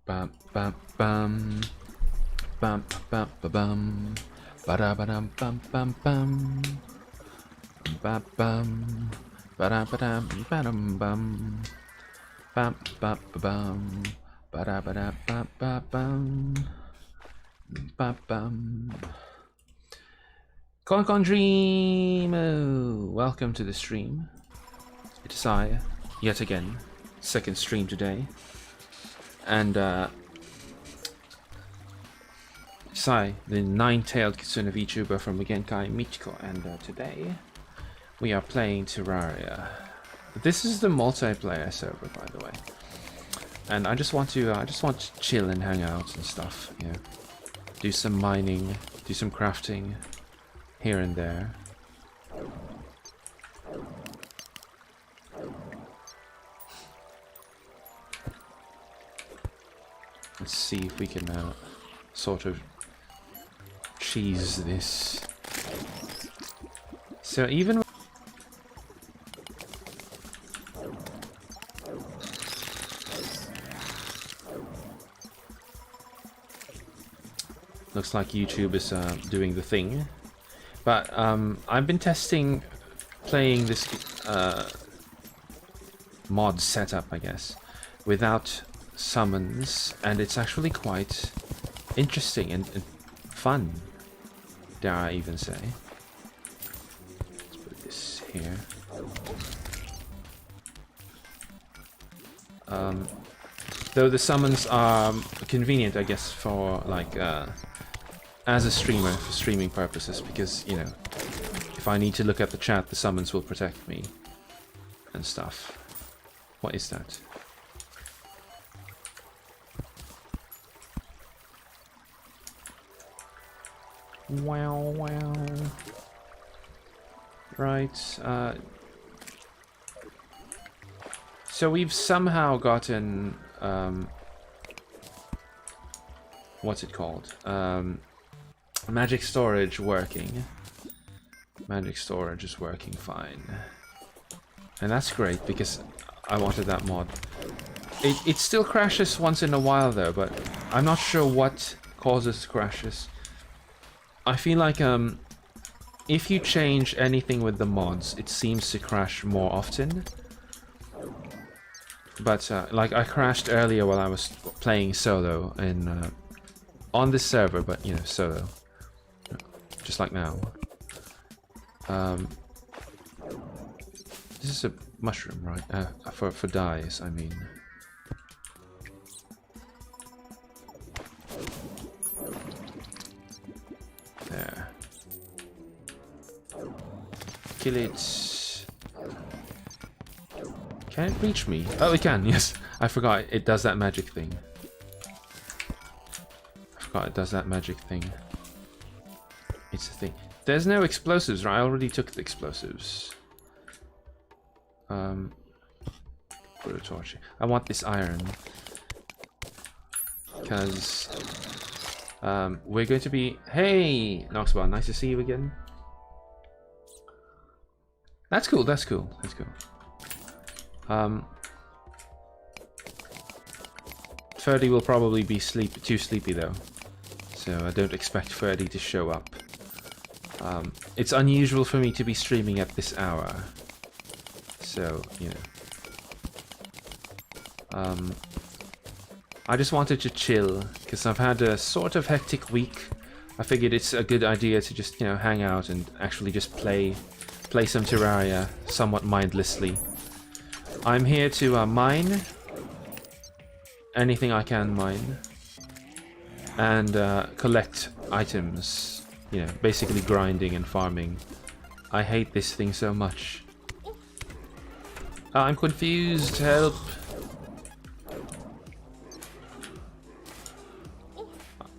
Bum bum bum bum bum bum bum ba bum bum bum bum bum bum ba bum bum bum bum bum bum ba bum bum bum. Con Dream! Welcome to the stream. It is I, yet again, second stream today. And Sai, the nine-tailed Kitsune VTuber from Genkai Michiko, and today we are playing Terraria. This is the multiplayer server, by the way. And I just want to chill and hang out and stuff, you know. Do some mining, do some crafting here and there. Let's see if we can sort of cheese this. So even looks like YouTube is doing the thing, but I've been testing playing this mod setup, I guess, without summons, and it's actually quite interesting and fun, dare I even say. Let's put this here. Though the summons are convenient, I guess, for like as a streamer, for streaming purposes, because, you know, if I need to look at the chat, the summons will protect me and stuff. What is that? Wow, wow. Right, so we've somehow gotten, what's it called? Magic storage working. Magic storage is working fine. And that's great, because I wanted that mod. It still crashes once in a while though, but I'm not sure what causes crashes. I feel like if you change anything with the mods, it seems to crash more often. But like I crashed earlier while I was playing solo in on this server, but you know, solo, just like now. This is a mushroom, right? For dyes, I mean. There. Kill it. Can it reach me? Oh, it can, yes. I forgot it does that magic thing. I forgot it does that magic thing. It's a thing. There's no explosives, right? I already took the explosives. Put a torch. I want this iron. Because we're going to be... Hey! Noxball, nice to see you again. That's cool, that's cool, that's cool. Ferdy will probably be too sleepy though. So I don't expect Ferdy to show up. It's unusual for me to be streaming at this hour. So, you know. I just wanted to chill, because I've had a sort of hectic week. I figured it's a good idea to just, you know, hang out and actually just play some Terraria somewhat mindlessly. I'm here to mine anything I can mine and collect items, you know, basically grinding and farming. I hate this thing so much. I'm confused, help!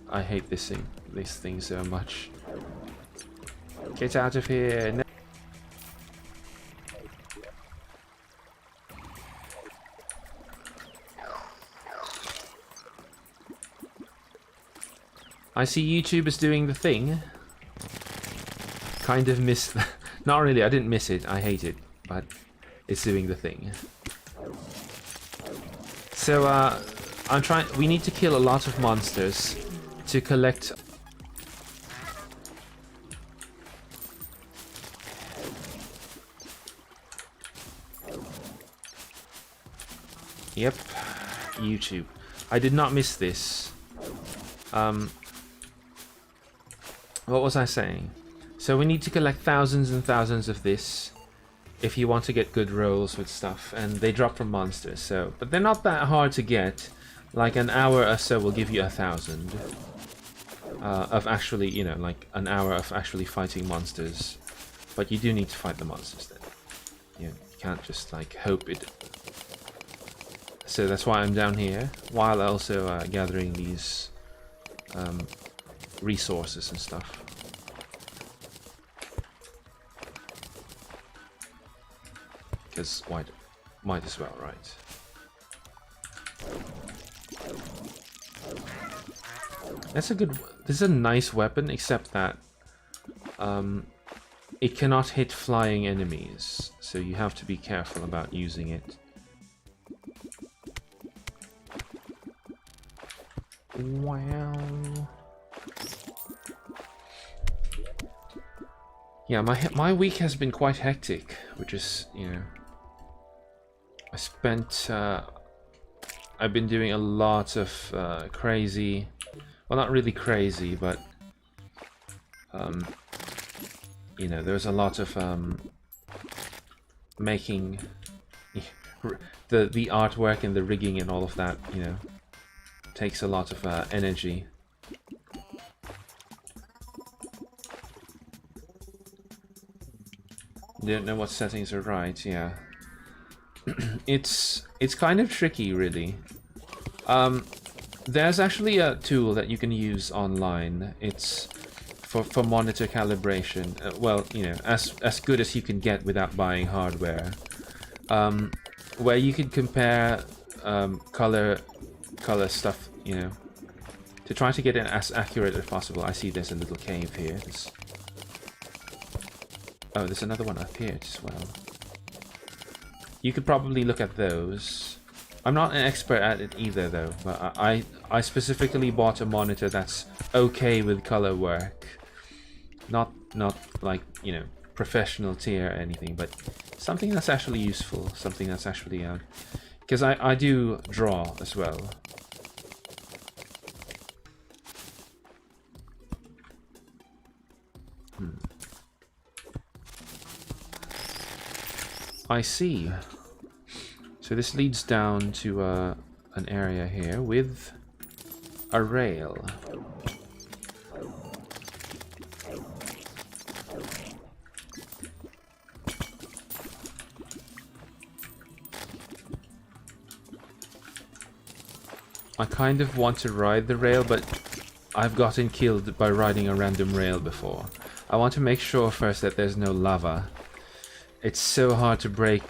I hate this thing so much. Get out of here! No. I see YouTubers doing the thing. Kind of missed that. Not really, I didn't miss it, I hate it, but it's doing the thing. So, We need to kill a lot of monsters to collect. Yep, YouTube. I did not miss this. What was I saying? So we need to collect thousands and thousands of this if you want to get good rolls with stuff, and they drop from monsters. So, but they're not that hard to get. Like an hour or so will give you 1,000 of actually, you know, like an hour of actually fighting monsters. But you do need to fight the monsters then. You can't just like hope it. So that's why I'm down here, while also gathering these resources and stuff. Because might as well, right? That's a good. This is a nice weapon, except that it cannot hit flying enemies, so you have to be careful about using it. Wow. Yeah, my week has been quite hectic, which is, you know, I've been doing a lot of crazy, well, not really crazy, but you know, there's a lot of making the artwork and the rigging and all of that, you know, takes a lot of energy. Don't know what settings are right, yeah. It's kind of tricky, really. There's actually a tool that you can use online. It's for monitor calibration. Well, you know, as good as you can get without buying hardware. Where you can compare color stuff, you know, to try to get it as accurate as possible. I see there's a little cave here. Oh, there's another one up here as well. You could probably look at those. I'm not an expert at it either, though. But I specifically bought a monitor that's okay with color work. Not like, you know, professional tier or anything, but something that's actually useful. Something that's actually because I do draw as well. I see. So this leads down to an area here with a rail. I kind of want to ride the rail, but I've gotten killed by riding a random rail before. I want to make sure first that there's no lava. It's so hard to break.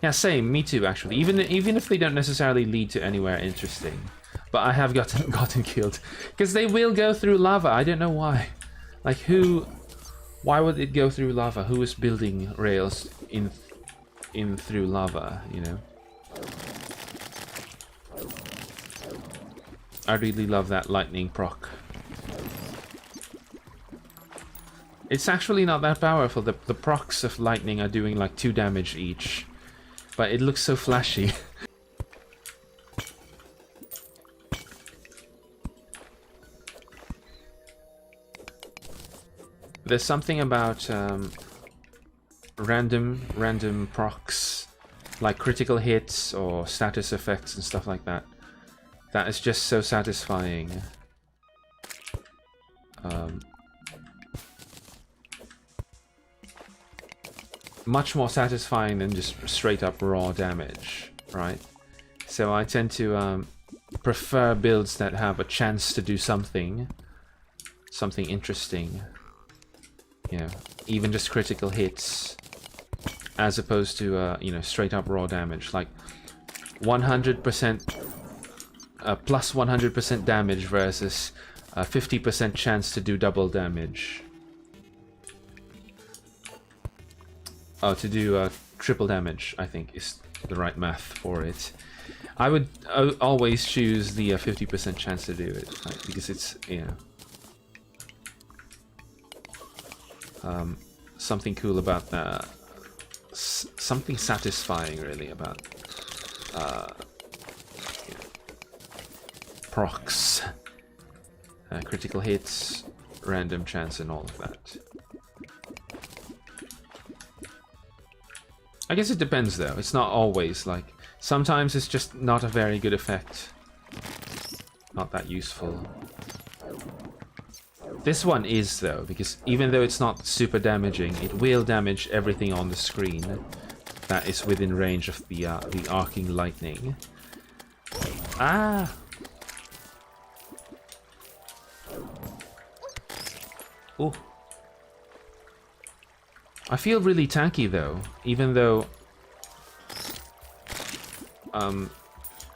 Yeah, same. Me too, actually. Even if they don't necessarily lead to anywhere interesting, but I have gotten killed because they will go through lava. I don't know why. Like who? Why would it go through lava? Who is building rails in through lava? You know. I really love that lightning proc. It's actually not that powerful. The procs of lightning are doing like 2 damage each. But it looks so flashy. There's something about random procs, like critical hits or status effects and stuff like that. That is just so satisfying. Much more satisfying than just straight up raw damage, right? So I tend to prefer builds that have a chance to do something interesting. You know, even just critical hits, as opposed to you know, straight up raw damage, like 100% plus 100% damage versus 50% chance to do double damage. Oh, to do triple damage, I think, is the right math for it. I would always choose the 50% chance to do it, like, because it's, you know, something cool about that, something satisfying really about you know, procs, critical hits, random chance, and all of that. I guess it depends though. It's not always like. Sometimes it's just not a very good effect. Not that useful. This one is though, because even though it's not super damaging, it will damage everything on the screen that is within range of the arcing lightning. Ah! Oh. I feel really tanky though, even though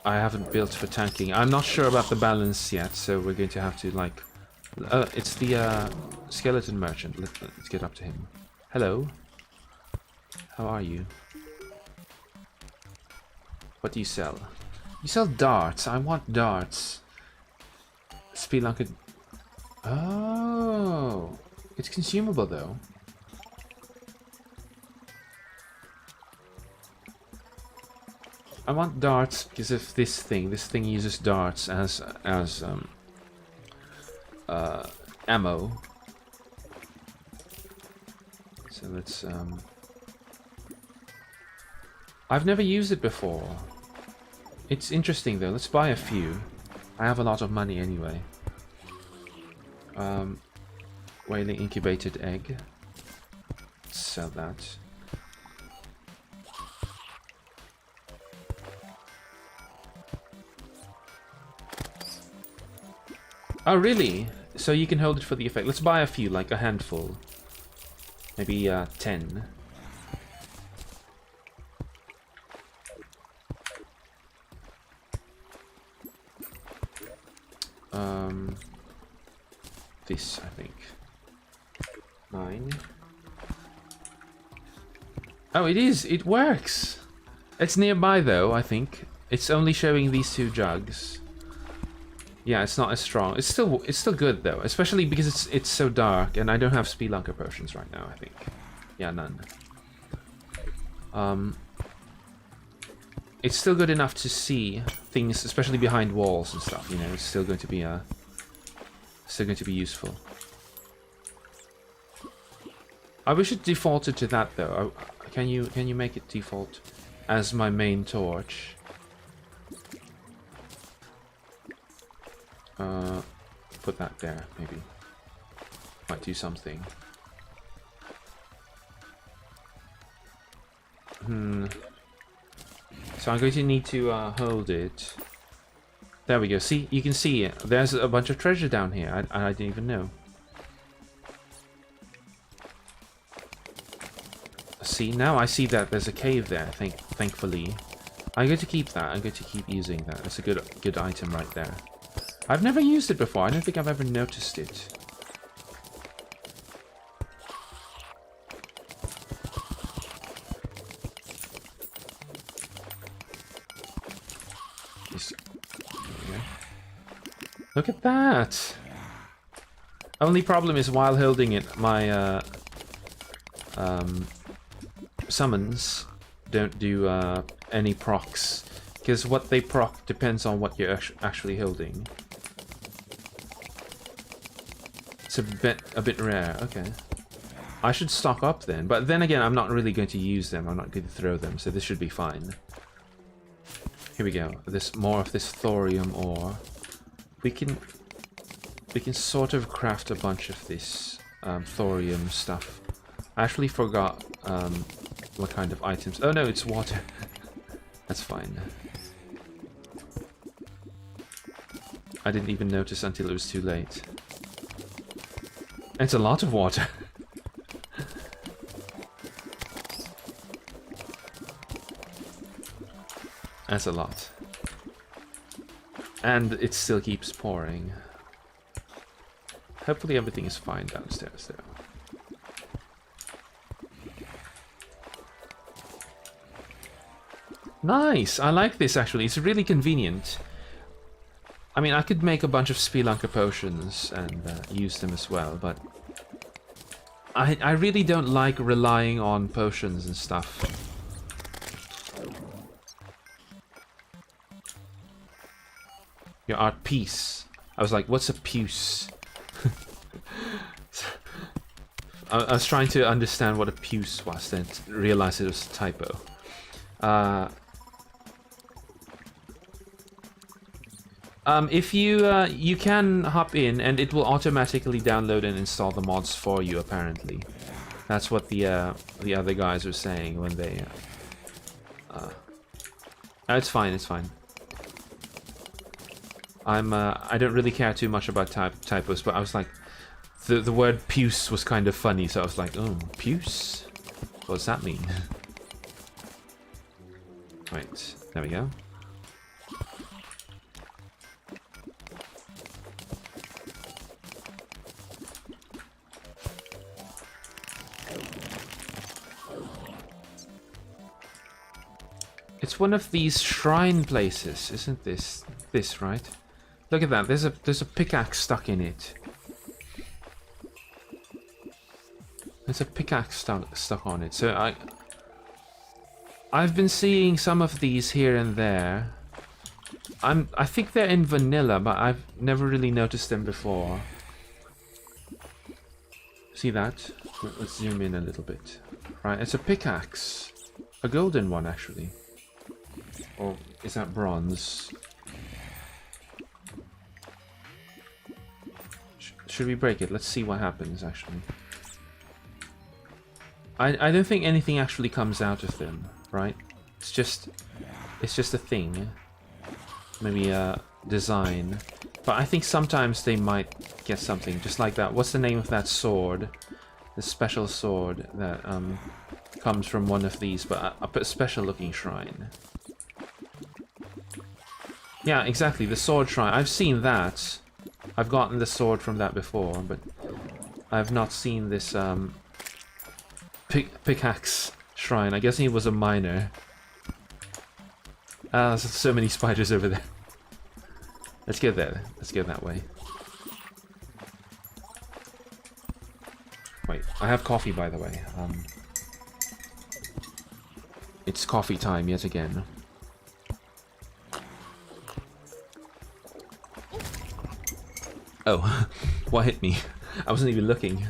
I haven't built for tanking. I'm not sure about the balance yet, so we're going to have to like... it's the skeleton merchant. Let's get up to him. Hello. How are you? What do you sell? You sell darts. I want darts. Spelunker... Oh! It's consumable though. I want darts because of this thing. This thing uses darts as ammo. So let's I've never used it before. It's interesting though. Let's buy a few. I have a lot of money anyway. Whaling incubated egg. Let's sell that. Oh, really? So you can hold it for the effect. Let's buy a few, like a handful. Maybe 10. This, I think. 9. Oh, it is! It works! It's nearby, though, I think. It's only showing these 2 jugs. Yeah, it's not as strong. It's still good though, especially because it's so dark, and I don't have Spelunker potions right now. I think, yeah, none. It's still good enough to see things, especially behind walls and stuff. You know, it's still going to be useful. I wish it defaulted to that though. Can you make it default as my main torch? Put that there, maybe. Might do something. So I'm going to need to hold it. There we go. See, you can see it. There's a bunch of treasure down here. I didn't even know. See, now I see that there's a cave there. Thankfully, I'm going to keep that. I'm going to keep using that. That's a good item right there. I've never used it before. I don't think I've ever noticed it. Look at that! Only problem is while holding it, my summons don't do any procs, because what they proc depends on what you're actually holding. It's a bit rare. Okay, I should stock up then. But then again, I'm not really going to use them. I'm not going to throw them, so this should be fine. Here we go. This more of this thorium ore. We can sort of craft a bunch of this thorium stuff. I actually forgot what kind of items. Oh no, it's water. That's fine. I didn't even notice until it was too late. It's a lot of water. That's a lot. And it still keeps pouring. Hopefully everything is fine downstairs though. Nice! I like this actually, it's really convenient. I mean, I could make a bunch of Spelunker potions and use them as well, but I really don't like relying on potions and stuff. Your art piece. I was like, what's a puce? I was trying to understand what a puce was, then realized it was a typo. If you can hop in and it will automatically download and install the mods for you. Apparently, that's what the other guys were saying when they. It's fine. It's fine. I don't really care too much about typos, but I was like, the word puce was kind of funny, so I was like, oh, puce? What does that mean? Right, there we go. It's one of these shrine places, isn't this? This, right? Look at that. There's a pickaxe stuck in it. There's a pickaxe stuck on it. So I've been seeing some of these here and there. I think they're in vanilla, but I've never really noticed them before. See that? Let's zoom in a little bit. Right, it's a pickaxe. A golden one, actually. Or is that bronze? Should we break it? Let's see what happens, actually. I don't think anything actually comes out of them, right? It's just a thing. Maybe a design. But I think sometimes they might get something, just like that. What's the name of that sword? The special sword that comes from one of these, but a special looking shrine. Yeah, exactly, the sword shrine. I've seen that. I've gotten the sword from that before, but I've not seen this pickaxe shrine. I guess he was a miner. There's so many spiders over there. Let's go there. Let's go that way. Wait, I have coffee, by the way. It's coffee time yet again. Oh, what hit me? I wasn't even looking.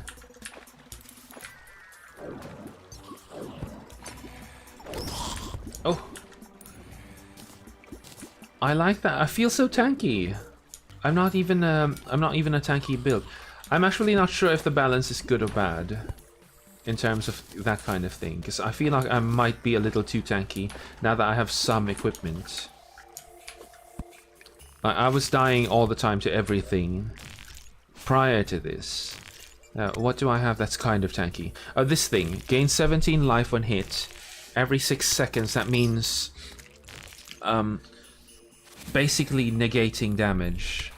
Oh. I like that. I feel so tanky. I'm not even a tanky build. I'm actually not sure if the balance is good or bad in terms of that kind of thing, because I feel like I might be a little too tanky now that I have some equipment. I was dying all the time to everything prior to this. What do I have that's kind of tanky? Oh, this thing. Gain 17 life when hit. Every 6 seconds. That means basically negating damage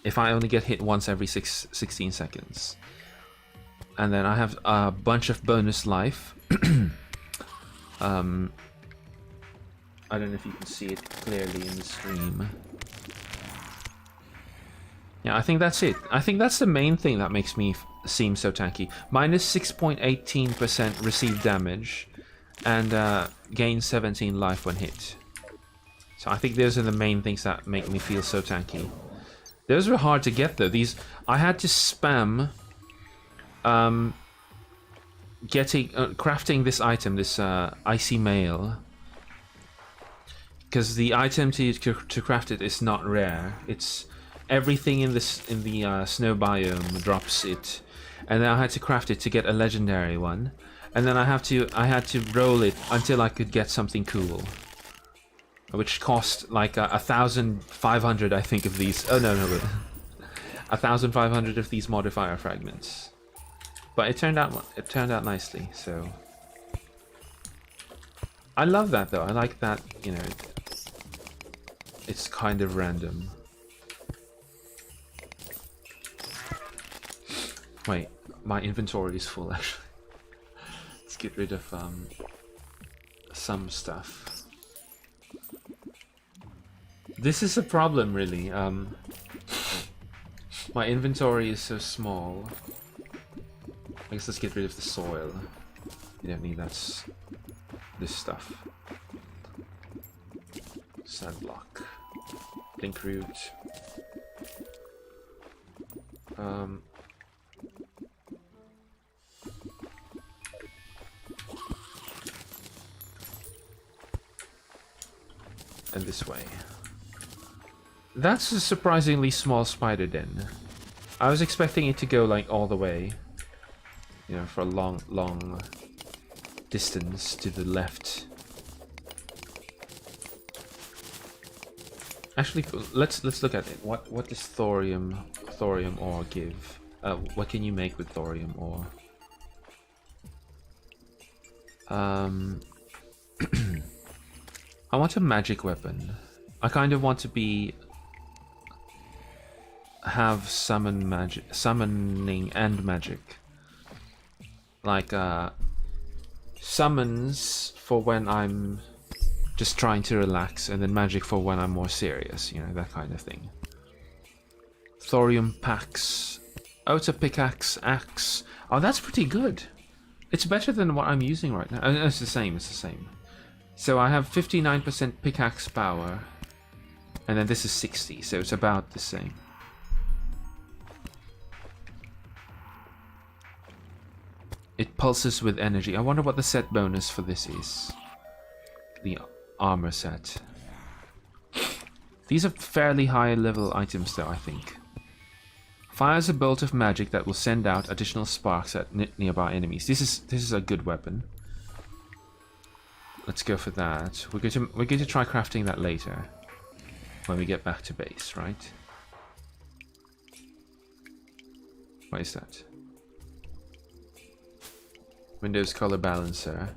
if I only get hit once every 16 seconds. And then I have a bunch of bonus life. I don't know if you can see it clearly in the stream. Yeah, I think that's it. I think that's the main thing that makes me seem so tanky. Minus 6.18% received damage and gain 17 life when hit. So I think those are the main things that make me feel so tanky. Those were hard to get though. These I had to spam crafting this item, this icy mail, because the item to craft it is not rare. It's everything in the snow biome drops it, and then I had to craft it to get a legendary one, and then I had to roll it until I could get something cool, which cost like 1,500, I think, of these. Oh no, 1,500 of these modifier fragments. But it turned out nicely. So I love that though. I like that, you know, it's kind of random. Wait, my inventory is full actually. Let's get rid of some stuff. This is a problem, really. My inventory is so small. I guess let's get rid of the soil. You don't need this stuff. Sand block. Link root. And this way. That's a surprisingly small spider den. I was expecting it to go like all the way, you know, for a long distance to the left. Actually, let's look at it. What does thorium ore give? What can you make with thorium ore? I want a magic weapon. I kind of want to have summoning and magic. Like summons for when I'm just trying to relax, and then magic for when I'm more serious, you know, that kind of thing. Thorium packs. Oh, it's a pickaxe, axe. Oh, that's pretty good. It's better than what I'm using right now. Oh, it's the same, it's the same. So I have 59% pickaxe power, and then this is 60, so it's about the same. It pulses with energy. I wonder what the set bonus for this is. The armor set. These are fairly high level items though, I think. Fires a bolt of magic that will send out additional sparks at nearby enemies. This is a good weapon. Let's go for that. We're going to try crafting that later when we get back to base, right? What is that? Windows color balancer.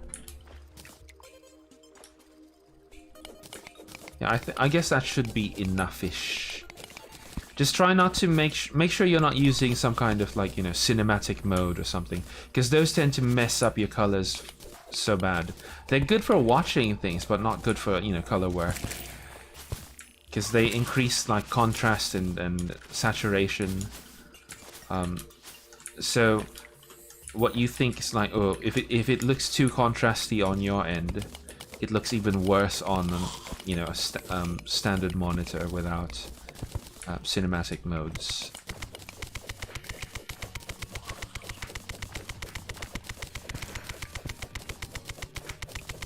Yeah, I guess that should be enough-ish. Just try not to make sure you're not using some kind of, like, you know, cinematic mode or something, because those tend to mess up your colors so bad. They're good for watching things, but not good for, you know, color work, because they increase like contrast and saturation. So what you think is like, oh, if it looks too contrasty on your end, it looks even worse on, you know, a standard monitor without cinematic modes.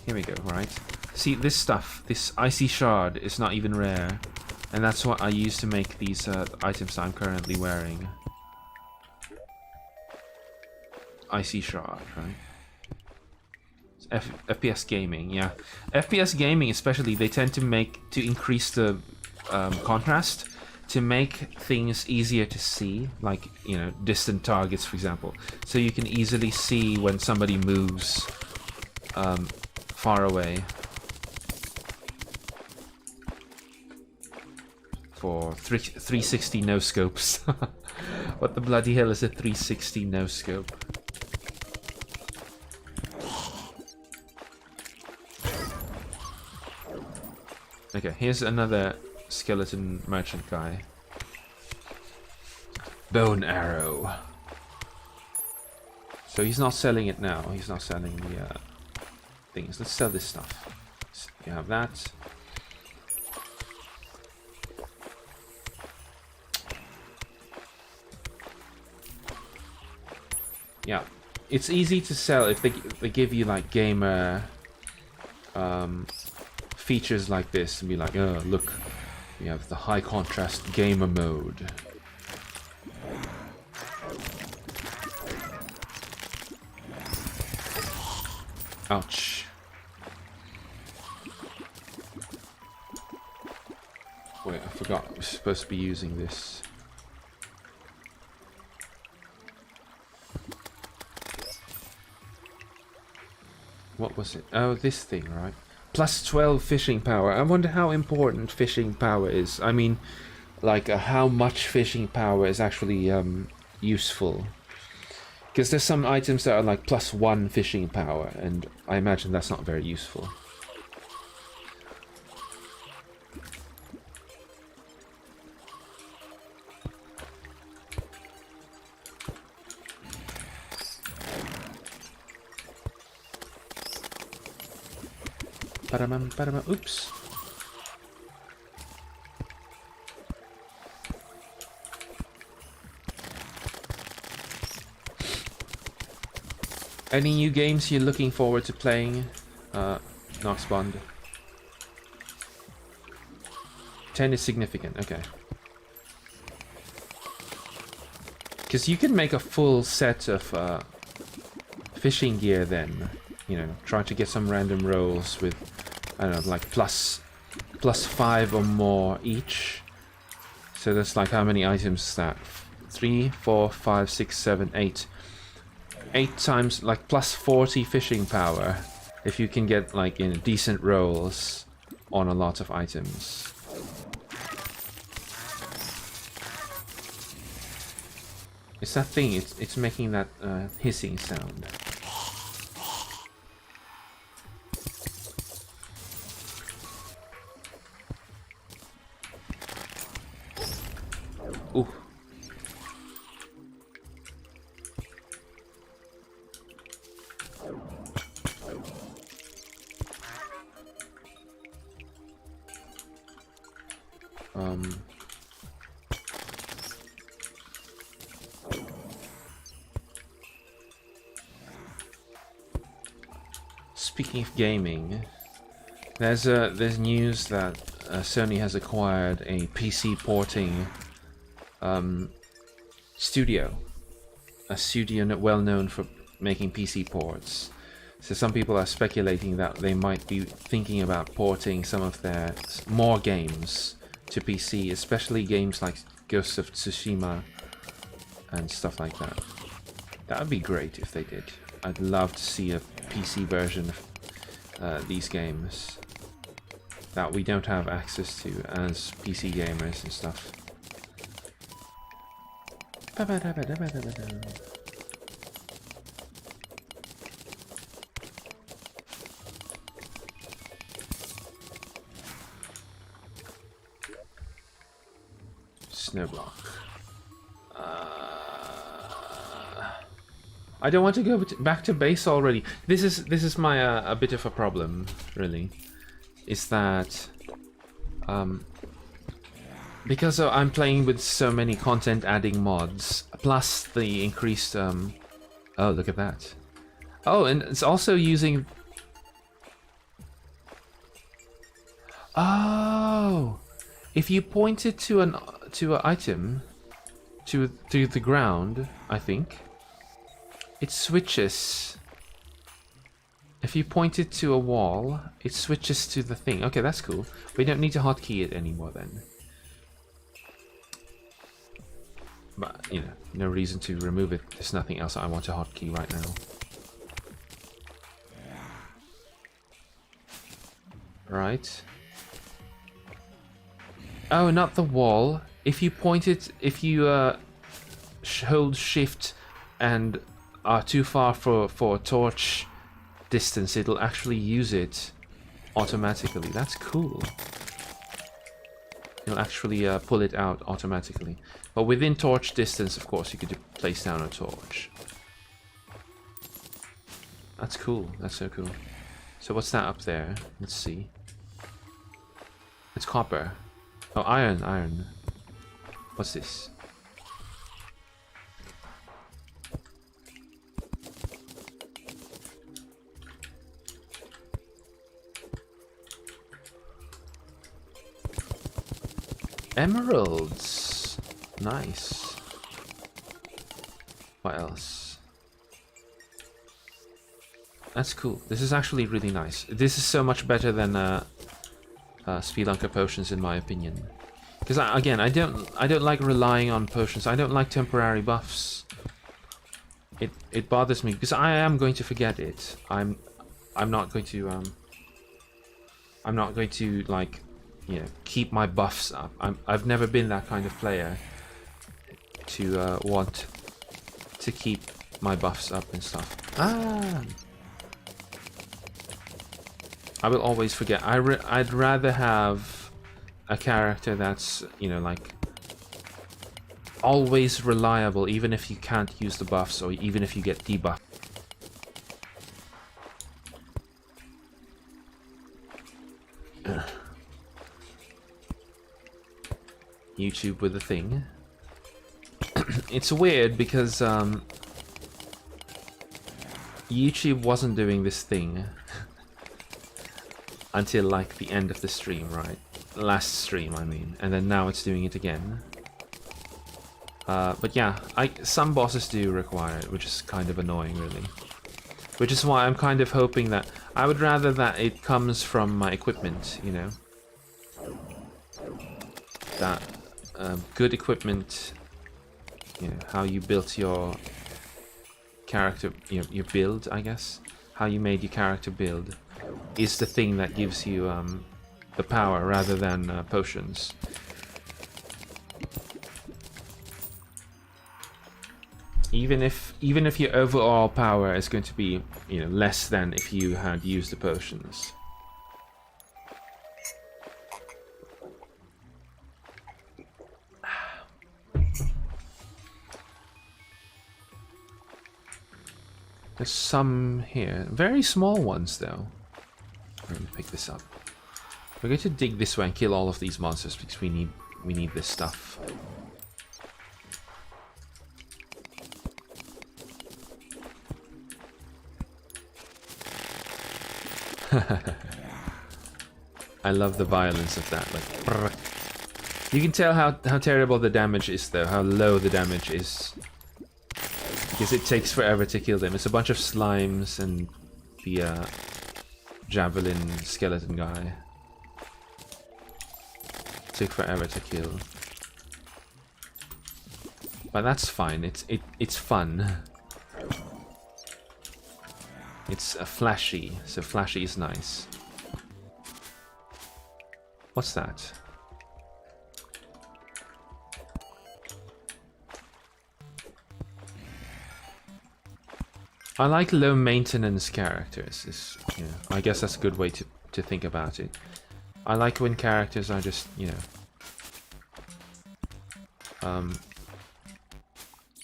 Here we go, right? See, this stuff, this icy shard is not even rare, and that's what I use to make these items I'm currently wearing. Icy shard, right? FPS gaming, yeah. FPS gaming especially, they tend to increase the contrast to make things easier to see, like, you know, distant targets, for example. So you can easily see when somebody moves far away. For 360 no scopes. What the bloody hell is a 360 no scope? Okay, here's another skeleton merchant guy. Bone arrow. So he's not selling it now. He's not selling the things. Let's sell this stuff. So you have that. Yeah, it's easy to sell if they give you like gamer features like this and be like, oh look, we have the high contrast gamer mode. Ouch. Wait, I forgot I was supposed to be using this. What was it? Oh, this thing, right? Plus 12 fishing power. I wonder how important fishing power is. I mean, like how much fishing power is actually useful. Because there's some items that are like plus 1 fishing power, and I imagine that's not very useful. Oops. Any new games you're looking forward to playing, Noxbond? 10 is significant, okay. Because you can make a full set of fishing gear then. You know, try to get some random rolls with, I don't know, like plus 5 or more each. So that's like how many items is that? 3, 4, 5, 6, 7, 8. 8 times, like plus 40 fishing power. If you can get like, you know, decent rolls on a lot of items. It's that thing, it's making that hissing sound. Ooh. Speaking of gaming, there's news that Sony has acquired a PC porting studio, a studio well known for making PC ports. So some people are speculating that they might be thinking about porting some of their more games to PC, especially games like Ghost of Tsushima and stuff like that. That would be great if they did. I'd love to see a PC version of these games that we don't have access to as PC gamers and stuff. Snowblock. I don't want to go back to base already. This is my a bit of a problem, really. Is that because I'm playing with so many content adding mods, plus the increased oh, look at that. Oh, and it's also using. Oh, if you point it to an item, to the ground, I think. It switches. If you point it to a wall, it switches to the thing. Okay, that's cool. We don't need to hotkey it anymore then. But, you know, no reason to remove it. There's nothing else I want to hotkey right now. Right. Oh, not the wall. If you point it, if you hold shift and are too far for torch distance, it'll actually use it automatically. That's cool. It'll actually pull it out automatically. But within torch distance, of course, you could place down a torch. That's cool. That's so cool. So what's that up there? Let's see. It's copper. Oh, iron. What's this? Emeralds. Nice. What else? That's cool. This is actually really nice. This is so much better than Spelunker potions, in my opinion. Because again, I don't like relying on potions. I don't like temporary buffs. It bothers me because I am going to forget it. I'm not going to like, you know, keep my buffs up. I've never been that kind of player to want to keep my buffs up and stuff. I will always forget. I'd rather have a character that's, you know, like always reliable, even if you can't use the buffs or even if you get debuffed. YouTube with a thing. It's weird because YouTube wasn't doing this thing until like the end of the stream, right? Last stream, I mean, and then now it's doing it again. But yeah, some bosses do require it, which is kind of annoying, really. Which is why I'm kind of hoping that I would rather that it comes from my equipment, you know. That good equipment, you know, how you built your character, you know, your build, I guess, how you made your character build, is the thing that gives you the power rather than potions. Even if your overall power is going to be, you know, less than if you had used the potions. There's some here, very small ones though. Let me pick this up. We're going to dig this way and kill all of these monsters because we need this stuff. I love the violence of that. Like, brrr. You can tell how terrible the damage is, though. How low the damage is, because it takes forever to kill them. It's a bunch of slimes and the javelin skeleton guy. Took forever to kill, but that's fine. It's fun. It's flashy, so flashy is nice. What's that? I like low maintenance characters. You know, I guess that's a good way to think about it. I like when characters are just, you know,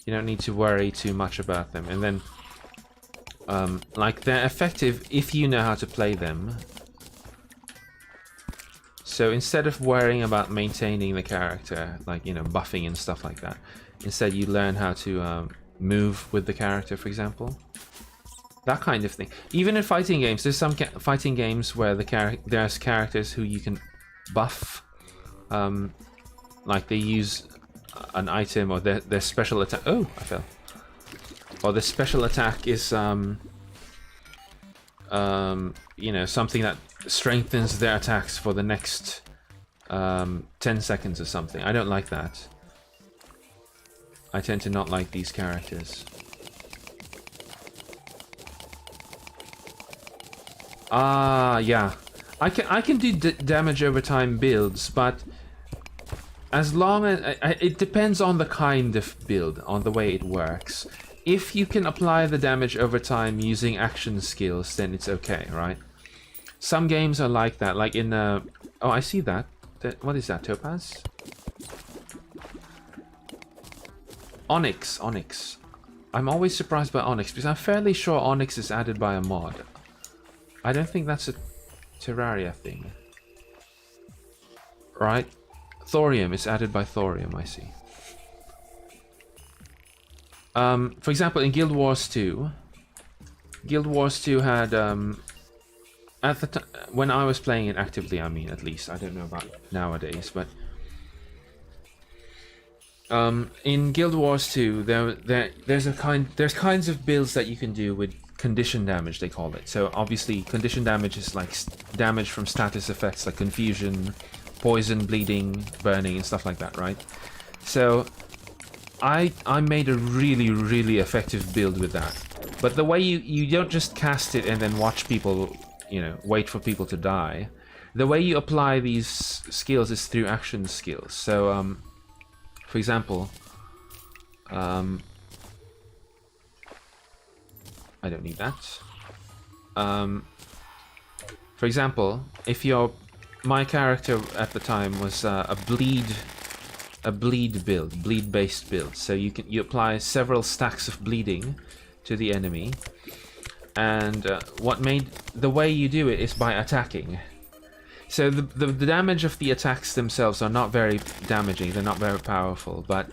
you don't need to worry too much about them, and then like they're effective if you know how to play them. So instead of worrying about maintaining the character, like, you know, buffing and stuff like that, instead you learn how to move with the character, for example. That kind of thing. Even in fighting games, there's some fighting games where there's characters who you can buff, like they use an item or their special attack. Oh, I fell. Or the special attack is, you know, something that strengthens their attacks for the next 10 seconds or something. I don't like that. I tend to not like these characters. Yeah. I can do damage over time builds, but as long as it depends on the kind of build, on the way it works. If you can apply the damage over time using action skills, then it's okay, right? Some games are like that, like in oh, I see that. What is that, Topaz? Onyx. I'm always surprised by Onyx because I'm fairly sure Onyx is added by a mod. I don't think that's a Terraria thing. Right? Thorium is added by Thorium, I see. For example, in Guild Wars 2, Guild Wars 2 had, at the time, when I was playing it actively, I mean, at least, I don't know about nowadays, but in Guild Wars 2, there's kinds of builds that you can do with condition damage, they call it. So obviously, condition damage is like damage from status effects like confusion, poison, bleeding, burning, and stuff like that, right? So I made a really effective build with that. But the way you don't just cast it and then watch people, you know, wait for people to die. The way you apply these skills is through action skills. So for example, I don't need that. For example, if my character at the time was a bleed build, bleed-based build. So you apply several stacks of bleeding to the enemy, and the way you do it is by attacking. So the damage of the attacks themselves are not very damaging. They're not very powerful, but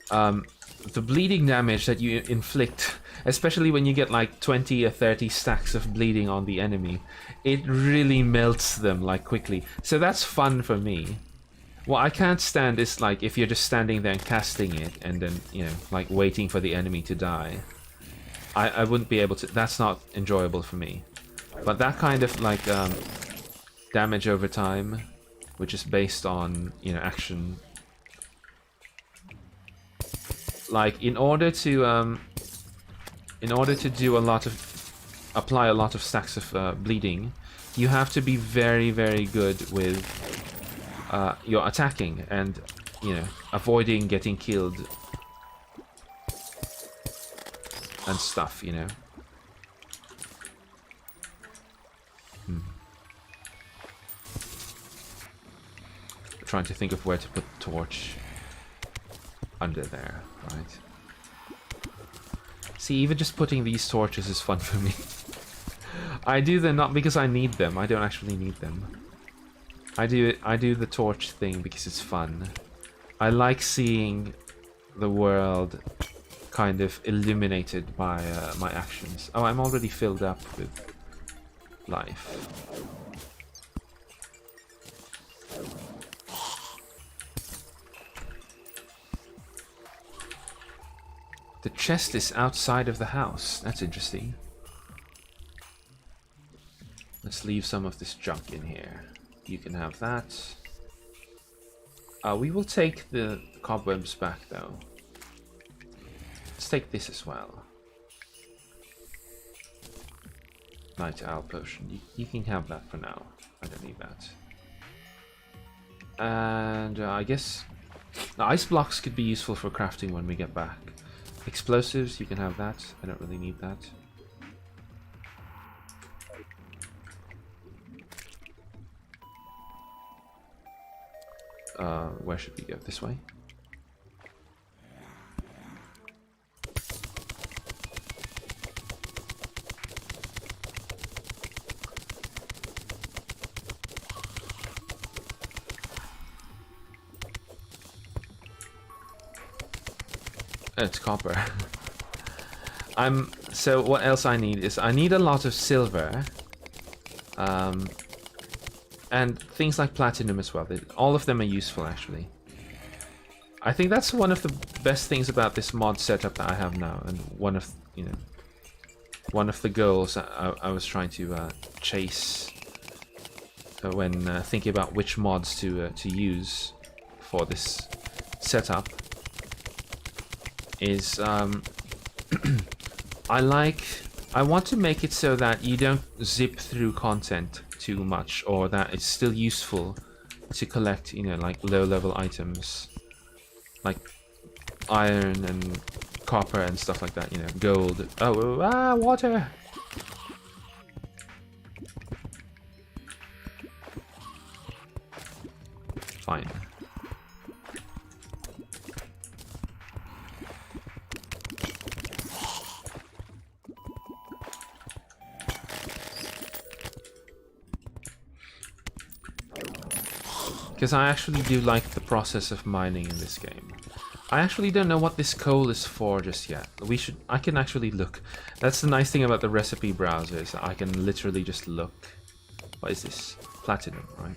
the bleeding damage that you inflict, especially when you get like 20 or 30 stacks of bleeding on the enemy, it really melts them like quickly. So that's fun for me. What I can't stand is like if you're just standing there and casting it and then, you know, like waiting for the enemy to die. I wouldn't be able to. That's not enjoyable for me. But that kind of like damage over time, which is based on, you know, action. Like in order to do a lot of, apply a lot of stacks of bleeding, you have to be very, very good with your attacking and, you know, avoiding getting killed and stuff, you know. Trying to think of where to put the torch. Under there, right? See, even just putting these torches is fun for me. I do them not because I need them. I don't actually need them. I do the torch thing because it's fun. I like seeing the world kind of illuminated by my actions. Oh, I'm already filled up with life. The chest is outside of the house. That's interesting. Let's leave some of this junk in here. You can have that. We will take the cobwebs back, though. Let's take this as well. Night Owl Potion. You can have that for now. I don't need that. And I guess the ice blocks could be useful for crafting when we get back. Explosives, you can have that. I don't really need that. Where should we go? This way? It's copper. So what else I need is I need a lot of silver. And things like platinum as well. All of them are useful, actually. I think that's one of the best things about this mod setup that I have now, and one of the goals I was trying to chase when thinking about which mods to use for this setup is I want to make it so that you don't zip through content too much, or that it's still useful to collect, you know, like low-level items like iron and copper and stuff like that, you know, gold. Oh, water! Fine. Because I actually do like the process of mining in this game. I actually don't know what this coal is for just yet. I can actually look. That's the nice thing about the recipe browser, is that I can literally just look. What is this? Platinum, right?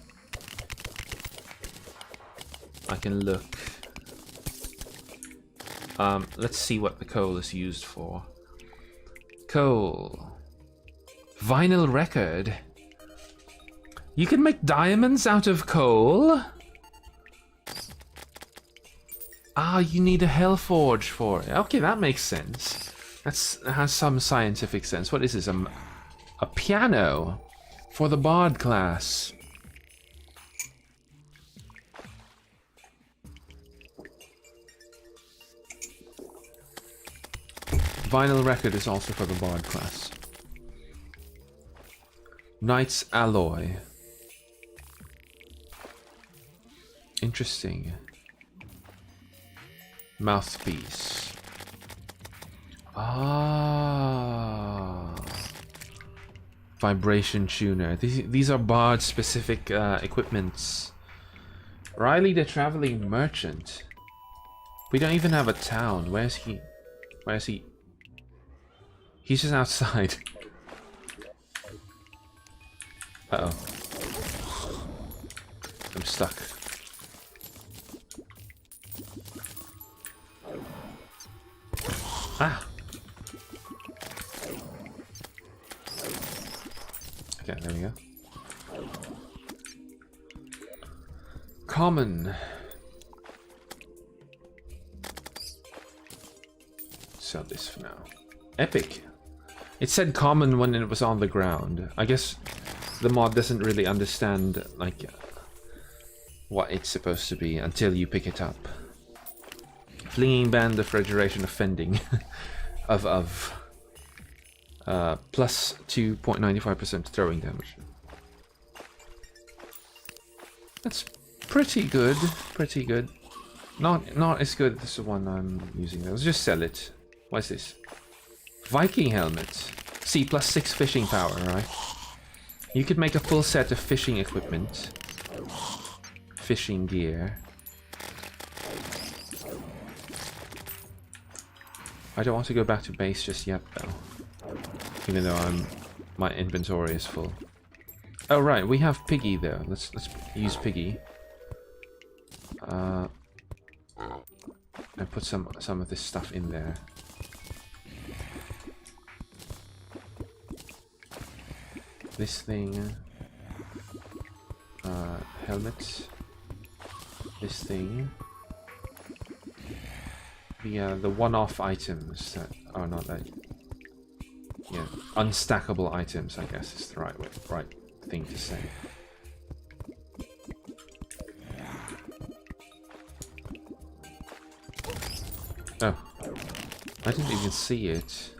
I can look. Let's see what the coal is used for. Coal. Vinyl record. You can make diamonds out of coal? Ah, you need a Hellforge for it. Okay, that makes sense. That has some scientific sense. What is this? A piano for the Bard class. Vinyl record is also for the Bard class. Knight's alloy. Interesting. Mouthpiece. Ah. Vibration tuner. These are bard specific equipments. Riley the traveling merchant. We don't even have a town. Where is he? Where is he? He's just outside. Uh-oh. I'm stuck. Ah! Okay, there we go. Common. Sell this for now. Epic. It said common when it was on the ground. I guess the mod doesn't really understand like what it's supposed to be until you pick it up. Flinging band of regeneration offending of plus 2.95% throwing damage. That's pretty good. Pretty good. Not as good as the one I'm using. Let's just sell it. What's this? Viking helmet. See, plus 6 fishing power, right? You could make a full set of fishing equipment. Fishing gear. I don't want to go back to base just yet, though. Even though my inventory is full. Oh right, we have Piggy though. Let's use Piggy. And put some of this stuff in there. This thing. Helmet. This thing. The one-off items that are not that. Yeah, unstackable items, I guess is the right thing to say. Oh, I didn't even see it.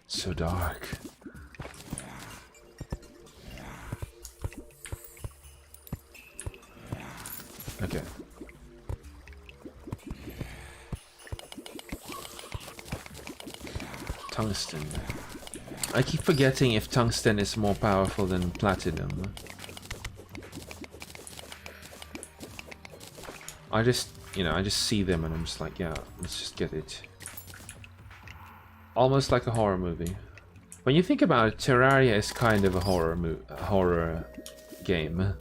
So dark. Okay. Tungsten. I keep forgetting if tungsten is more powerful than platinum. I just see them and I'm just like, yeah, let's just get it. Almost like a horror movie. When you think about it, Terraria is kind of a horror game.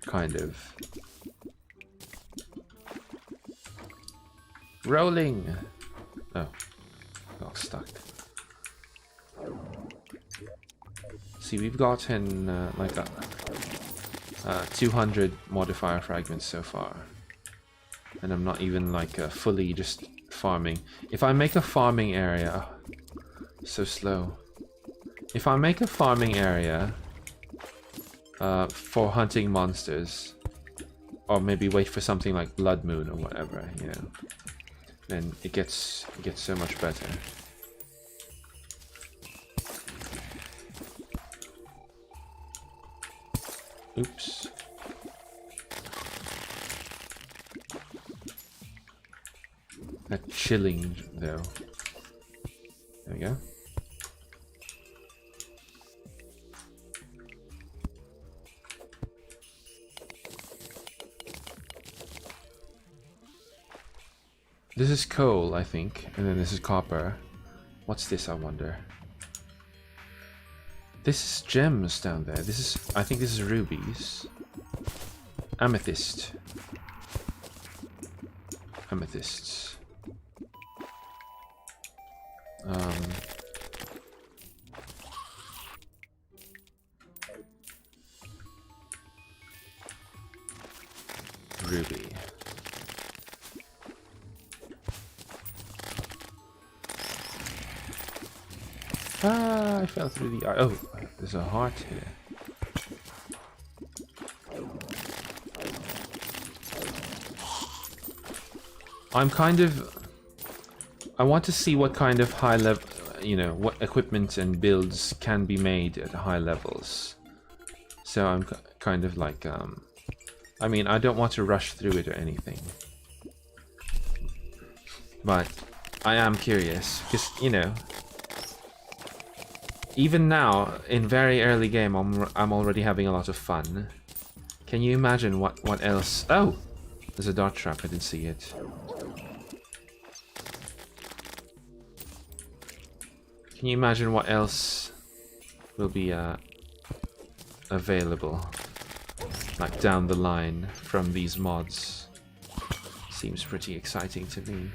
Kind of. Rolling! Oh. Got stuck. See, we've gotten like 200 modifier fragments so far. And I'm not even like fully just farming. If I make a farming area... so slow. If I make a farming area for hunting monsters, or maybe wait for something like Blood Moon or whatever, you know, then it gets so much better. Oops. That chilling though. There we go. This is coal, I think, and then this is copper. What's this, I wonder? This is gems down there. This is, I think this is rubies. Amethyst. Amethysts. Ruby. Ah, I fell through the... Oh, there's a heart here. I'm kind of... I want to see what kind of high level... You know, what equipment and builds can be made at high levels. So I'm kind of like, I mean, I don't want to rush through it or anything. But I am curious, because, you know, even now, in very early game, I'm already having a lot of fun. Can you imagine what else? Oh! There's a dart trap, I didn't see it. Can you imagine what else will be available, like down the line from these mods? Seems pretty exciting to me.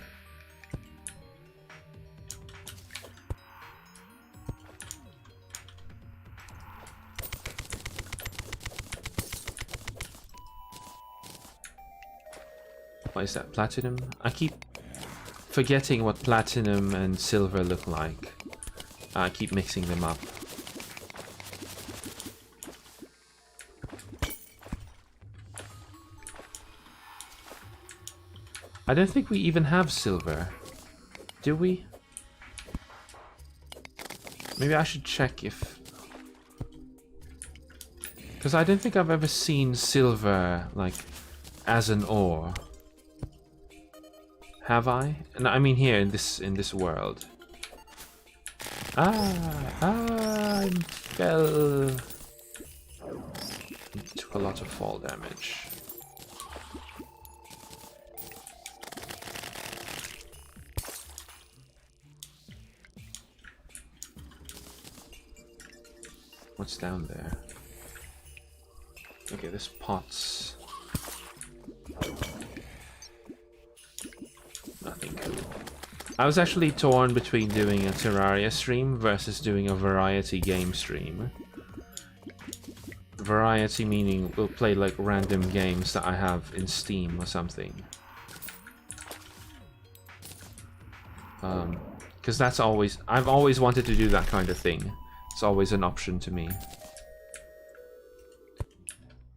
What is that, platinum? I keep forgetting what platinum and silver look like. I keep mixing them up. I don't think we even have silver. Do we? Maybe I should check if... Because I don't think I've ever seen silver, like, as an ore. Have I? And I mean here in this world. I fell. Took a lot of fall damage. What's down there? Okay, there's pots. Nothing cool. I was actually torn between doing a Terraria stream versus doing a variety game stream. Variety meaning we'll play like random games that I have in Steam or something. Because that's always... I've always wanted to do that kind of thing. It's always an option to me.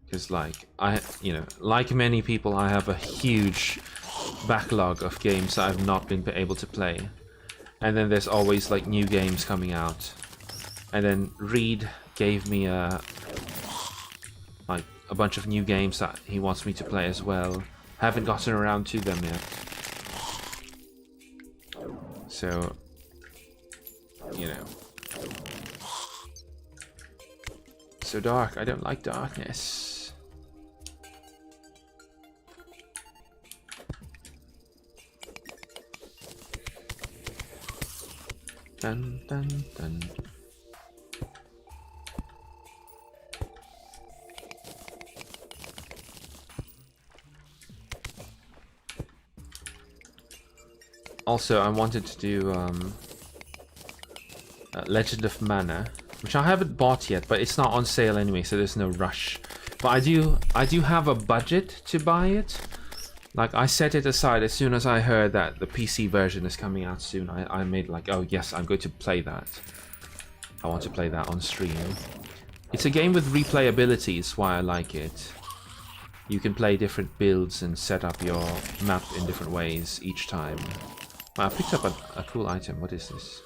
Because like, you know, like many people, I have a huge backlog of games that I've not been able to play, and then there's always like new games coming out, and then Reed gave me a bunch of new games that he wants me to play as well. Haven't gotten around to them yet, so you know. So dark. I don't like darkness. Dun, dun, dun. Also, I wanted to do Legend of Mana, which I haven't bought yet, but it's not on sale anyway, so there's no rush. But I do have a budget to buy it. Like, I set it aside as soon as I heard that the PC version is coming out soon. I made like, oh yes, I'm going to play that. I want to play that on stream. It's a game with replayability, is why I like it. You can play different builds and set up your map in different ways each time. Wow, I picked up a cool item. What is this?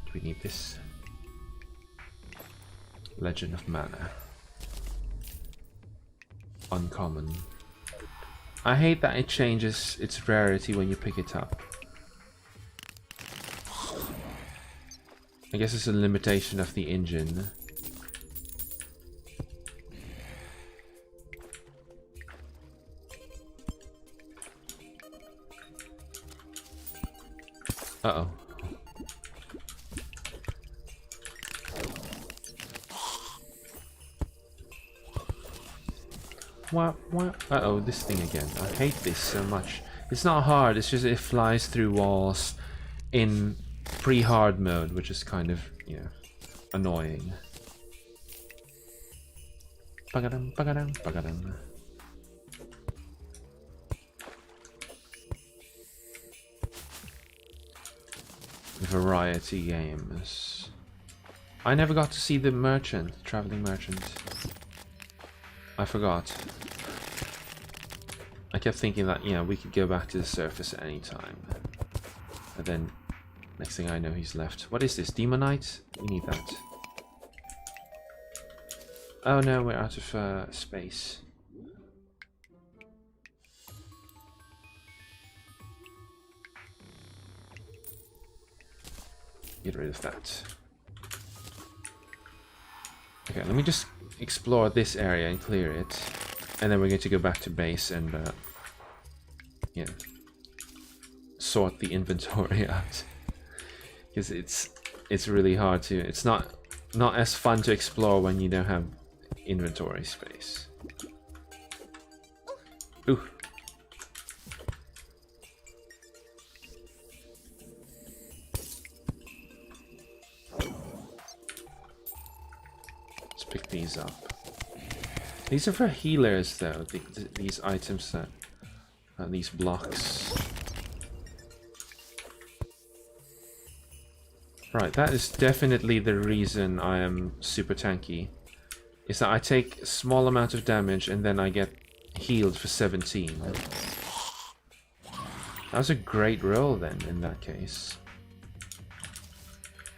Do we need this? Legend of Mana. Uncommon. I hate that it changes its rarity when you pick it up. I guess it's a limitation of the engine. Uh-oh. What? Uh-oh, this thing again. I hate this so much. It's not hard, it's just it flies through walls in pre-hard mode, which is kind of, you know, annoying. Bagadam, bagadam, bagadam. Variety games. I never got to see the merchant, traveling merchant. I forgot. I kept thinking that, you know, we could go back to the surface at any time. And then Next thing I know, he's left. What is this? Demonite? We need that. Oh no, we're out of space. Get rid of that. Okay, let me just explore this area and clear it. And then we're going to go back to base and yeah, sort the inventory out. Because it's really hard to, it's not as fun to explore when you don't have inventory space. Ooh. Let's pick these up. These are for healers though, these items that, these blocks. Right, that is definitely the reason I am super tanky. Is that I take a small amount of damage and then I get healed for 17. That was a great roll then, in that case.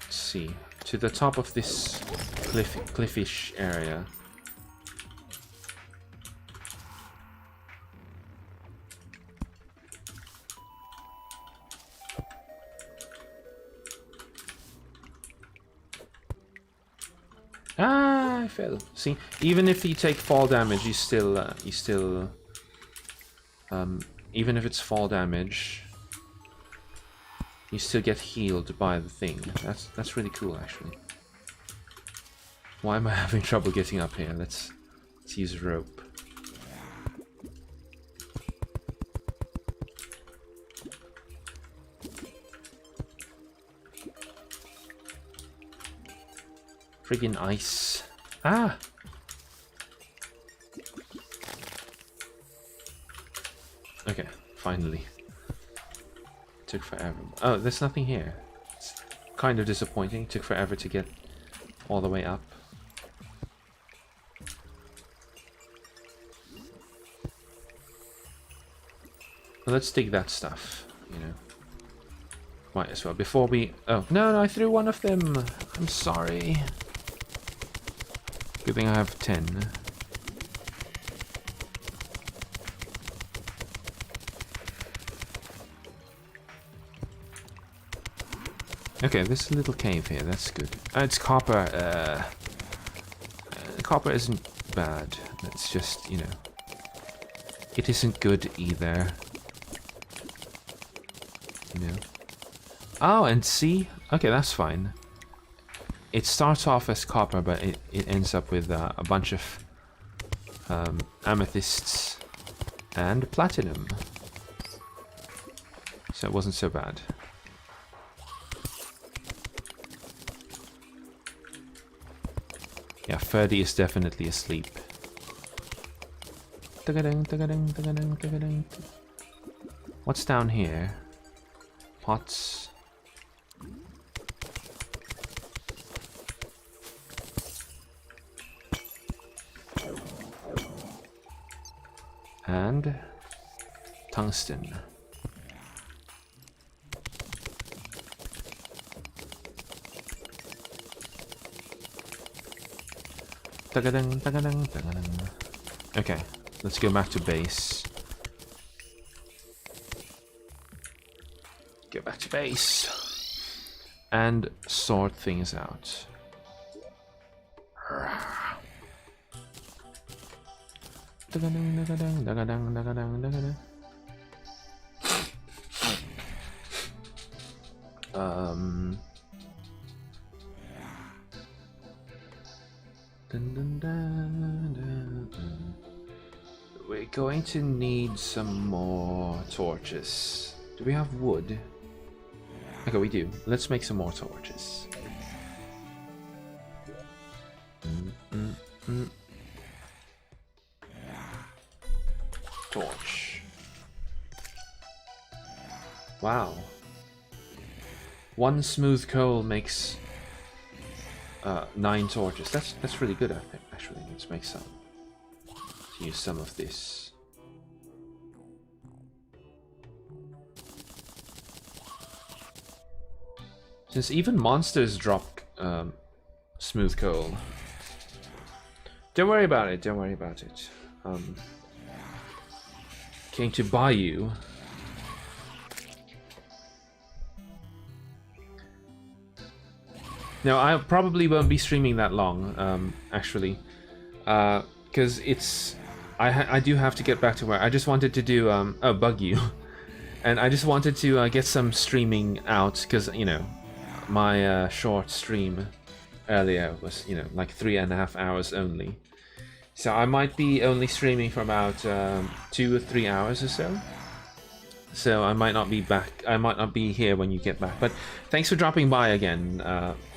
Let's see. To the top of this cliffish area. Ah, I fell. See, even if you take fall damage, you still, even if it's fall damage, you still get healed by the thing. That's really cool, actually. Why am I having trouble getting up here? Let's use rope. Friggin' ice. Ah! Okay, finally. Took forever. Oh, there's nothing here. It's kind of disappointing. Took forever to get all the way up. Well, let's dig that stuff, you know. Might as well. Before we... Oh, no, I threw one of them. I'm sorry. Good thing I have 10. Okay, there's a little cave here. That's good. It's copper. Copper isn't bad. It's just, you know, it isn't good either. You know. Oh, and see? Okay, that's fine. It starts off as copper, but it ends up with a bunch of amethysts and platinum. So it wasn't so bad. Yeah, Ferdy is definitely asleep. What's down here? Pots. And tungsten. Okay, let's go back to base. Go back to base. And sort things out. We're going to need some more torches. Do we have wood? Okay, we do. Let's make some more torches. Torch. Wow. One smooth coal makes 9 torches. That's really good, I think. Actually, let's make some. Let's use some of this. Since even monsters drop smooth coal. Don't worry about it, don't worry about it. Came to buy you. No, I probably won't be streaming that long, actually. Because it's... I do have to get back to work. I just wanted to do... bug you. And I just wanted to get some streaming out, because, you know, my short stream earlier was, you know, like 3.5 hours only. So I might be only streaming for about 2 or 3 hours or so. So I might not be back. I might not be here when you get back. But thanks for dropping by again.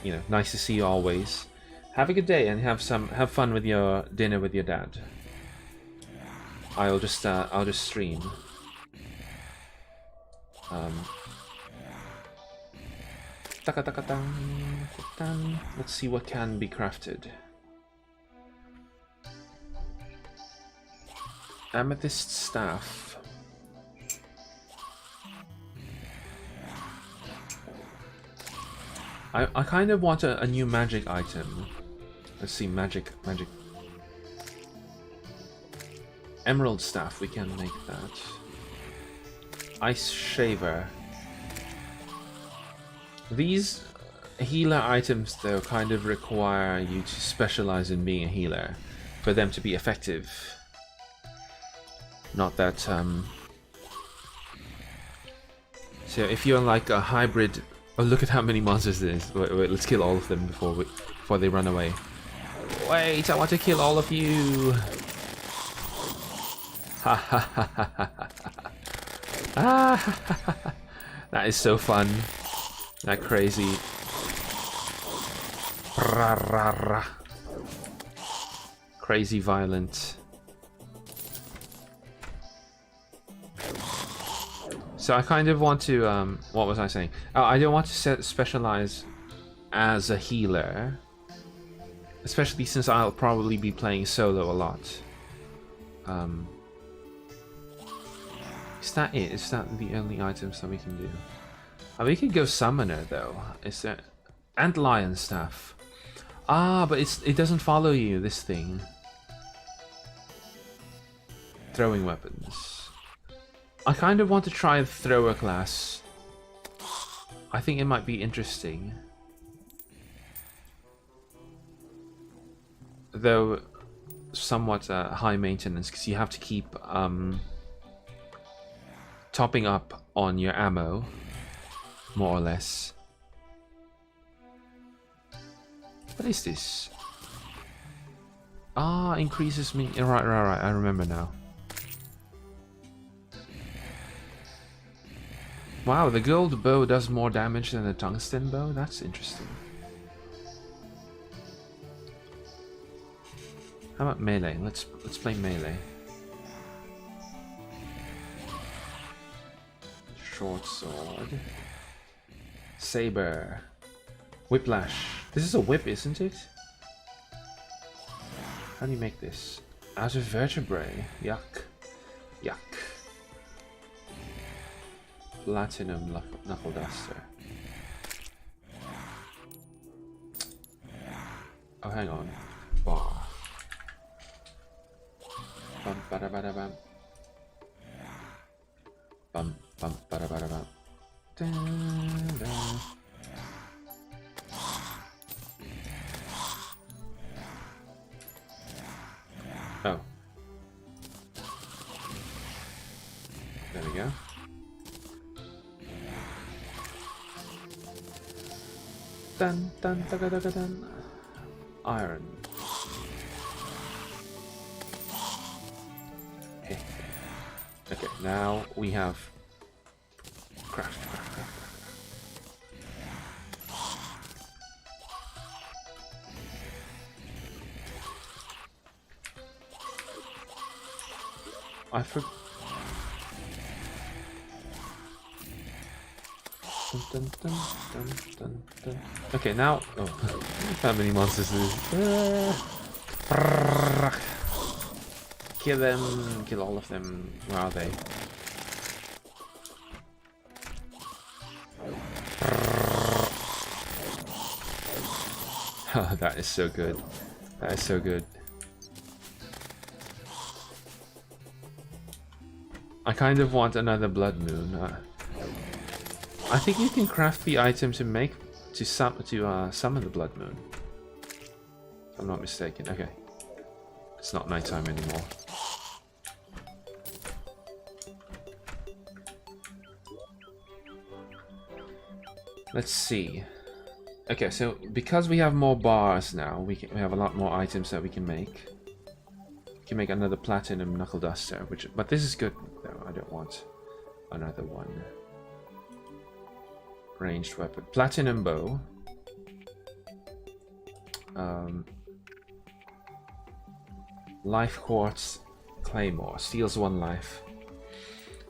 You know, nice to see you always. Have a good day and have fun with your dinner with your dad. I'll just stream. Let's see what can be crafted. Amethyst staff. I kind of want a new magic item. Let's see, magic. Emerald staff, we can make that. Ice shaver. These healer items though kind of require you to specialize in being a healer for them to be effective. Not that so if you're like a hybrid... Oh, look at how many monsters there is. Wait, let's kill all of them before they run away. Wait, I want to kill all of you. Ha ha ha ha ha ha. That is so fun. That crazy. Rah, rah, rah. Crazy violent. So I kind of want to, what was I saying? Oh, I don't want to specialize as a healer. Especially since I'll probably be playing solo a lot. Is that it? Is that the only items that we can do? Oh, we could go summoner though. Is there... And lion staff. Ah, but it doesn't follow you, this thing. Throwing weapons. I kind of want to try the thrower class. I think it might be interesting. Though somewhat high maintenance, because you have to keep topping up on your ammo, more or less. What is this? Ah, increases me. Right, I remember now. Wow, the gold bow does more damage than the tungsten bow? That's interesting. How about melee? Let's play melee. Short sword. Saber. Whiplash. This is a whip, isn't it? How do you make this? Out of vertebrae. Yuck. Yuck. Platinum knuckle duster. Oh, hang on. Bar. Bum bada bada bum. Bum bum bada bada bum. Dun, dun. Oh. There we go. Dun dun dun dun dun dun. Iron. Okay, now we have craft. I forgot. Dun, dun, dun, dun, dun. Okay, now... Oh, how many monsters is... Kill them, kill all of them. Where are they? Oh, that is so good. That is so good. I kind of want another blood moon. I think you can craft the item to make summon the blood moon. If I'm not mistaken. Okay. It's not nighttime anymore. Let's see. Okay, so because we have more bars now, we have a lot more items that we can make. We can make another platinum knuckle duster, but this is good though. I don't want another one. Ranged weapon, platinum bow. Life quartz claymore, steals 1 life.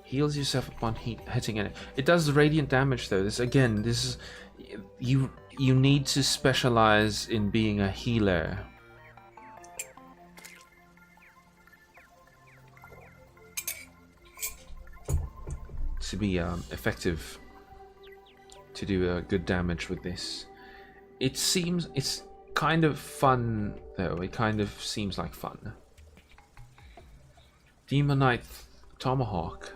Heals yourself upon hitting it. It does radiant damage though. This is you need to specialize in being a healer. To be effective, to do good damage with this. It's kind of fun though. It kind of seems like fun. Demonite tomahawk.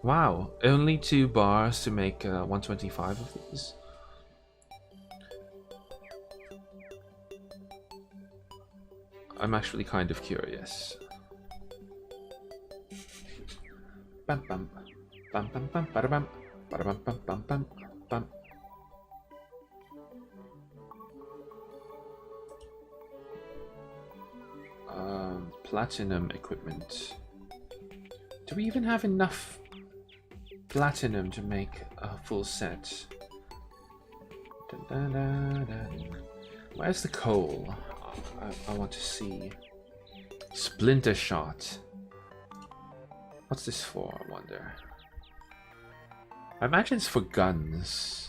Wow, only 2 bars to make 125 of these. I'm actually kind of curious. Bam bam bam bam bam bada bam bada bam bam bam bam bam. Platinum equipment. Do we even have enough platinum to make a full set? Dun, dun, dun, dun. Where's the coal? I want to see. Splinter shot. What's this for, I wonder? I imagine it's for guns.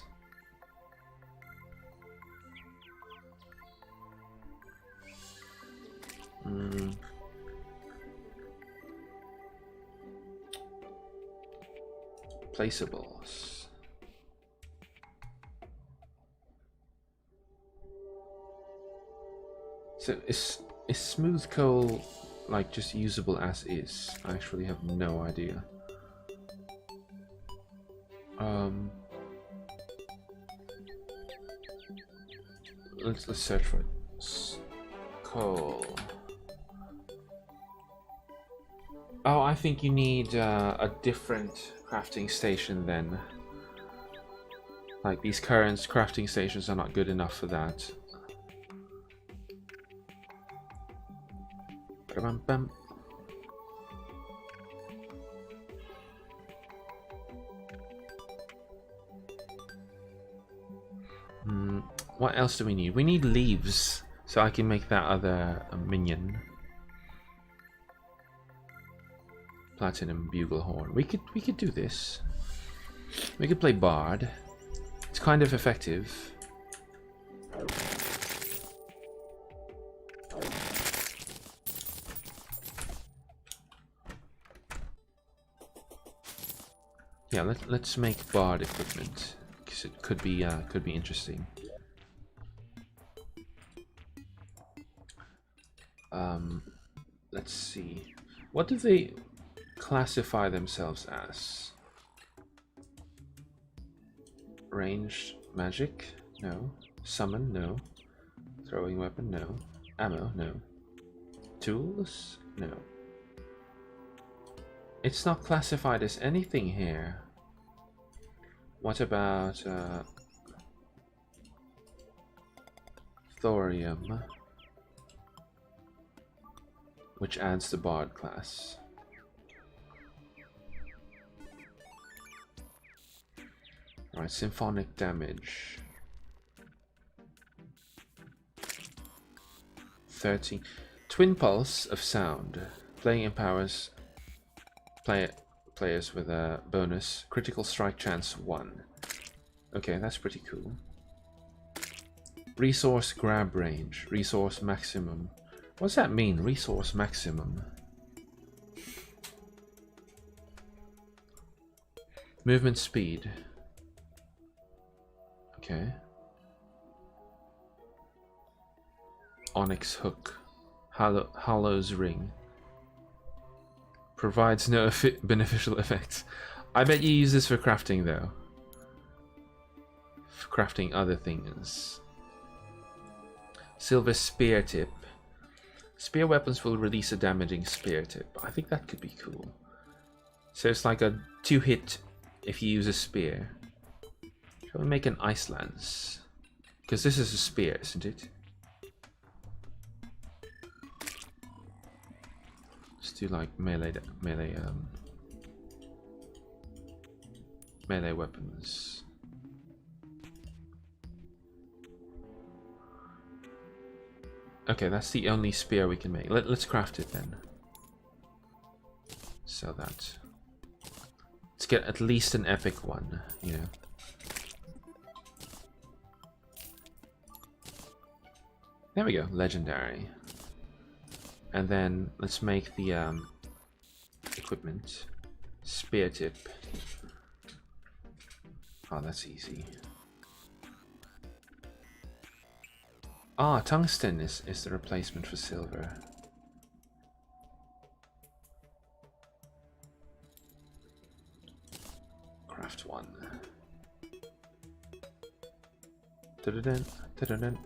Placeables. So is smooth coal like just usable as is? I actually have no idea. Let's search for it. Coal. Oh, I think you need a different crafting station then. Like these current crafting stations are not good enough for that. Bam, bam. What else do we need? We need leaves, so I can make that other minion. Platinum buglehorn. We could do this. We could play bard. It's kind of effective. Yeah, let's make bard equipment because it could be interesting. Let's see. What do they classify themselves as? Ranged magic? No. Summon? No. Throwing weapon? No. Ammo? No. Tools? No. It's not classified as anything here. What about thorium, which adds the bard class? Right, symphonic damage. 30. Twin pulse of sound. Playing empowers players with a bonus critical strike chance 1. Okay, that's pretty cool. Resource grab range. Resource maximum. What's that mean? Resource maximum. Movement speed. Okay. onyx hook. Hollow's ring. Provides no beneficial effects. I bet you use this for crafting though. For crafting other things. Silver spear tip. Spear weapons will release a damaging spear tip. I think that could be cool. So it's like a 2-hit if you use a spear. Shall we make an ice lance? Because this is a spear, isn't it? Let's do like melee weapons. Okay, that's the only spear we can make. Let's craft it then. Sell that. Let's get at least an epic one, you know. There we go, legendary. And then let's make the equipment. Spear tip. Oh, that's easy. Ah, tungsten is the replacement for silver. Craft one. Da-da-dun, da-da-dun.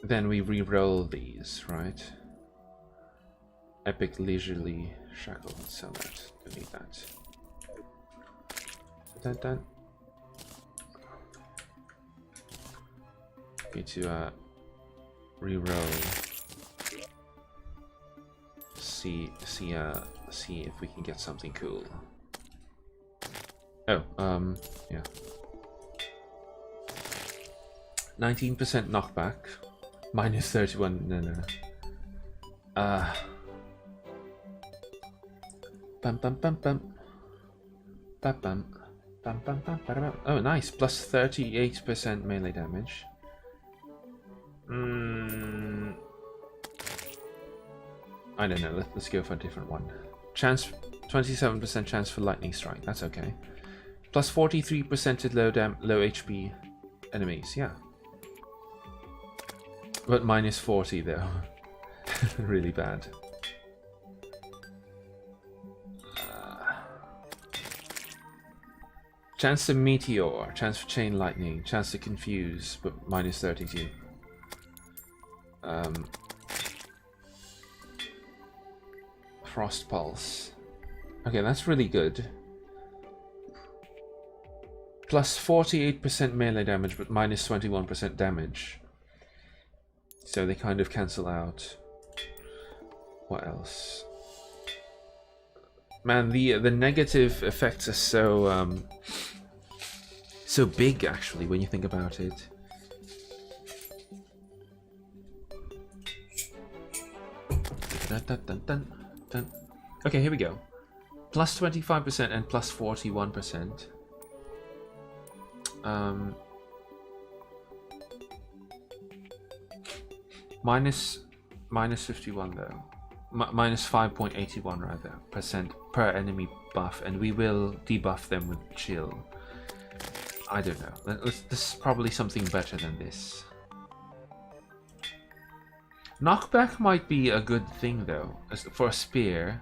Then we re-roll these, right? Epic leisurely shackle. Sell that. Delete that. Dun, dun. Need to re-roll. See if we can get something cool. Oh, yeah. 19% knockback. Minus 31. No. Bum bum bum bum. Bum bum. Bum bum bum bum. Oh, nice. Plus 38% melee damage. I don't know. Let's go for a different one. Chance, 27% chance for lightning strike. That's okay. Plus 43% to low HP enemies. Yeah. But minus 40 though. Really bad. Chance to meteor, chance for chain lightning, chance to confuse, but minus 32. Frost pulse. Okay, that's really good. Plus 48% melee damage, but minus 21% damage. So they kind of cancel out. What else? Man, the negative effects are so so big actually when you think about it. Dun, dun, dun, dun, dun. Okay, here we go. Plus 25% and plus 41%. Minus 51 though. Minus 5.81 rather percent per enemy buff, and we will debuff them with chill. I don't know. This is probably something better than this. Knockback might be a good thing though, for a spear.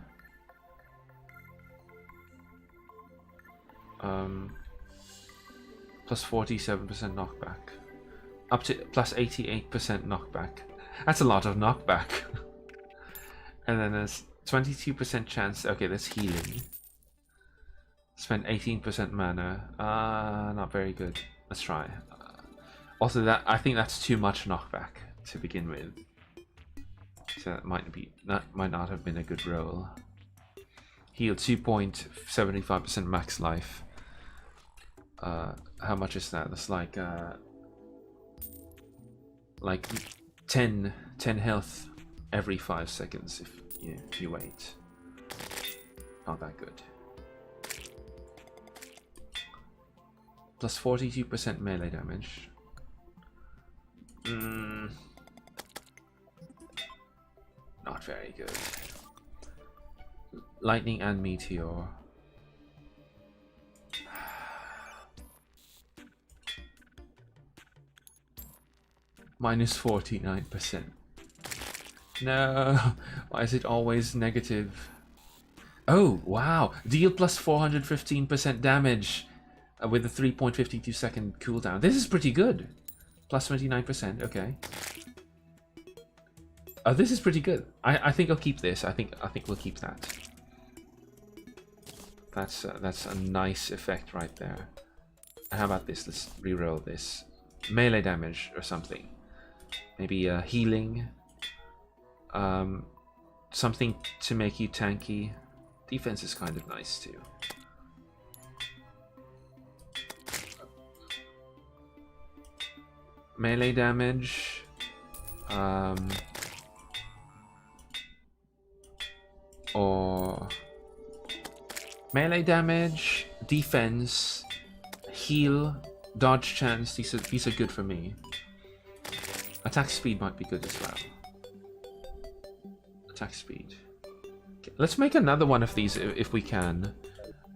Plus 47% knockback. Up to plus 88% knockback. That's a lot of knockback. And then there's 22% chance. Okay, that's healing. Spend 18% mana. Not very good. Let's try. Also, I think that's too much knockback to begin with. So that might not have been a good roll. Heal 2.75% max life. How much is that? That's like 10 health every 5 seconds if you wait. Not that good. Plus 42% melee damage. Not very good. Lightning and meteor. Minus 49%. No, why is it always negative? Oh, wow. Deal plus 415% damage with a 3.52 second cooldown. This is pretty good. Plus 29%, okay. Oh, this is pretty good. I think I'll keep this. I think we'll keep that. That's a nice effect right there. How about this? Let's reroll this. Melee damage or something. Maybe healing. Something to make you tanky. Defense is kind of nice too. Melee damage. Or melee damage, defense, heal, dodge chance. These are good for me. Attack speed might be good as well. Attack speed. Okay, let's make another one of these if we can,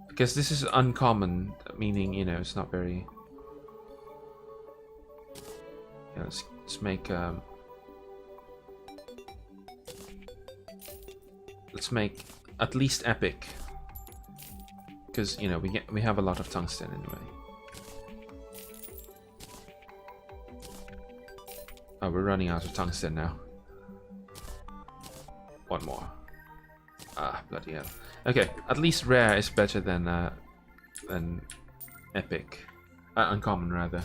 because this is uncommon, meaning, you know, it's not very. Yeah, let's make let's make at least epic, because, you know, we have a lot of tungsten anyway. Oh, we're running out of tungsten now. One more. Ah, bloody hell. Okay, at least rare is better than epic, uncommon rather.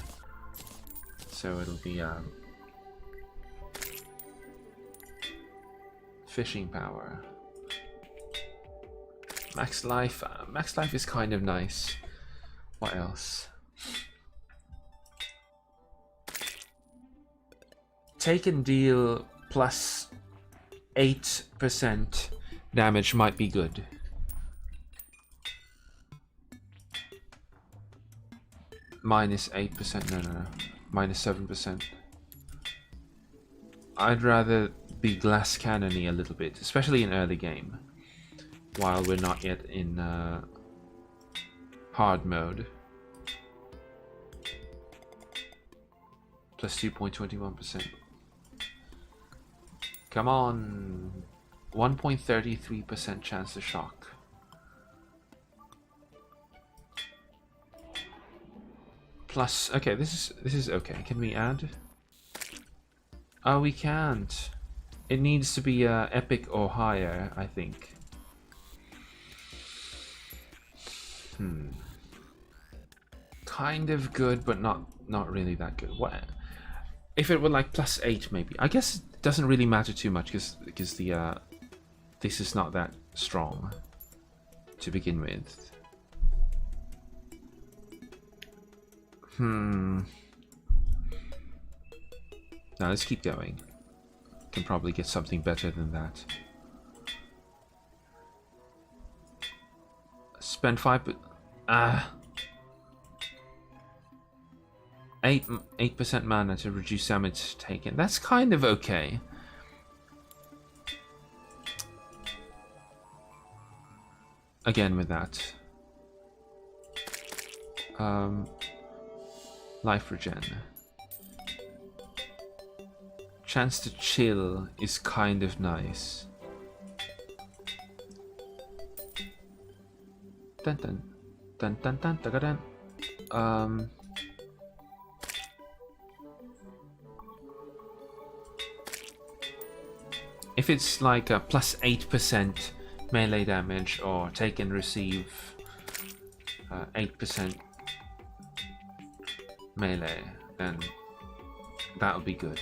So it'll be fishing power. Max life. Max life is kind of nice. What else? Take and deal plus 8% damage might be good. Minus 8%. No. Minus 7%. I'd rather be glass cannon-y a little bit, especially in early game, while we're not yet in hard mode. Plus 2.21%. Come on. 1.33% chance to shock. Plus, okay, this is okay. Can we add? Oh, we can't. It needs to be epic or higher, I think. Kind of good, but not really that good. What if it were like plus 8 maybe? I guess it doesn't really matter too much because the this is not that strong to begin with. Now let's keep going. Can probably get something better than that. Spend 8% mana to reduce damage taken. That's kind of okay. Again with that. Life regen. Chance to chill is kind of nice. Dun dun dun dun dun dun dun. If it's like a plus 8% melee damage or take and receive 8% melee, then that would be good.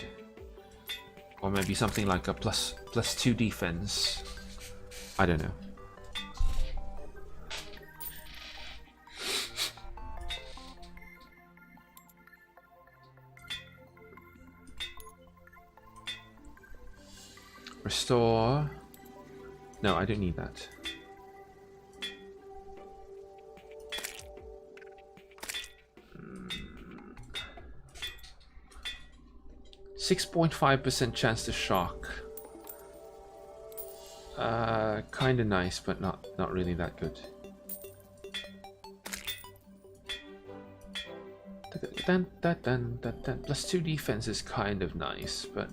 Or maybe something like a plus 2 defense. I don't know. Restore. No, I don't need that. Hmm. 6.5% chance to shock. Kind of nice, but not really that good. Dun, dun, dun, dun, dun. +2 defense is kind of nice, but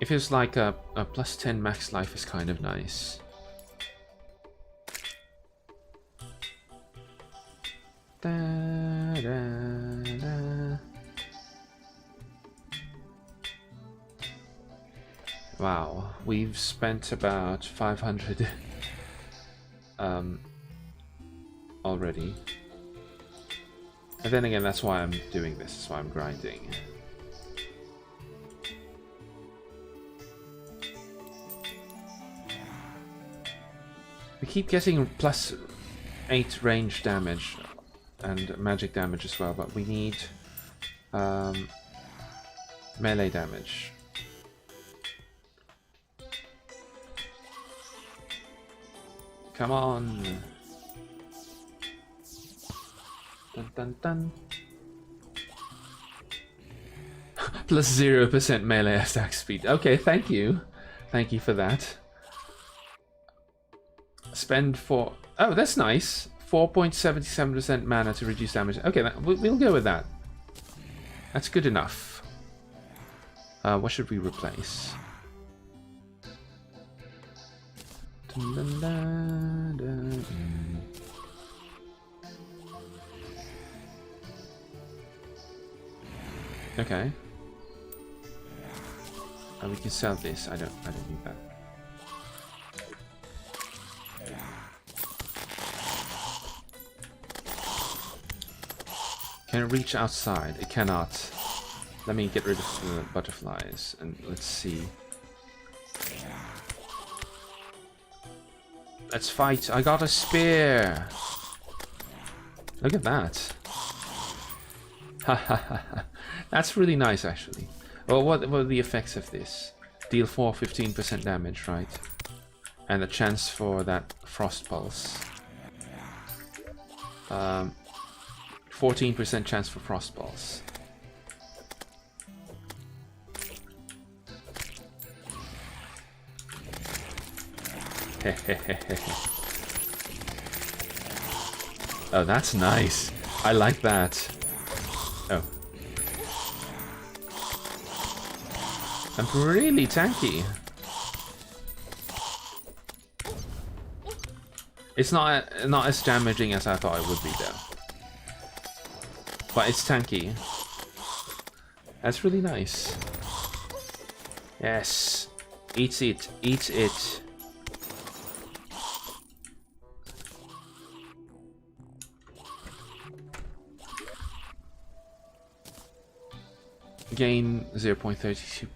if it's like a +10 max life is kind of nice. Da, da, da. Wow, we've spent about 500 already. And then again, that's why I'm doing this, that's why I'm grinding. We keep getting +8 range damage and magic damage as well, but we need melee damage. Come on! Dun dun dun. +0% melee attack speed. Okay, thank you. Thank you for that. Spend for... Oh, that's nice. 4.77% mana to reduce damage. Okay, we'll go with that. That's good enough. What should we replace? Dun, dun, dun, dun. Okay. And we can sell this. I don't need that. Can it reach outside? It cannot. Let me get rid of the butterflies and let's see. Let's fight. I got a spear. Look at that. Ha ha ha. That's really nice, actually. Well, what are the effects of this? Deal 15% damage, right? And a chance for that frost pulse. 14% chance for frost pulse. Oh, that's nice. I like that. Oh. I'm really tanky. It's not as damaging as I thought it would be, though. But it's tanky. That's really nice. Yes. Eat it. Eat it. Gain 0.32.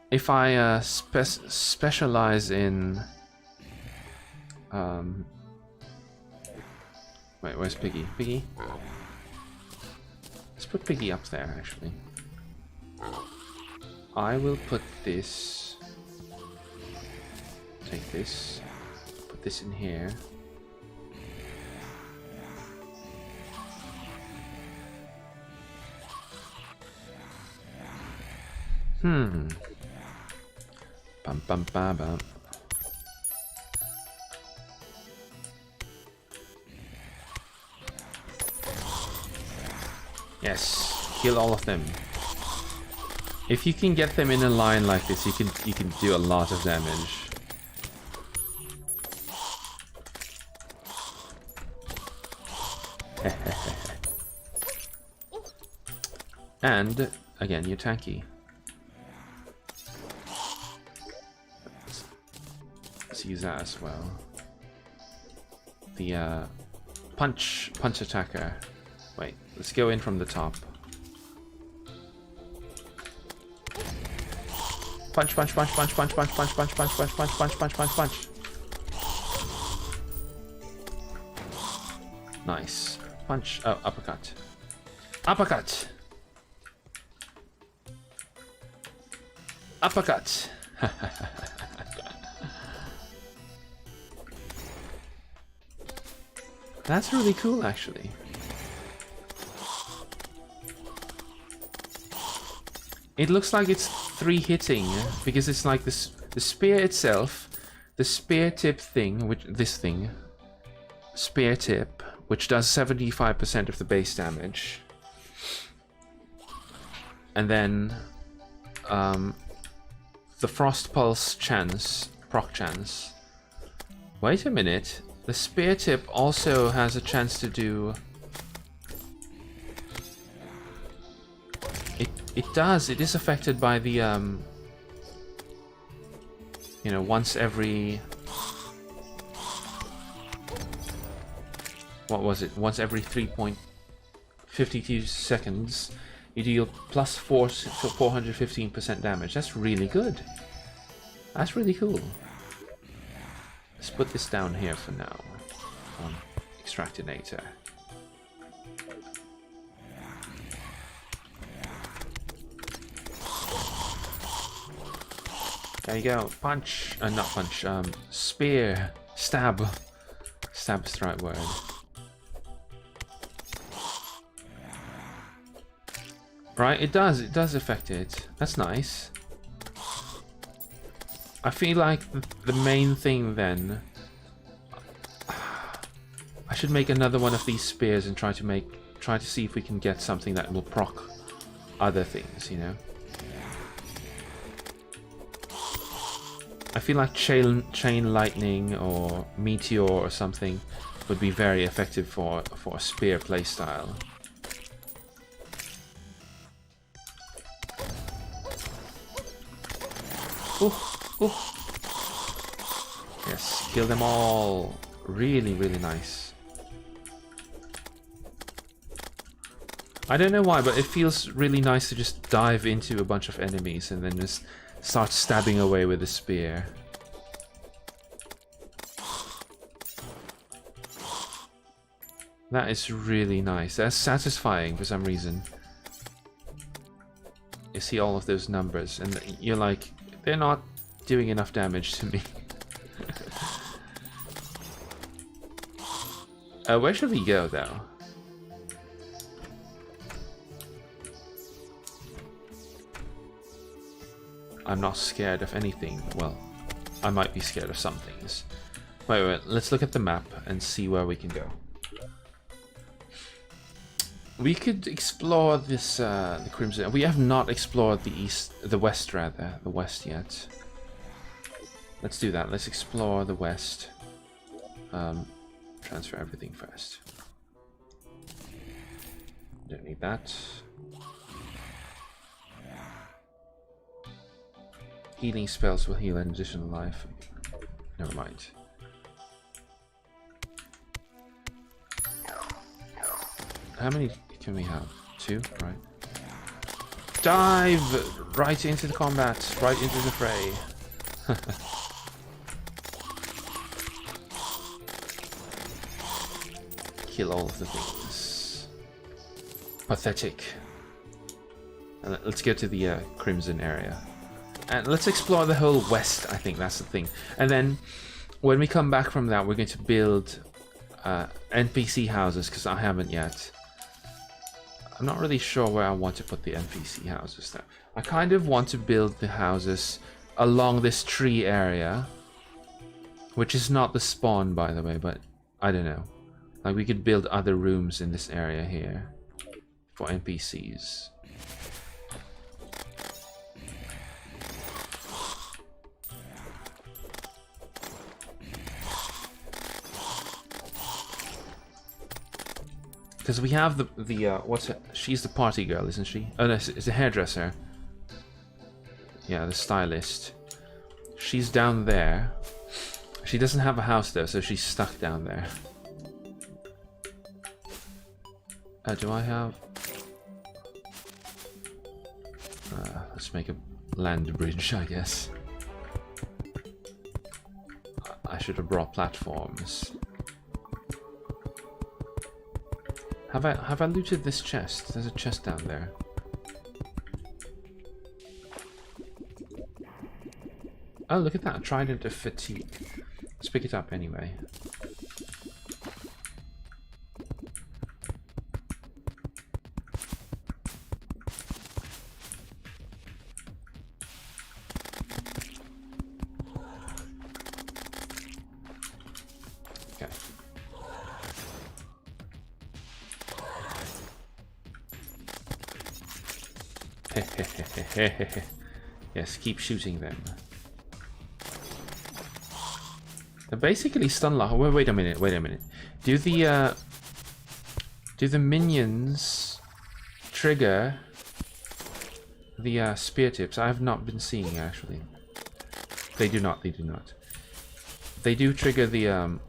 If I specialize in wait, where's Piggy? Piggy? Let's put Piggy up there, actually. I will put this. Take this. Put this in here. Bum bum bum bum. Yes, kill all of them. If you can get them in a line like this, you can do a lot of damage. And again, you're tanky. Let's use that as well. The punch attacker. Wait, let's go in from the top. Punch, punch, punch, punch, punch, punch, punch, punch, punch, punch, punch, punch, punch, punch, punch. Nice. Punch. Oh, uppercut. Uppercut. Uppercut. That's really cool, actually. It looks like it's 3 hitting because it's like this, the spear itself, the spear tip thing, which this thing, spear tip, which does 75% of the base damage, and then the frost pulse chance, proc chance. Wait a minute, the spear tip also has a chance to do. It does. It is affected by the you know, once every, what was it? Once every 3.52 seconds, you deal plus 415% damage. That's really good. That's really cool. Let's put this down here for now on Extractinator. There you go. Punch. Not punch. Spear. Stab. Stab is the right word. Right, it does. It does affect it. That's nice. I feel like the main thing then, I should make another one of these spears and try to see if we can get something that will proc other things, you know. I feel like chain lightning or meteor or something would be very effective for a spear playstyle. Ooh, ooh. Yes, kill them all. Really, really nice. I don't know why, but it feels really nice to just dive into a bunch of enemies and then just start stabbing away with a spear. That is really nice. That's satisfying for some reason. You see all of those numbers and you're like, they're not doing enough damage to me. Where should we go though? I'm not scared of anything. Well, I might be scared of some things. Wait, let's look at the map and see where we can go. We could explore this, the Crimson. We have not explored the west yet. Let's do that. Let's explore the west. Transfer everything first. Don't need that. Healing spells will heal an additional life. Never mind. How many can we have? 2, right? Dive right into the combat, right into the fray. Kill all of the things. Pathetic. Let's go to the Crimson area. And let's explore the whole west, I think that's the thing. And then, when we come back from that, we're going to build NPC houses, because I haven't yet. I'm not really sure where I want to put the NPC houses though. I kind of want to build the houses along this tree area, which is not the spawn, by the way, but I don't know. Like, we could build other rooms in this area here for NPCs. Because we have the what's it? She's the party girl, isn't she? Oh no, it's a hairdresser. Yeah, the stylist. She's down there. She doesn't have a house though, so she's stuck down there. Do I have? Let's make a land bridge, I guess. I should have brought platforms. Have I looted this chest? There's a chest down there. Oh, look at that, a trident of fatigue. Let's pick it up anyway. Yes, keep shooting them. They're basically stun lock. Wait a minute. Do the minions trigger the spear tips? I have not been seeing actually. They do not. They do trigger the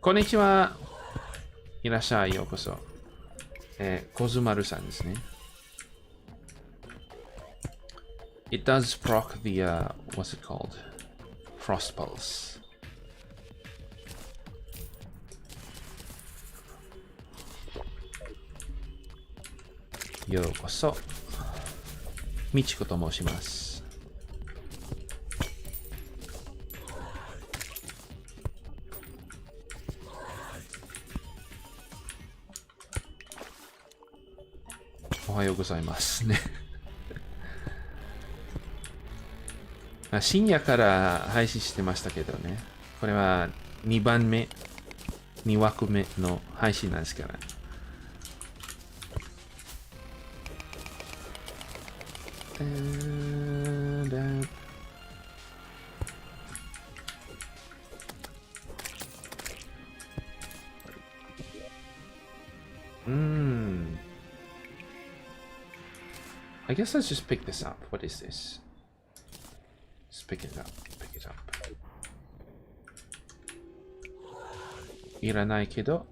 こんにちは。いらっしゃい、ようこそ。コズマルさんですね。It does proc the what's it called? Frost pulse. ようこそ。みちこと申します。おはようございますね。深夜から配信してましたけどね。これは2番目、2枠目の配信なんですから。I guess let's just pick this up. What is this? Let's pick it up. Pick it up. いらないけど。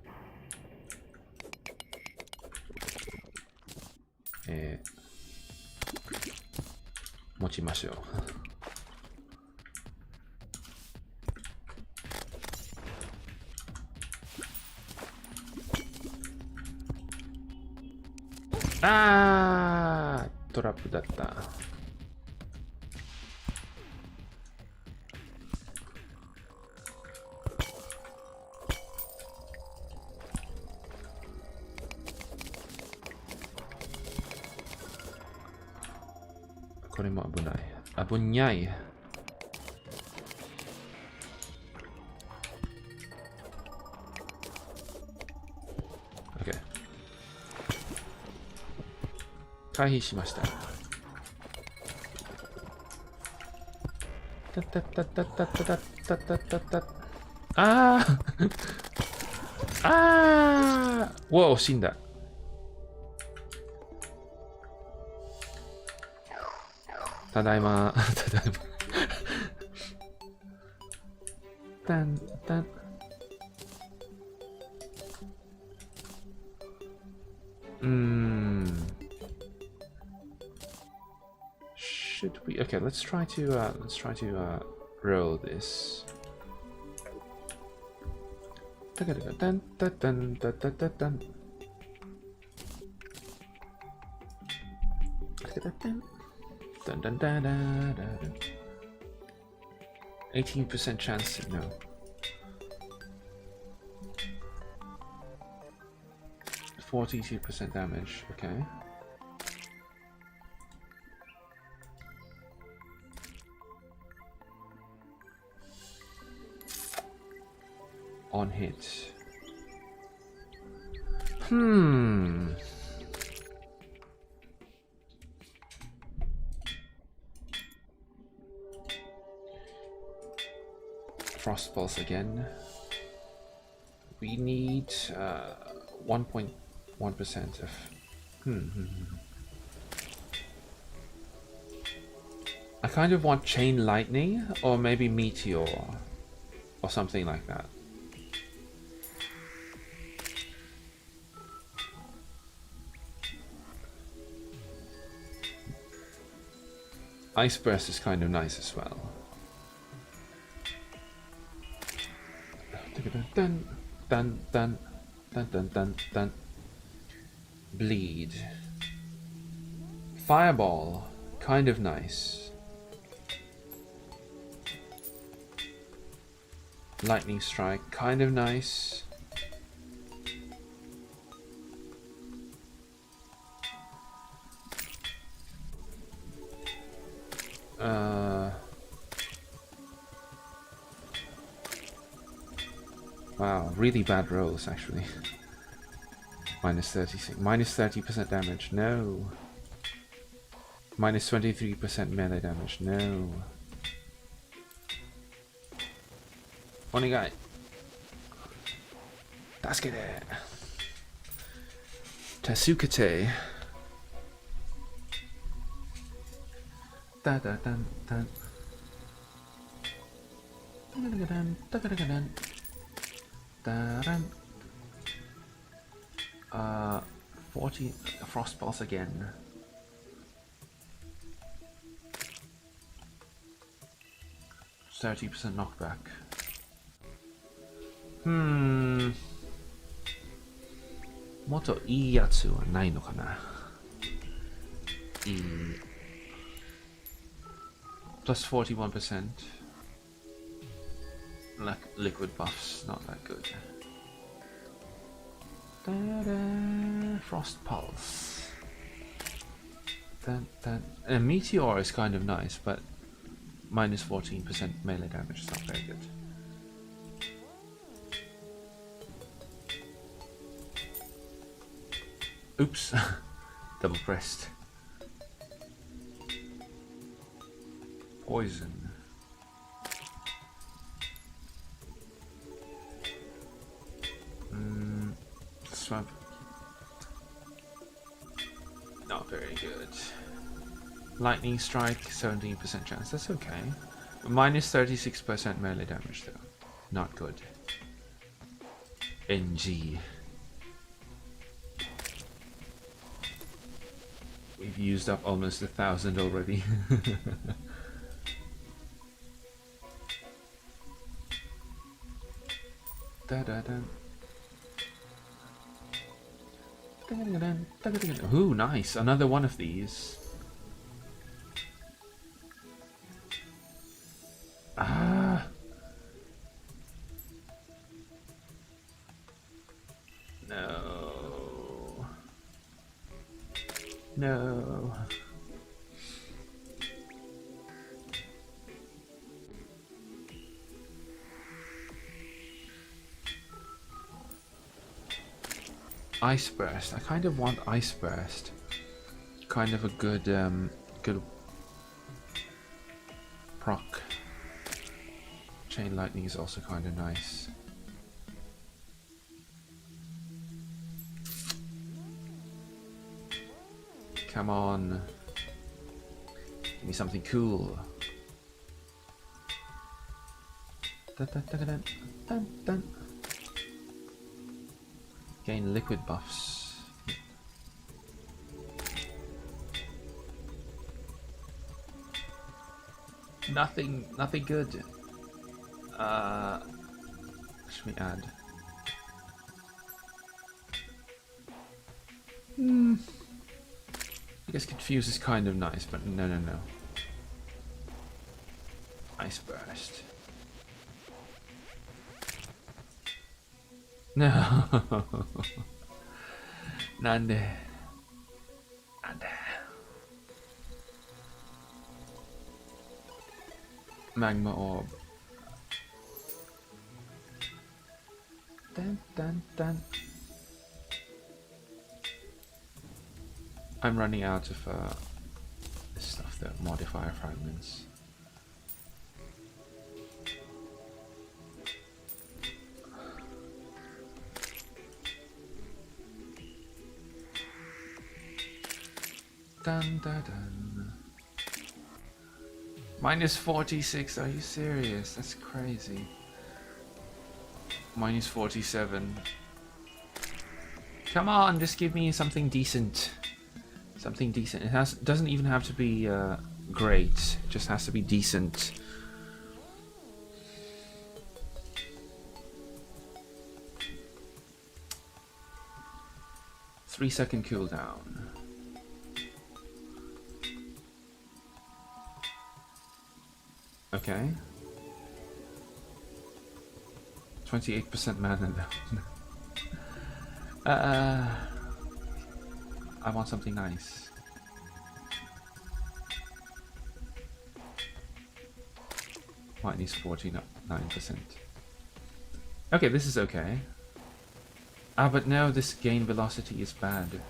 持ちましょう。あー、トラップだった。これも危ない。危ない。OK。回避しました。たたたたたたたたたた。あーあーわお、死んだ。ただいま。ただいま。タンタン。Should we? Okay, let's try to roll this. タカタカタンタタンタタタタン。タカタタン。Dun, dun, dun, dun, dun. 18% chance to no. %42% damage, okay. On hit. Frost pulse again. We need 1.1% of. I kind of want chain lightning or maybe meteor or something like that. Ice burst is kind of nice as well. Dun dun dun dun dun dun dun. Bleed. Fireball, kind of nice. Lightning strike, kind of nice. Wow, really bad rolls actually. Minus 36, minus 30% damage. No. Minus 23% melee damage. No. Onigai. Tasukete. Tasukete. Da da dan dan. Da-dan. 40 frost pulse again. %30 knockback. もっといいやつはないのかな。Plus 41%. Like liquid buffs, not that good. Da-da, frost pulse. A meteor is kind of nice, but minus 14% melee damage is not very good. Oops, double pressed. Poison. Swamp. Not very good. Lightning strike, 17% chance. That's okay. Minus 36% melee damage though. Not good. NG. We've used up almost 1,000 already. Da-da-da. Ooh, nice. Another one of these. Ah. No. No. Ice Burst. I kind of want Ice Burst. Kind of a good, good proc. Chain Lightning is also kind of nice. Come on. Give me something cool. Dun, dun, dun, dun, dun, dun. Gain liquid buffs. Nothing good. Should we add? I guess Confuse is kind of nice, but no. Ice Burst. No. Nande. Magma Orb. Dun, dun, dun. I'm running out of this stuff, the modifier fragments. Dun, dun, dun. Minus 46, are you serious? That's crazy. Minus 47. Come on, just give me something decent. Something decent. It doesn't even have to be great. It just has to be decent. Three-second cooldown. Okay. 28% mana down. I want something nice. Might need 49%. Okay, this is okay. Ah, but no, this gain velocity is bad.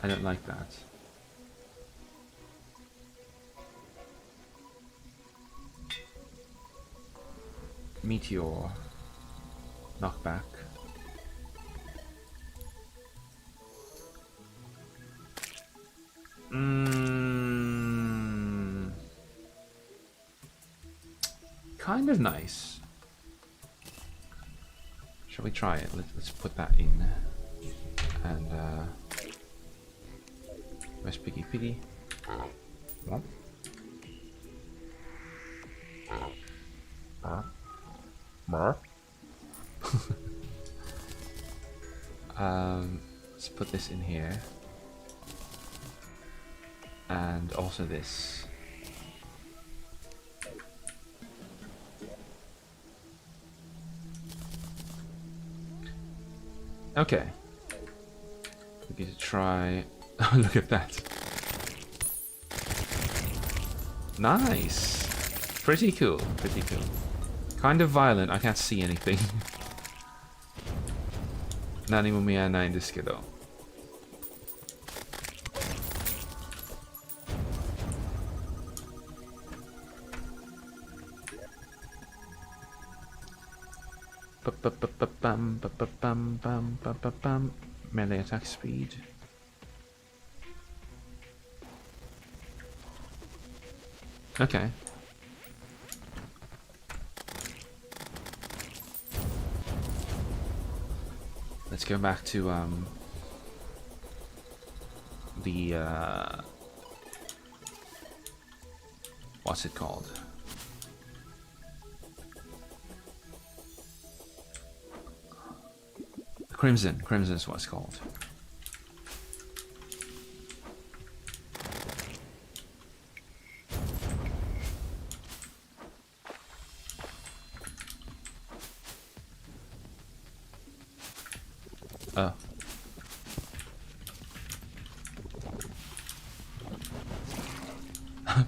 I don't like that. Meteor. Knockback. Kind of nice. Shall we try it? Let's put that in. And where's Piggy? Piggy? What? Let's put this in here. And also this. Okay. We're going to try... Look at that. Nice! Pretty cool, pretty cool. Kind of violent, I can't see anything. 何も見えないんですけど。Melee attack speed. Okay. Let's go back to the what's it called? Crimson. Crimson is what it's called. Oh.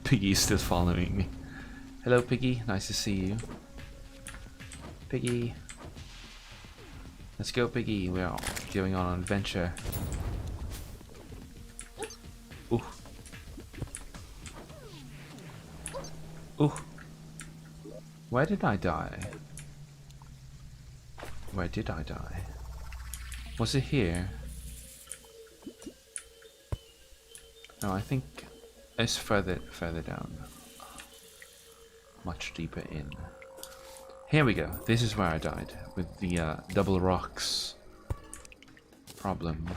Piggy's still following me. Hello, Piggy. Nice to see you. Piggy. Let's go, Piggy. We're going on an adventure. Ooh. Ooh. Where did I die? Where did I die? Was it here? No, I think it's further down. Much deeper in. Here we go. This is where I died with the double rocks problem.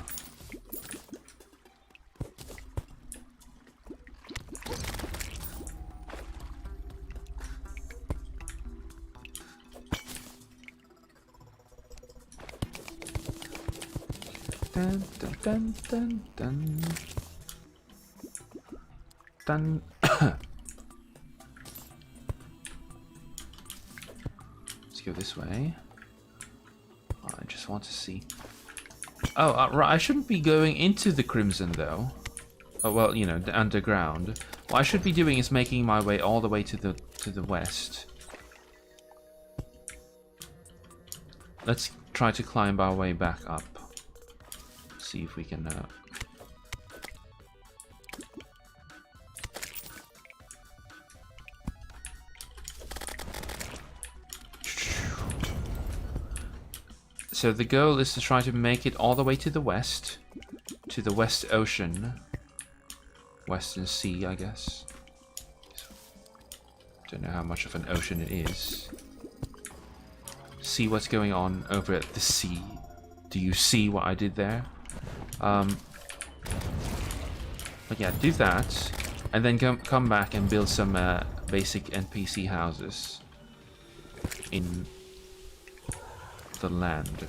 Dun dun dun dun dun. Dun. Let's go this way. I just want to see. Oh, right. I shouldn't be going into the Crimson though. Oh well, you know, the underground. What I should be doing is making my way all the way to the west. Let's try to climb our way back up. See if we can So the goal is to try to make it all the way to the west ocean, Western Sea, I guess. Don't know how much of an ocean it is. See what's going on over at the sea. Do you see what I did there? But yeah, do that, and then come back and build some basic NPC houses in the land.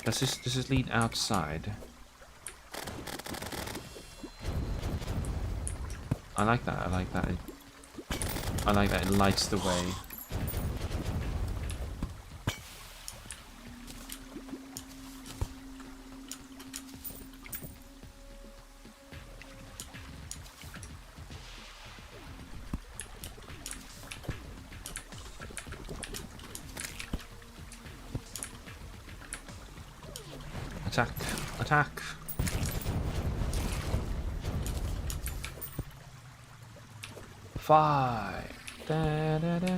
Does this lead outside? I like that. I like that. I like that it lights the way. Attack! Attack! Fire! Da, da, da.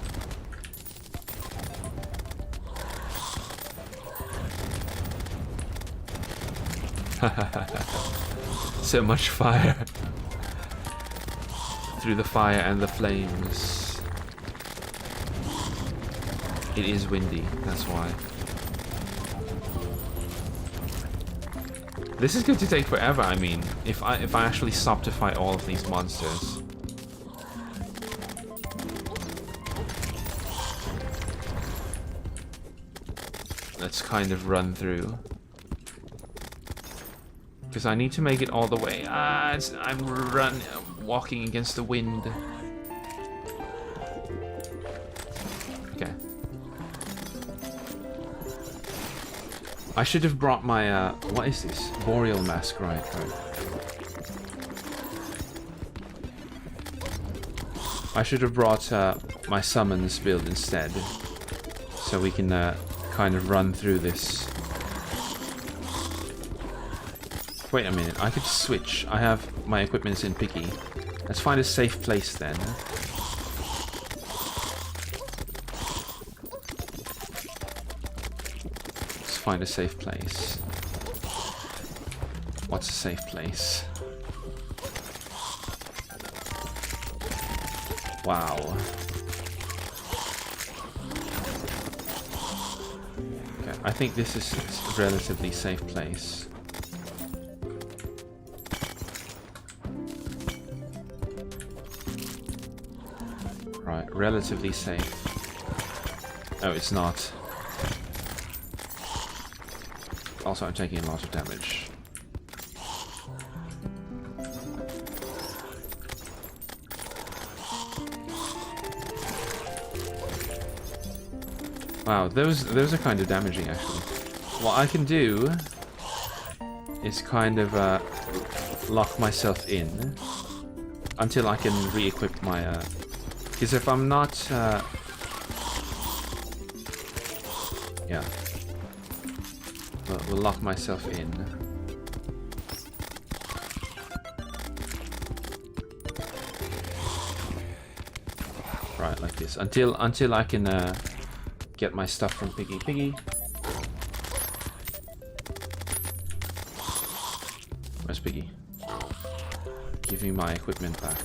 So much fire. Through the fire and the flames. It is windy, that's why. This is going to take forever, I mean, if I actually stop to fight all of these monsters. Let's kind of run through. Because I need to make it all the way. I'm walking against the wind. Okay. I should have brought my, what is this? Boreal mask, right. I should have brought my summons build instead. So we can kind of run through this. Wait a minute, I could switch. I have my equipment in picky. Let's find a safe place then. Let's find a safe place. What's a safe place? Wow. Okay, I think this is a relatively safe place. Right, relatively safe. Oh, it's not. Also, I'm taking a lot of damage. Wow, those are kind of damaging actually. What I can do is kind of lock myself in until I can re-equip my because if I'm not yeah, we'll lock myself in. Right, like this until I can get my stuff from Piggy. Where's Piggy? Give me my equipment back.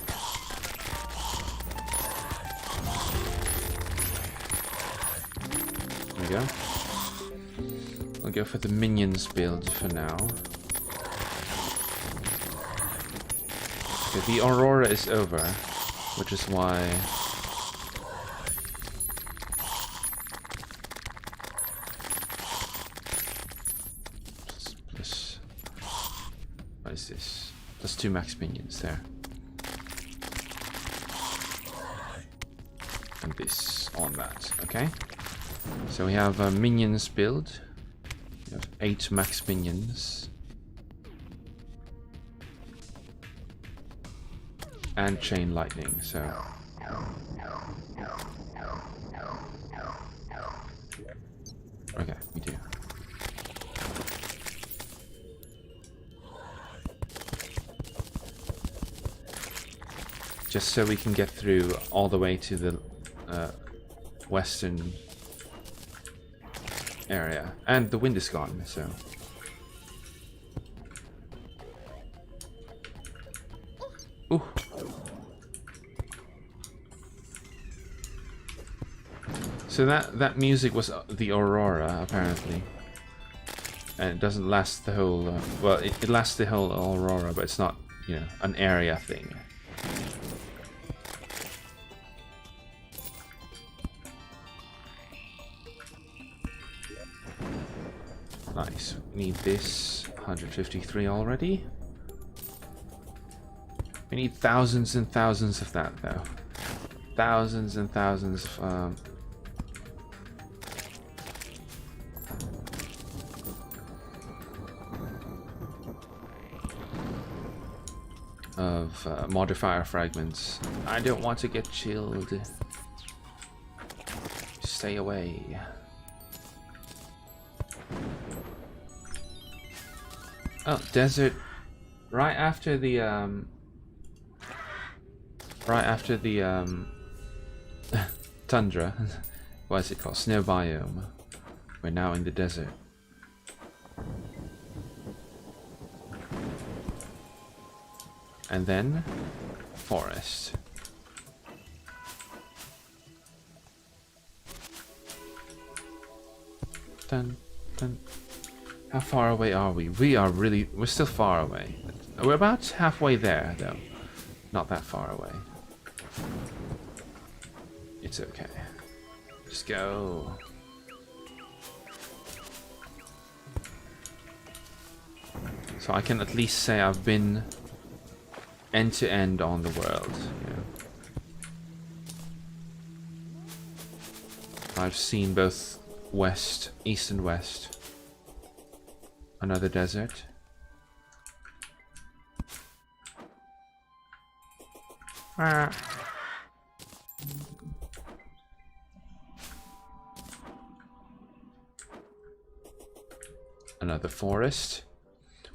There we go. I'll go for the minions build for now. Okay, the Aurora is over, which is why this. That's 2 max minions there. And this on that, okay? So we have a minions build. We have 8 max minions. And chain lightning, so... Okay, we do. Just so we can get through all the way to the western area. And the wind is gone, so... Ooh. So that music was the Aurora, apparently. And it doesn't last the whole... well, it lasts the whole Aurora, but it's not, you know, an area thing. Nice. We need this. 153 already. We need thousands and thousands of that, though. Thousands and thousands of modifier fragments. I don't want to get chilled. Stay away. Oh, desert. Right after the tundra. What is it called? Snow biome. We're now in the desert. And then forest. Dun, dun. How far away are we? We're still far away. We're about halfway there, though. Not that far away. It's okay. Just go. So I can at least say I've been end to end on the world. You know. I've seen both west, east and west. Another desert. Ah. Another forest.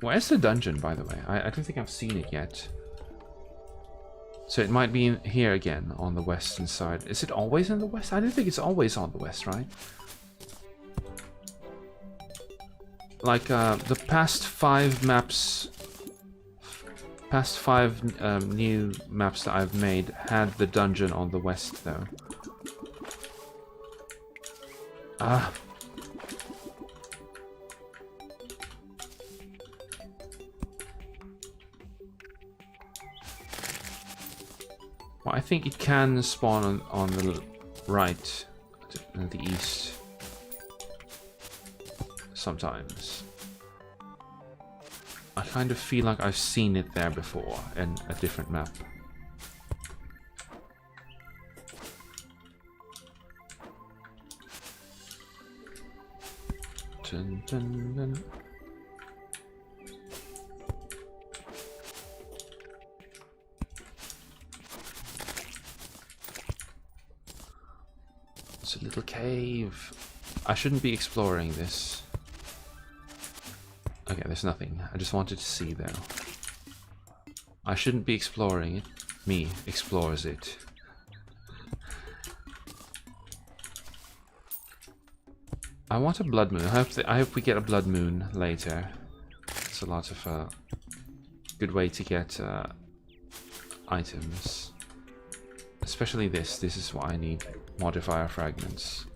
Where's the dungeon, by the way? I don't think I've seen it yet. So it might be in here again, on the western side. Is it always in the west? I don't think it's always on the west, right? Like, the past 5 maps... Past 5 new maps that I've made had the dungeon on the west, though. Ah... Well, I think it can spawn on the right and the east sometimes. I kind of feel like I've seen it there before in a different map. Dun, dun, dun. It's a little cave. I shouldn't be exploring this. Okay, there's nothing. I just wanted to see though. I shouldn't be exploring it. Me explores it. I want a blood moon. I hope we get a blood moon later. It's a lot of good way to get items. Especially this. This is what I need. Modifier fragments.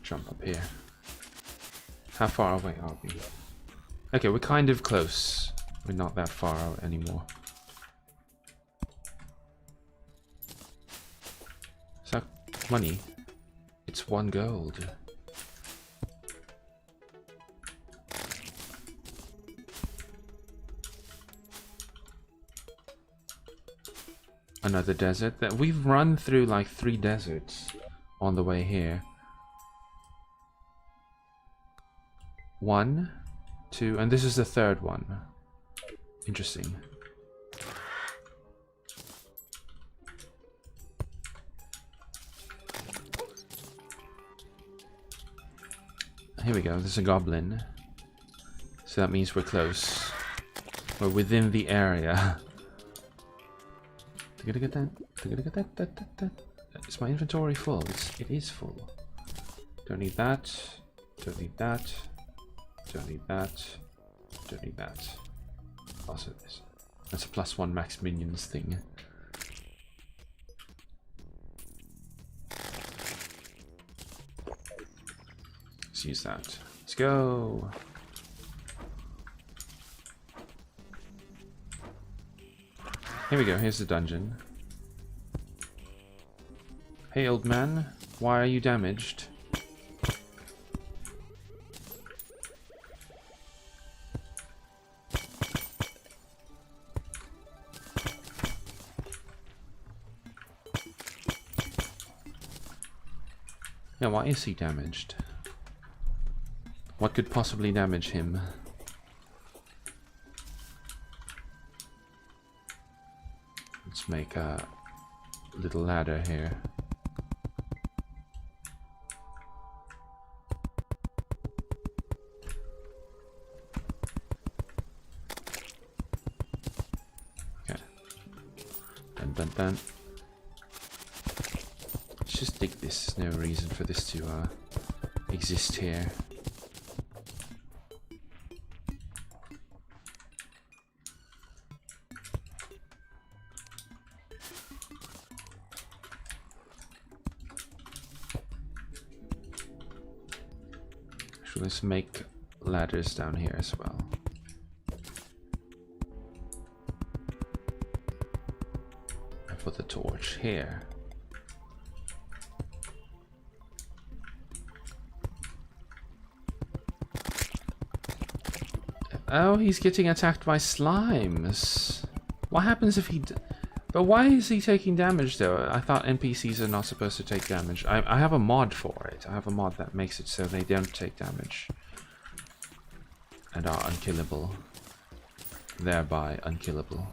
Jump up here. How far away are we? Okay, we're kind of close. We're not that far out anymore. Is that money? It's 1 gold. Another desert. That we've run through like 3 deserts on the way here. 1, 2, and this is the 3rd one. Interesting. Here we go, there's a goblin. So that means we're close. We're within the area. Is my inventory full? It is full. Don't need that. Don't need that. Don't need that. Don't need that. Also this. That's a +1 max minions thing. Let's use that. Let's go. Here we go. Here's the dungeon. Hey, old man. Why are you damaged? Yeah, why is he damaged? What could possibly damage him? Let's make a little ladder here. Dun dun dun. Let's just dig this. There's no reason for this to exist here. So let's make ladders down here as well. And put the torch here. Oh, he's getting attacked by slimes. What happens if he... But why is he taking damage though? I thought NPCs are not supposed to take damage. I have a mod for it. I have a mod that makes it so they don't take damage. And are unkillable. Thereby unkillable.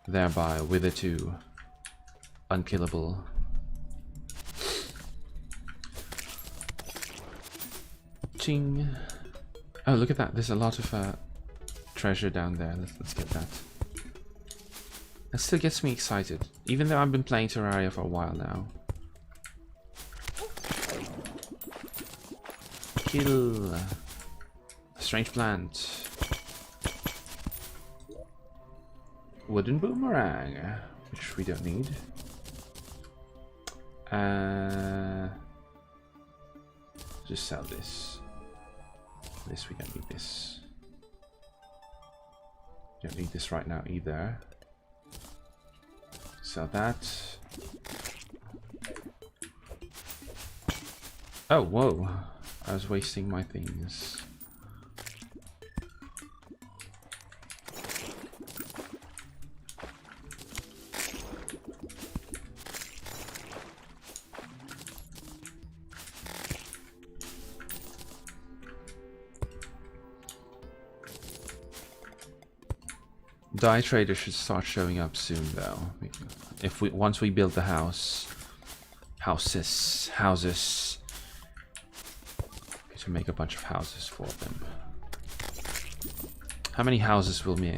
Thereby wither to unkillable. Ching. Oh, look at that. There's a lot of treasure down there. Let's get that. That still gets me excited, even though I've been playing Terraria for a while now. Kill. A strange plant. Wooden boomerang, which we don't need. Just sell this. This we don't need this. Don't need this right now either. Sell that. Oh, whoa. I was wasting my things. Dye trader should start showing up soon, though. If once we build the houses, to make a bunch of houses for them. How many houses will we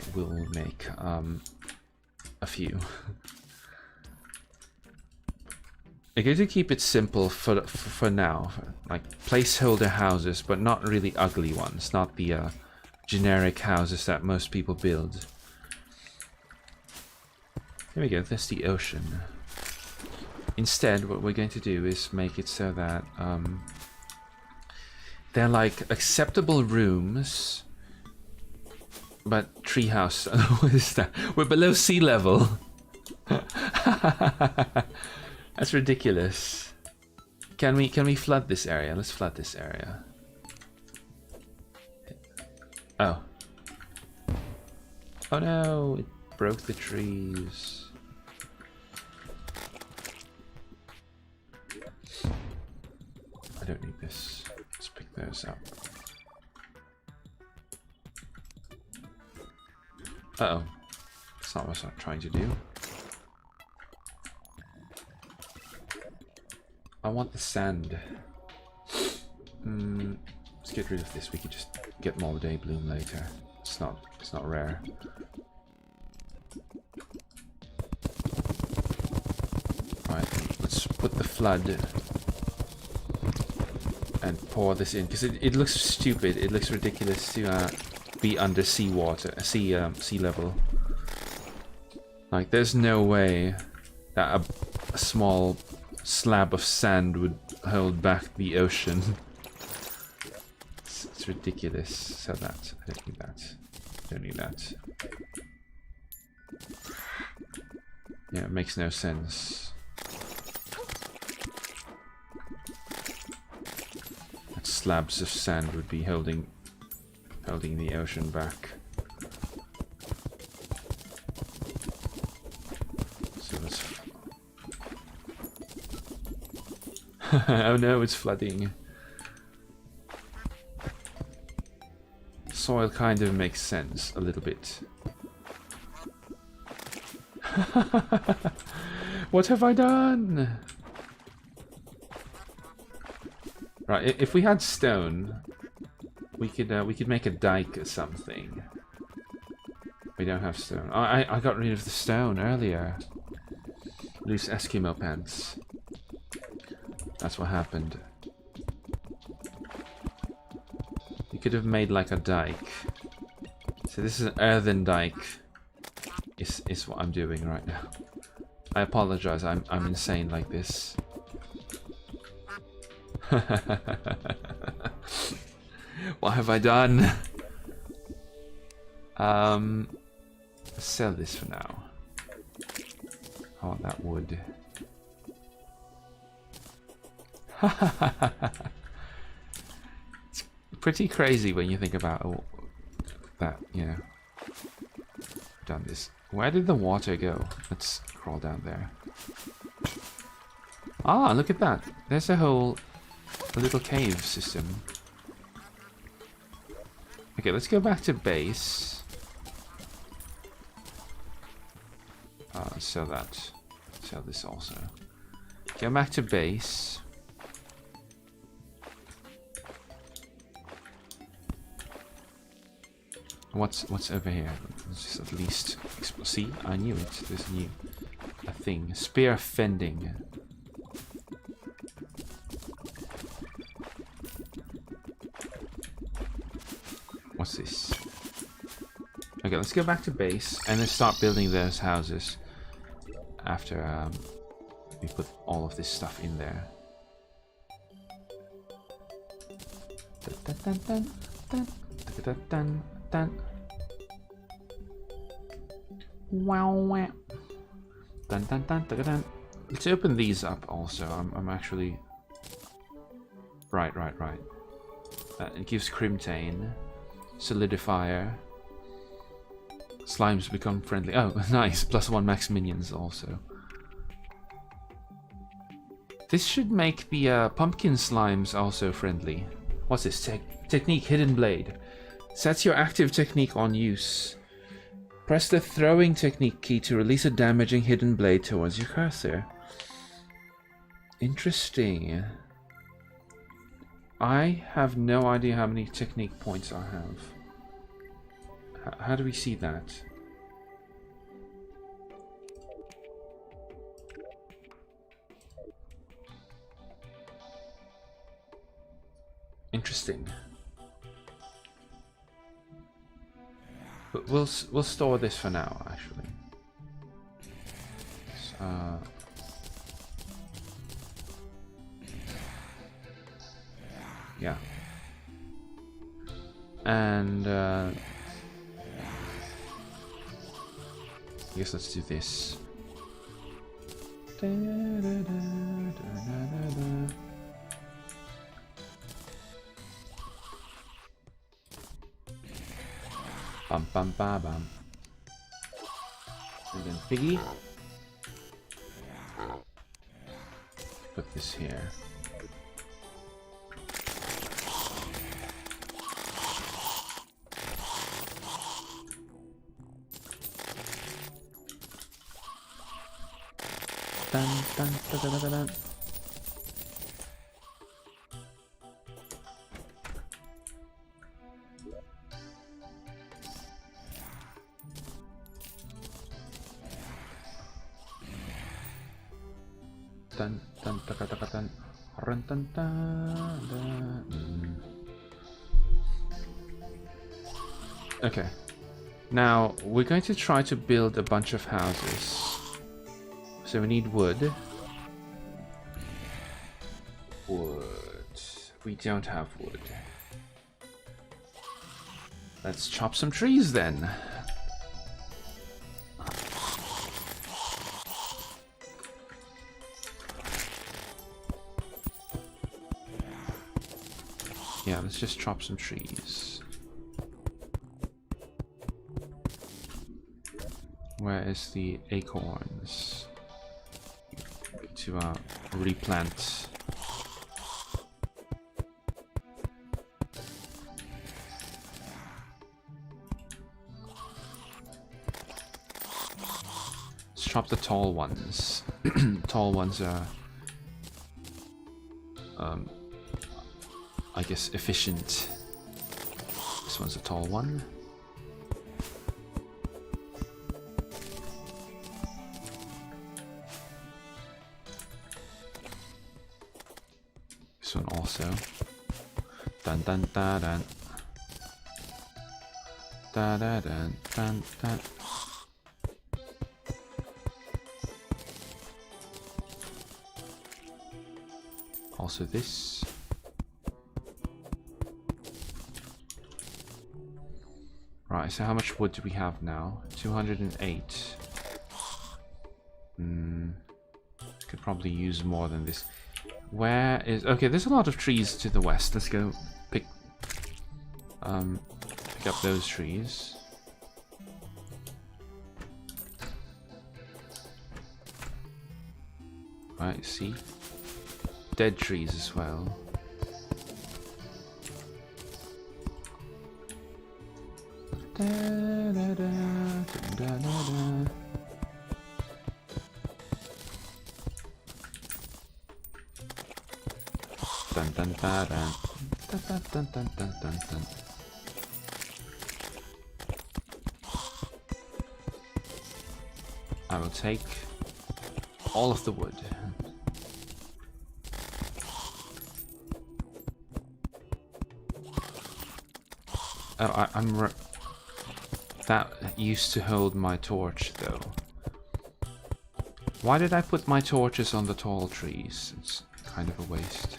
make? A few. I'm going to keep it simple for now, like placeholder houses, but not really ugly ones, not the generic houses that most people build. There we go, that's the ocean. Instead, what we're going to do is make it so that they're like acceptable rooms, but treehouse. What is that? We're below sea level. That's ridiculous. Can we flood this area? Let's flood this area. Oh. Oh no! It broke the trees. I don't need this. Let's pick those up. Uh-oh. That's not what I'm trying to do. I want the sand. Let's get rid of this. We could just get more day bloom later. It's not rare. Alright, let's put the flood and pour this in, because it looks stupid. It looks ridiculous to be under sea level. Like, there's no way that a small slab of sand would hold back the ocean. It's ridiculous. So that, I don't need that. Don't need that. Yeah, it makes no sense. That slabs of sand would be holding the ocean back. So let's... Oh no, it's flooding. Soil kind of makes sense a little bit. What have I done? Right, if we had stone, we could make a dike or something. We don't have stone. Oh, I got rid of the stone earlier. Loose Eskimo pants. That's what happened. You could have made like a dike. So this is an earthen dike. Is what I'm doing right now. I apologize. I'm insane like this. What have I done? Sell this for now. Oh, that wood. It's pretty crazy when you think about that, you know. Done this. Where did the water go? Let's crawl down there. Ah, look at that. There's a little cave system. Okay, let's go back to base. Sell that. Sell this also. Go back to base. What's over here? Let's just at least see. I knew it. There's a thing. Spear fending. What's this? Okay, let's go back to base and then start building those houses after we put all of this stuff in there. Wow. Let's open these up also. I'm actually right. It gives Crimtane, Solidifier. Slimes become friendly. Oh, nice. +1 max minions also. This should make the pumpkin slimes also friendly. What's this? Technique Hidden Blade. Sets your active technique on use. Press the throwing technique key to release a damaging hidden blade towards your cursor. Interesting. I have no idea how many technique points I have. How do we see that? Interesting. But we'll store this for now, actually. Yeah. And I guess let's do this. Bum bum ba bum. And then Piggy. Put this here. Dun, dun, dun, dun, dun, dun. Dun, dun, dun, dun, dun, dun. Run, dun, dun, dun. Okay. Now we're going to try to build a bunch of houses. So we need wood. Wood. We don't have wood. Let's chop some trees then. Yeah, let's just chop some trees. Where is the acorns? To replant. Let's chop the tall ones. Tall ones are I guess efficient. This one's a tall one. This one also. Dun dun dun dun. Da da dun dun dun. Also this. Right, so how much wood do we have now? 208. Could probably use more than this. Where is... Okay, there's a lot of trees to the west. Let's go pick up those trees. Right, see? Dead trees as well. Da, da, da, da, da, da. Dun dun dun dun dun dun dun dun dun dun. I will take all of the wood. Oh, that used to hold my torch, though. Why did I put my torches on the tall trees? It's kind of a waste.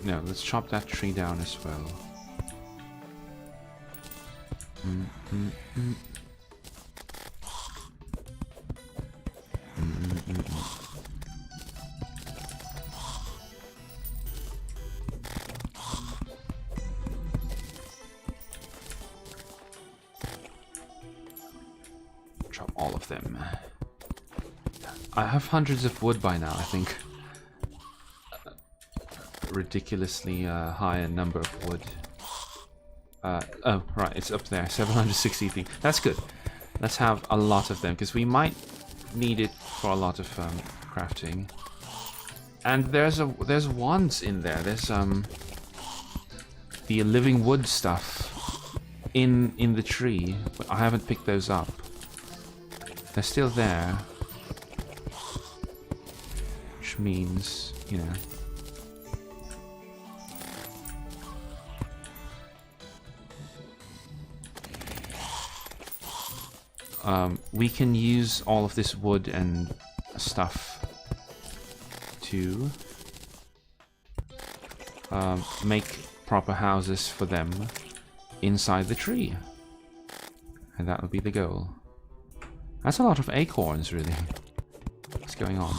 No, let's chop that tree down as well. Chop all of them. I have hundreds of wood by now, I think. Ridiculously high number of wood. Oh, right, it's up there. 763. That's good. Let's have a lot of them, because we might need it for a lot of crafting. And there's wands in there. There's the living wood stuff in the tree, but I haven't picked those up. They're still there, which means, you know. We can use all of this wood and stuff to make proper houses for them inside the tree. And that would be the goal. That's a lot of acorns, really. What's going on?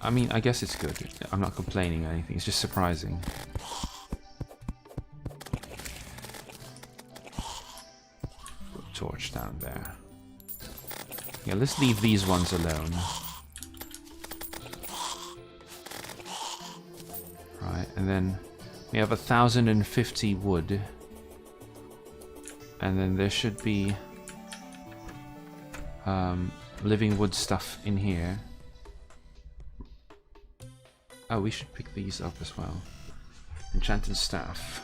I mean, I guess it's good. I'm not complaining or anything. It's just surprising. Put a torch down there. Yeah, let's leave these ones alone. Right, and then we have 1,050 wood. And then there should be living wood stuff in here. Oh, we should pick these up as well. Enchanted staff.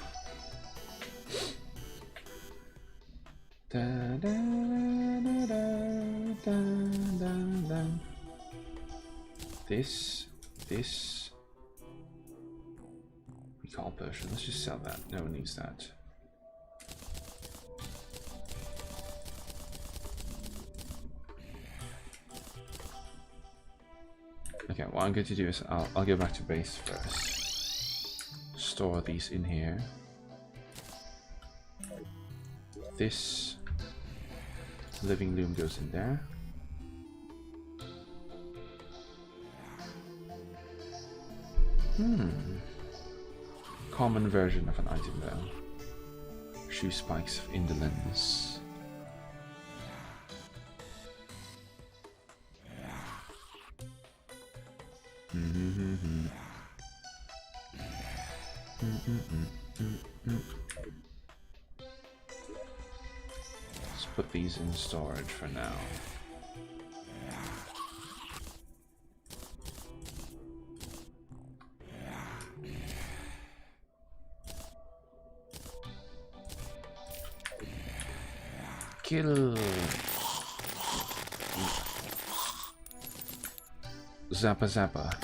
Da, da, da, da, da, da. This. Recall potion. Let's just sell that. No one needs that. Okay, what I'm going to do is I'll go back to base first. Store these in here. This living loom goes in there. Common version of an item though. Shoe spikes of indolence. put these in storage for now. Kill. Zappa zappa.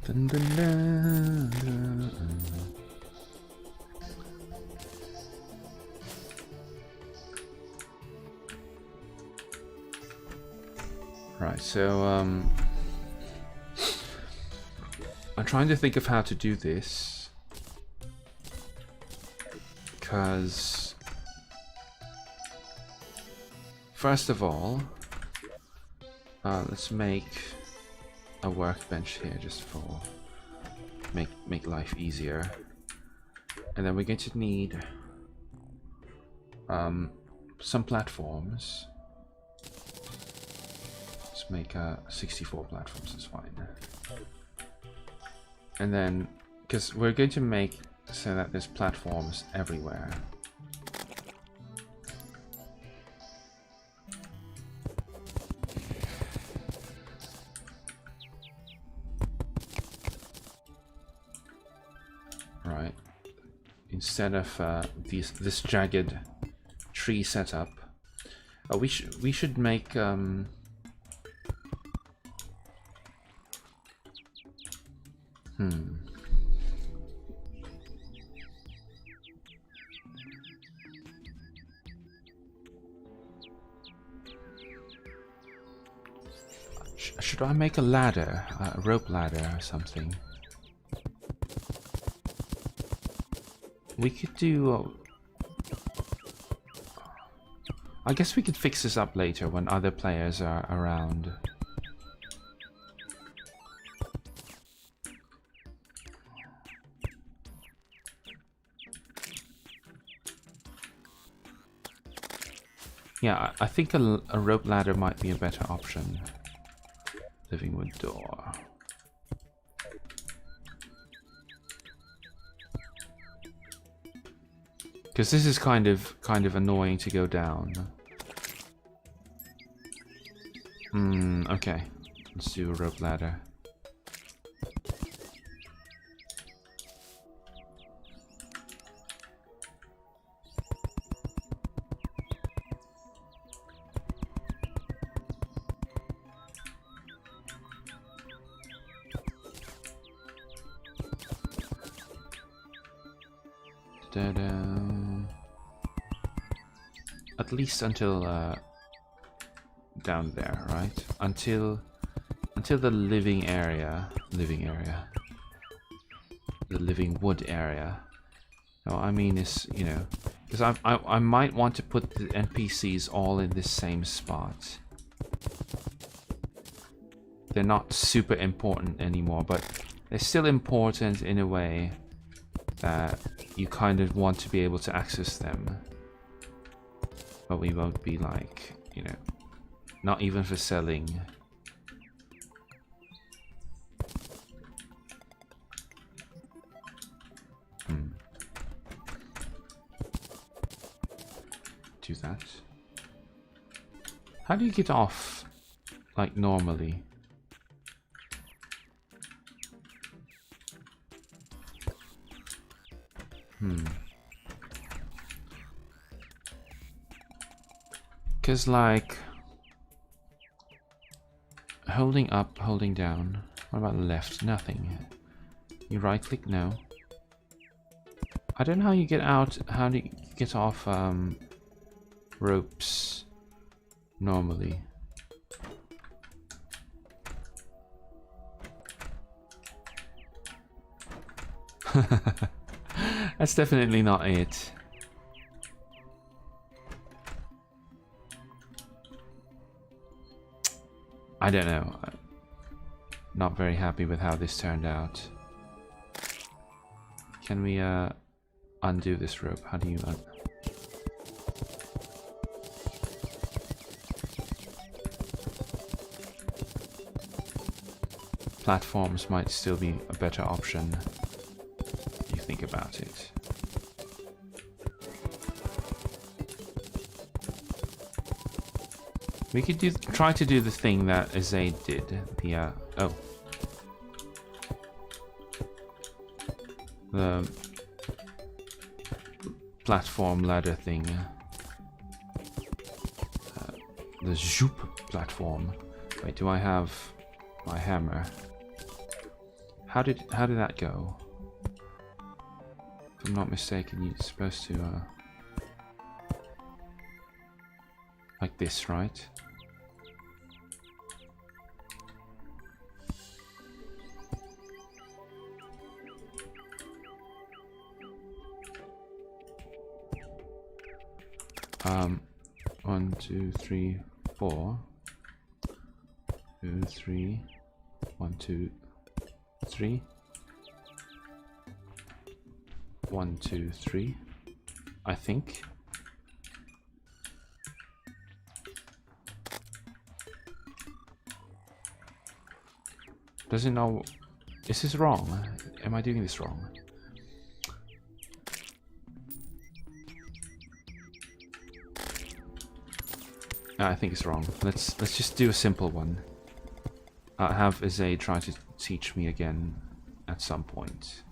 Dun, dun, dun, dun. Right, so I'm trying to think of how to do this, because first of all, let's make a workbench here just for make life easier, and then we're going to need some platforms. Let's make 64 platforms, that's fine. And then, because we're going to make so that there's platforms everywhere. Right. Instead of this jagged tree setup, we should make Should I make a ladder, a rope ladder or something? We could do... I guess we could fix this up later when other players are around. Yeah, I think a rope ladder might be a better option. Living wood door. Because this is kind of annoying to go down. Okay. Let's do a rope ladder. At least until down there, right? Until the living area, the living wood area. No, I mean is, you know, because I might want to put the NPCs all in this same spot. They're not super important anymore, but they're still important in a way that you kind of want to be able to access them. But we won't be like, you know, not even for selling. Do that. How do you get off, like, normally? Because, like, holding up, holding down. What about left? Nothing. You right click? No. I don't know how you get out, how do you get off ropes normally. That's definitely not it. I don't know. Not very happy with how this turned out. Can we undo this rope? How do you platforms might still be a better option if you think about it. We could try to do the thing that Azade did. The platform ladder thing. The Zoop platform. Wait, do I have my hammer? How did that go? If I'm not mistaken, you're supposed to like this, right? One, two, three, four. 2, 3. 1, 2, 3. 1, 2, 3. I think. Does it know? Is this wrong? Am I doing this wrong? I think it's wrong. Let's just do a simple one. I'll have Azade try to teach me again at some point.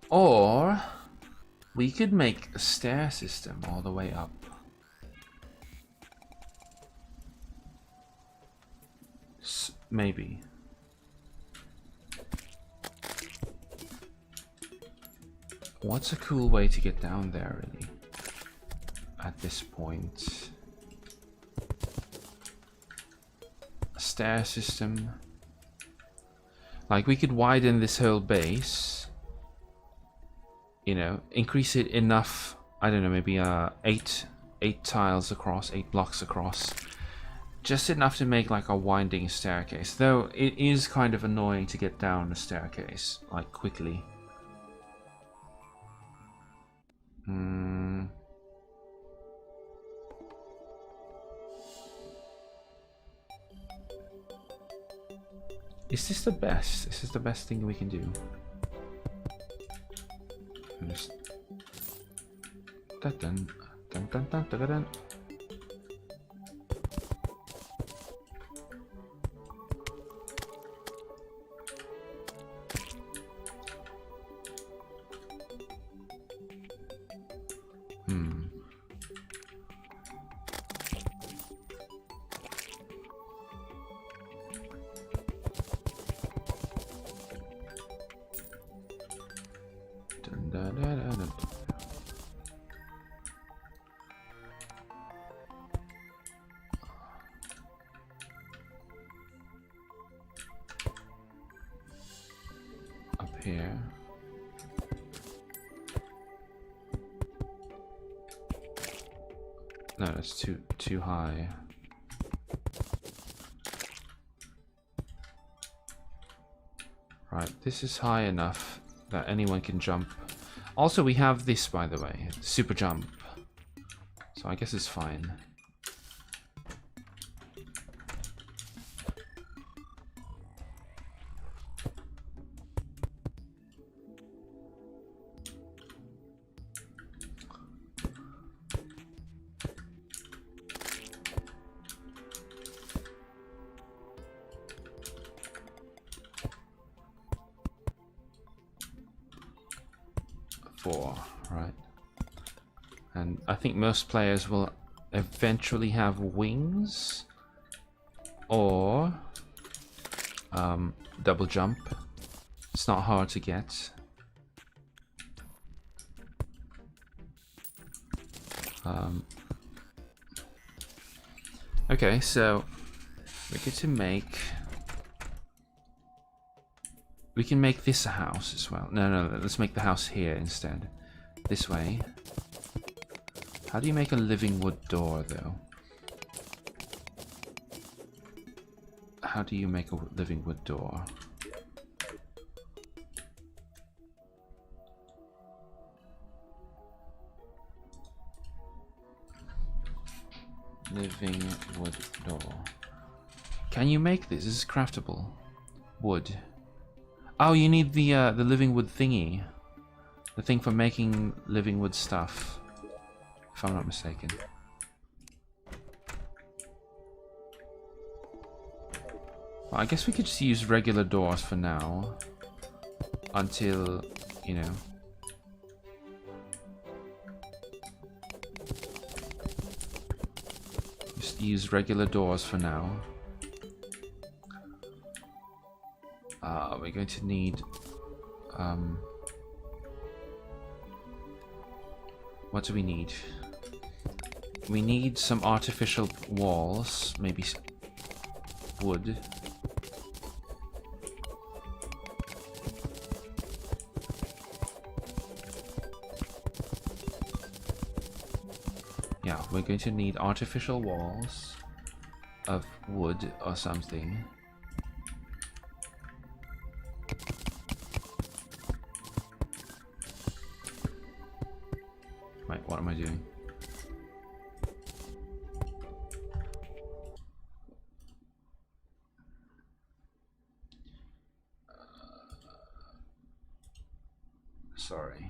Or we could make a stair system all the way up. Maybe. What's a cool way to get down there, really? At this point. A stair system. Like, we could widen this whole base. You know, increase it enough. I don't know, maybe 8 tiles across, 8 blocks across. Just enough to make like a winding staircase. Though it is kind of annoying to get down the staircase, like, quickly. Is this the best? Is this the best thing we can do? Just... Dun dun dun dun dun dun dun. Here. No, that's too high. Right, this is high enough that anyone can jump. Also, we have this, by the way, super jump. So I guess it's fine. Right, and I think most players will eventually have wings or double jump. It's not hard to get. Okay, so we get to make. We can make this a house as well. No, let's make the house here instead. This way. How do you make a living wood door, though? How do you make a living wood door? Living wood door. Can you make this? This is craftable. Wood. Oh, you need the living wood thingy. The thing for making living wood stuff. If I'm not mistaken. Well, I guess we could just use regular doors for now. Until, you know. Just use regular doors for now. We're going to need... what do we need? We need some artificial walls. Maybe wood. Yeah, we're going to need artificial walls of wood or something. Wait, what am I doing? Sorry.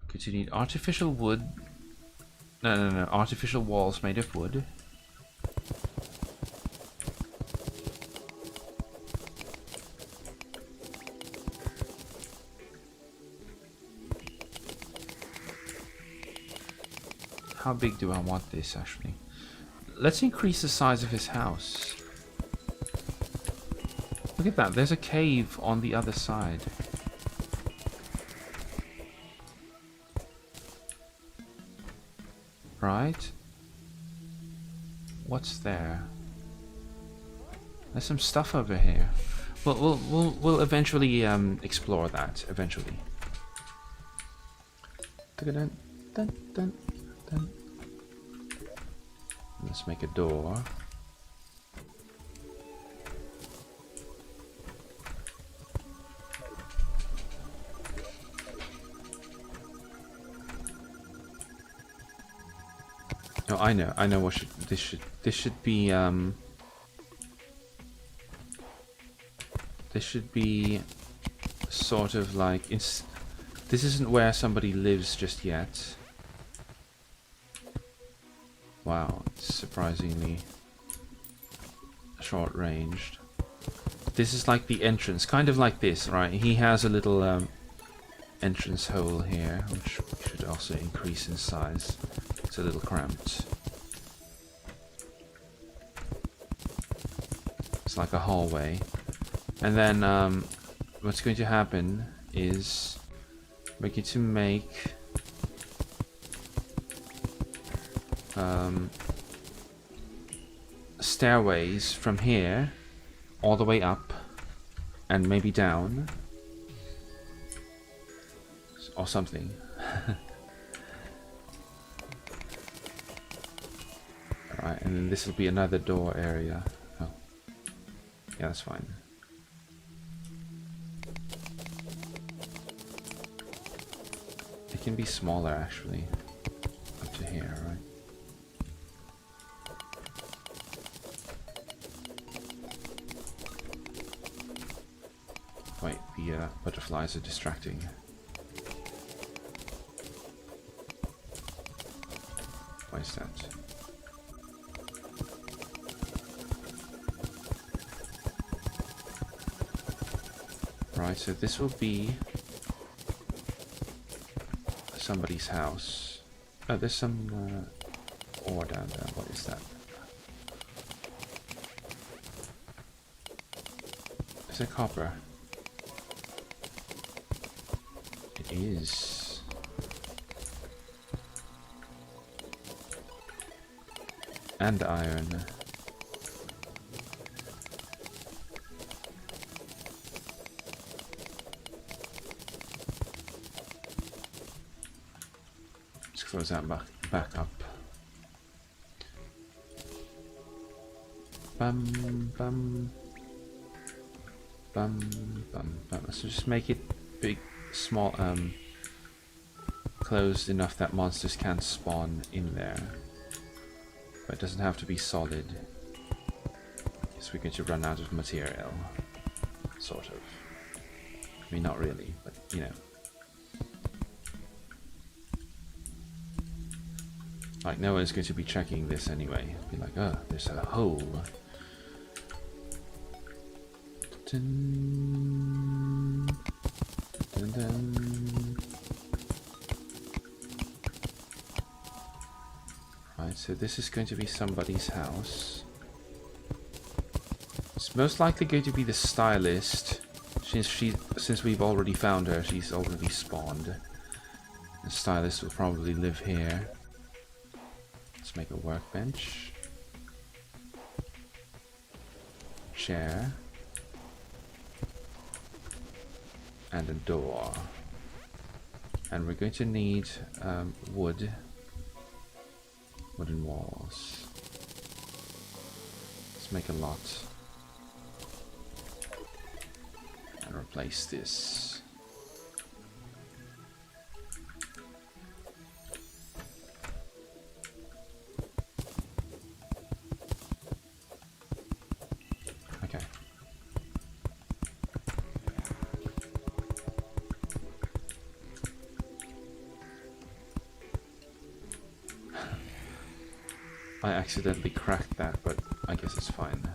Because you need artificial wood. No. Artificial walls made of wood. How big do I want this, actually? Let's increase the size of his house. Look at that, there's a cave on the other side. Right? What's there? There's some stuff over here. We'll eventually explore that eventually. Dun, dun, dun, dun. Let's make a door. Oh, I know what this should be this should be sort of like this isn't where somebody lives just yet. Wow, it's surprisingly short ranged. This is like the entrance, kind of like this, right? He has a little entrance hole here, which should also increase in size. It's a little cramped. It's like a hallway. And then what's going to happen is we're going to make stairways from here all the way up and maybe down or something. Alright, and then this will be another door area. Oh. Yeah, that's fine. It can be smaller actually. Up to here, right? Wait, the butterflies are distracting. Why is that? Right, so this will be somebody's house. Oh, there's some ore down there. What is that? Is it copper? It is. And iron. Let's close that back up. Bum, bum. Bum, bum, bum. So just make it big, small, closed enough that monsters can't spawn in there. But it doesn't have to be solid. Because we're going to run out of material. Sort of. I mean, not really, but you know. Like, no one's going to be checking this anyway. Be like, oh, there's a hole. Dun, dun, dun. Right, so this is going to be somebody's house. It's most likely going to be the stylist. Since we've already found her, she's already spawned. The stylist will probably live here. Let's make a workbench. Chair. And a door. And we're going to need wood. Wooden walls. Let's make a lot. And replace this. Okay. I accidentally cracked that, but I guess it's fine.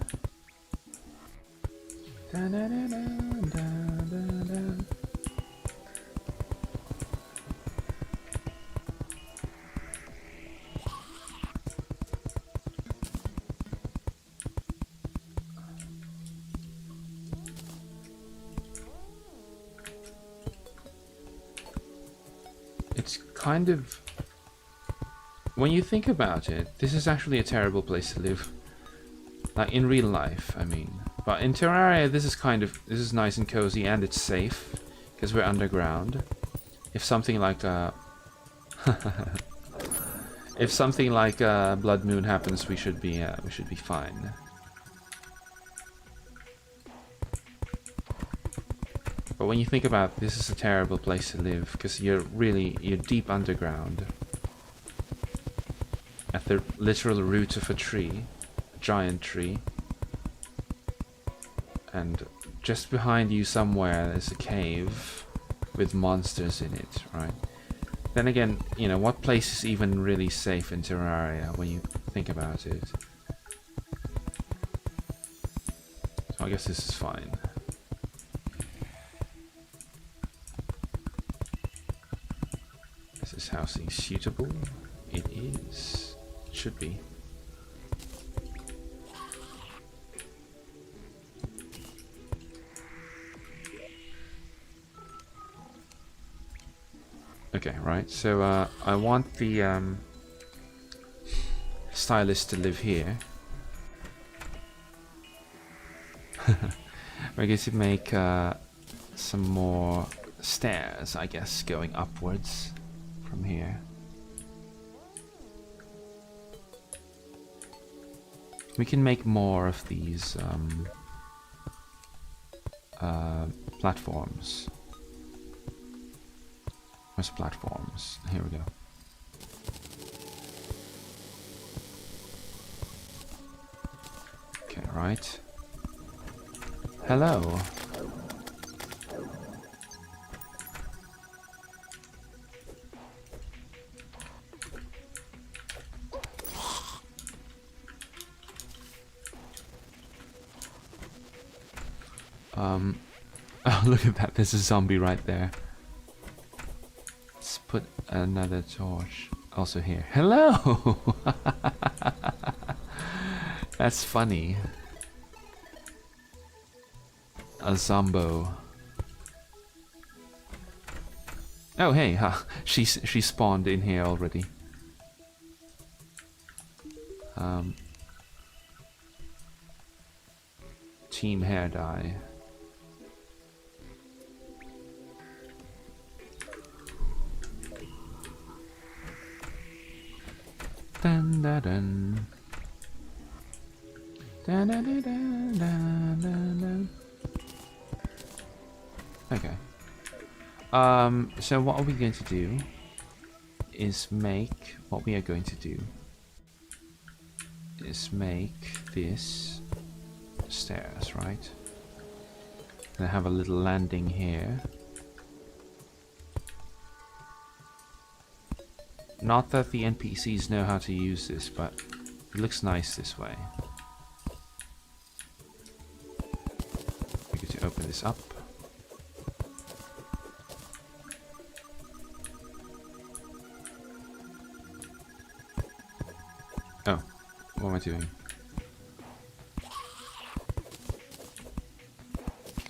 It's kind of... When you think about it, this is actually a terrible place to live. Like, in real life, I mean. But in Terraria, this is nice and cozy, and it's safe, because we're underground. If something like if something like Blood Moon happens, we should be fine. But when you think about it, this is a terrible place to live, because you're deep underground. At the literal root of a tree, a giant tree. And just behind you somewhere there's a cave with monsters in it, right? Then again, you know, what place is even really safe in Terraria when you think about it? So I guess this is fine. Is this housing suitable? It is. Should be. Okay, right. So I want the stylist to live here. We're going to make some more stairs, I guess, going upwards from here. We can make more of these platforms. Where's platforms? Here we go. Okay, right. Hello. Oh, look at that, there's a zombie right there. Let's put another torch also here. Hello! That's funny. A zombo. Oh, hey, huh. She spawned in here already. Team hair dye. Dun, dun, dun. Okay. So what are we going to do is make, what we are going to do is make this stairs, right? And I have a little landing here. Not that the NPCs know how to use this, but it looks nice this way. We're going to open this up. Oh, what am I doing?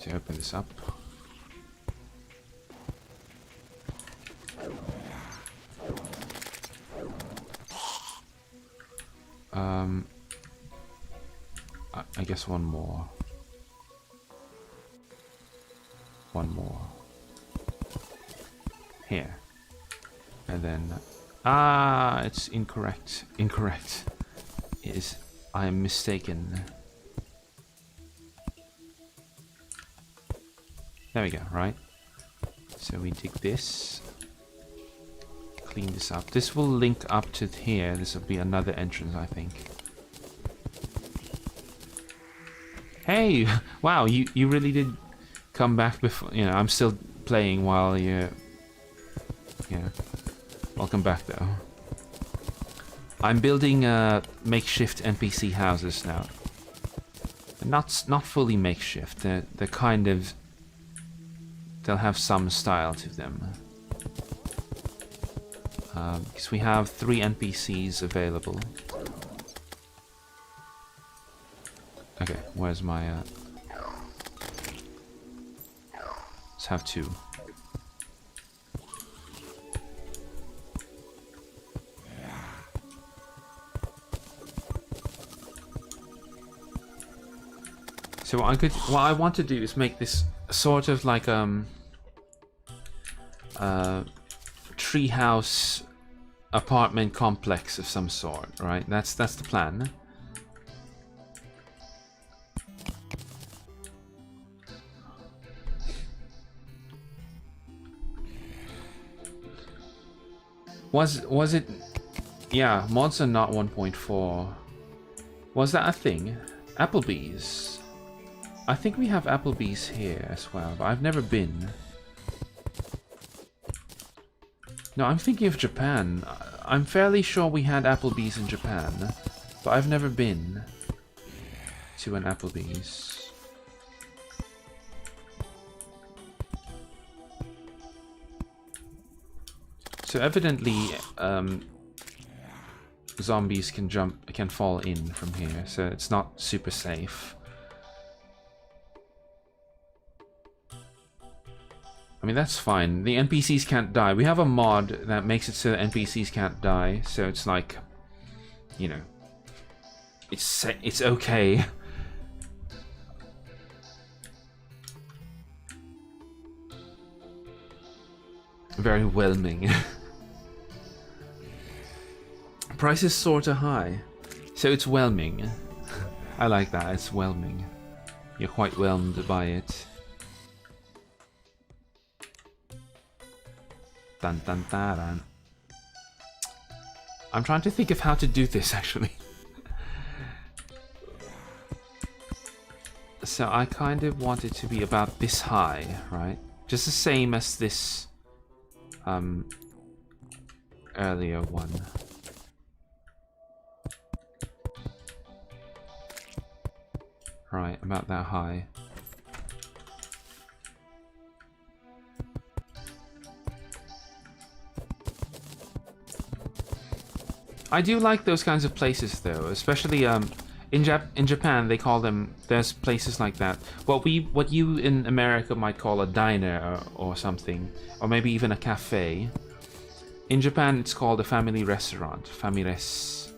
To open this up. I guess one more. One more. Here. And then... Ah, it's incorrect. Incorrect. I am mistaken. There we go, right? So we dig this. Clean this up. This will link up to here. This will be another entrance, I think. Hey! Wow, you really did come back before... You know, I'm still playing while you're... Yeah. Welcome back, though. I'm building makeshift NPC houses now. Not fully makeshift. They're kind of... They'll have some style to them. Because we have 3 NPCs available. Okay, where's my... Let's have 2. So what I want to do is make this sort of like treehouse apartment complex of some sort, right? That's the plan. Was it? Yeah, mods are not 1.4. Was that a thing? Applebee's. I think we have Applebee's here as well, but I've never been. No, I'm thinking of Japan. I'm fairly sure we had Applebee's in Japan, but I've never been to an Applebee's. So evidently, zombies can fall in from here, so it's not super safe. I mean, that's fine. The NPCs can't die. We have a mod that makes it so that NPCs can't die, so it's like, you know, it's okay. Very whelming. Price is sorta high, so it's whelming. I like that, it's whelming. You're quite whelmed by it. Dun dun dun dun. I'm trying to think of how to do this actually. So I kind of want it to be about this high, right? Just the same as this earlier one. Right, about that high. I do like those kinds of places though, especially in Japan they call them, there's places like that. What you in America might call a diner or something, or maybe even a cafe. In Japan it's called a family restaurant, familes.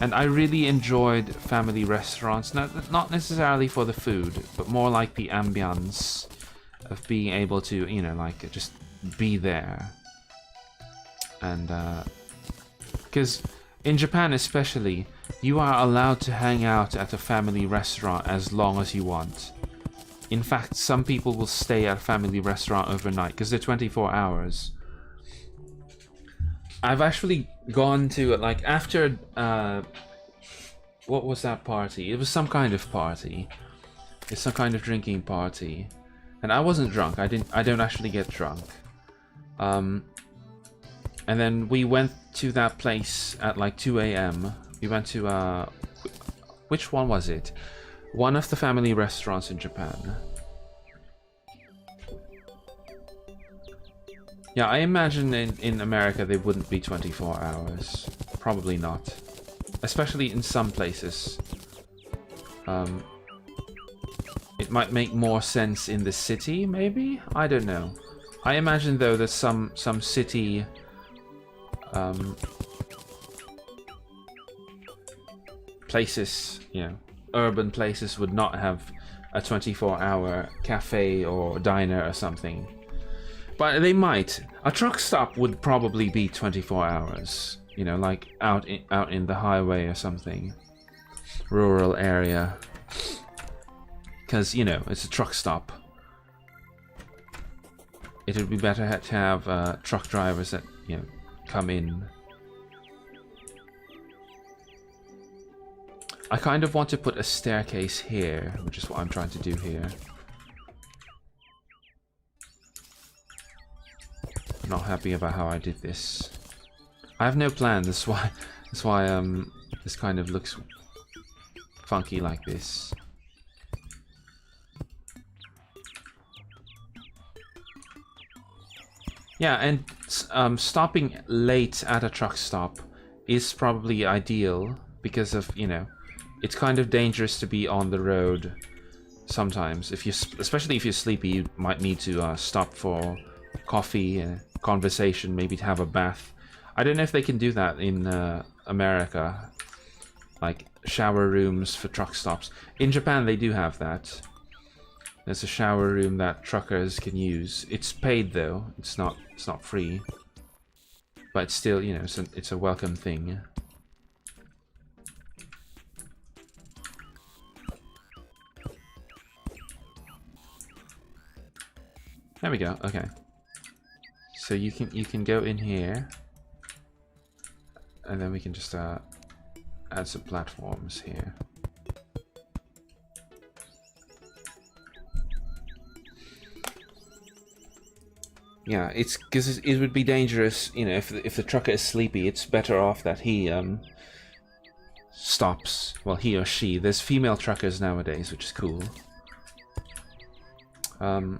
And I really enjoyed family restaurants, not necessarily for the food, but more like the ambience of being able to, you know, like just be there. And because In Japan especially, you are allowed to hang out at a family restaurant as long as you want. In fact, some people will stay at a family restaurant overnight because they're 24 hours. I've actually gone to, like, after, what was that party? It was some kind of party. It's some kind of drinking party. And I wasn't drunk. I don't actually get drunk. And then we went to that place at like 2 a.m. We went to, which one was it? One of the family restaurants in Japan. Yeah, I imagine in America they wouldn't be 24 hours. Probably not. Especially in some places. It might make more sense in the city, maybe? I don't know. I imagine though that some city places, you know, urban places would not have a 24-hour cafe or diner or something. But they might. A truck stop would probably be 24 hours. You know, like out in the highway or something. Rural area. Because, you know, it's a truck stop. It would be better to have truck drivers that, you know, come in. I kind of want to put a staircase here, which is what I'm trying to do here. I'm not happy about how I did this. I have no plan. That's why this kind of looks funky like this. Yeah, and stopping late at a truck stop is probably ideal because of, you know, it's kind of dangerous to be on the road sometimes. If you, especially if you're sleepy, you might need to stop for coffee, conversation, maybe to have a bath. I don't know if they can do that in America, like shower rooms for truck stops. In Japan, they do have that. There's a shower room that truckers can use. It's paid though. It's not free. But it's still, you know, it's a welcome thing. There we go. Okay. So you can go in here, and then we can just add some platforms here. Yeah, it's because it would be dangerous, you know, if the trucker is sleepy. It's better off that he stops. Well, he or she. There's female truckers nowadays, which is cool. That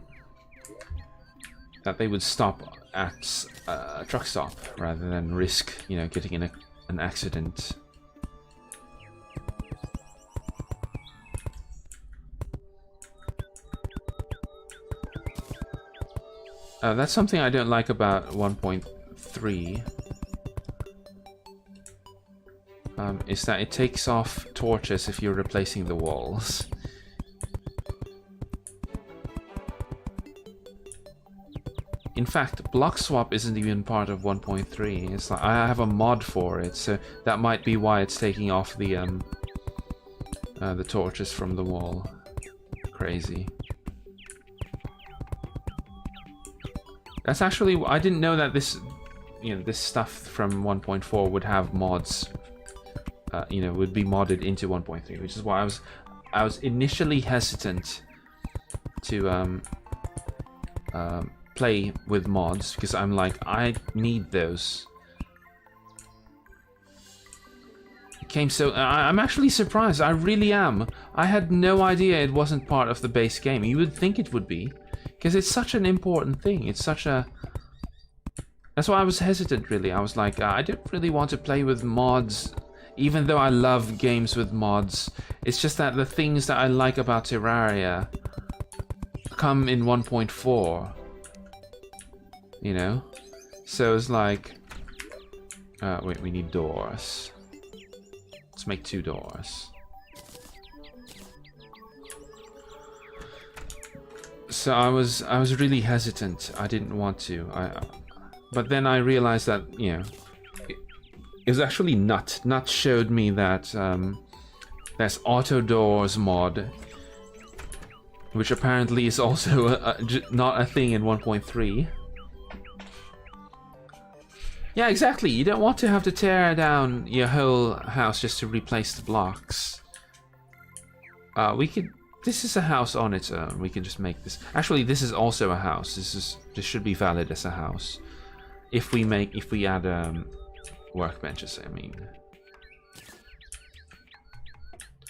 they would stop at a truck stop rather than risk, you know, getting in an accident. That's something I don't like about 1.3. Is that it takes off torches if you're replacing the walls. In fact, block swap isn't even part of 1.3. It's like I have a mod for it, so that might be why it's taking off the torches from the wall. Crazy. That's actually, I didn't know that this, you know, this stuff from 1.4 would have mods. You know, would be modded into 1.3, which is why I was initially hesitant to play with mods, because I'm like, I need those. It came so... I'm actually surprised. I really am. I had no idea it wasn't part of the base game. You would think it would be, because it's such an important thing. It's such a... That's why I was hesitant, really. I was like, I don't really want to play with mods, even though I love games with mods. It's just that the things that I like about Terraria come in 1.4. You know? So it's like... wait, we need doors. Let's make 2 doors. So I was really hesitant. I didn't want to. But then I realized that, you know, it was actually Nut. Nut showed me that there's Auto Doors mod, which apparently is also not a thing in 1.3. Yeah, exactly. You don't want to have to tear down your whole house just to replace the blocks. We could. This is a house on its own. We can just make this. Actually, this is also a house. This should be valid as a house. If we add workbenches, I mean.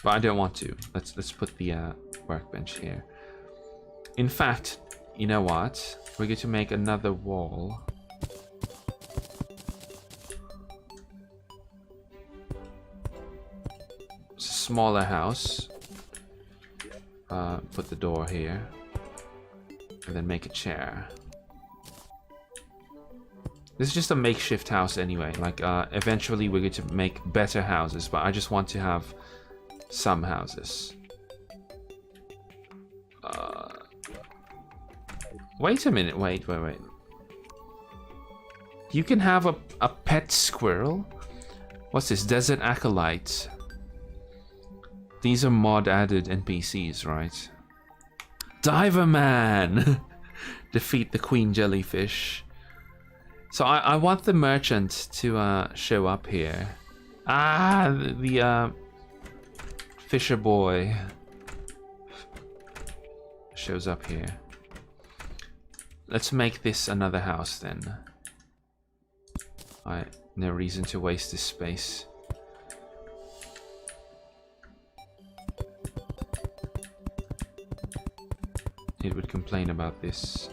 But I don't want to. Let's put the workbench here. In fact, you know what? We're going to make another wall. It's a smaller house. Put the door here. And then make a chair. This is just a makeshift house anyway. Like, eventually we're going to make better houses, but I just want to have some houses. Wait a minute, wait. You can have a pet squirrel? What's this? Desert Acolyte. These are mod added NPCs, right? Diver Man! Defeat the Queen Jellyfish. So I want the merchant to show up here. Ah, the Fisher Boy shows up here. Let's make this another house then. No reason to waste this space. It would complain about this.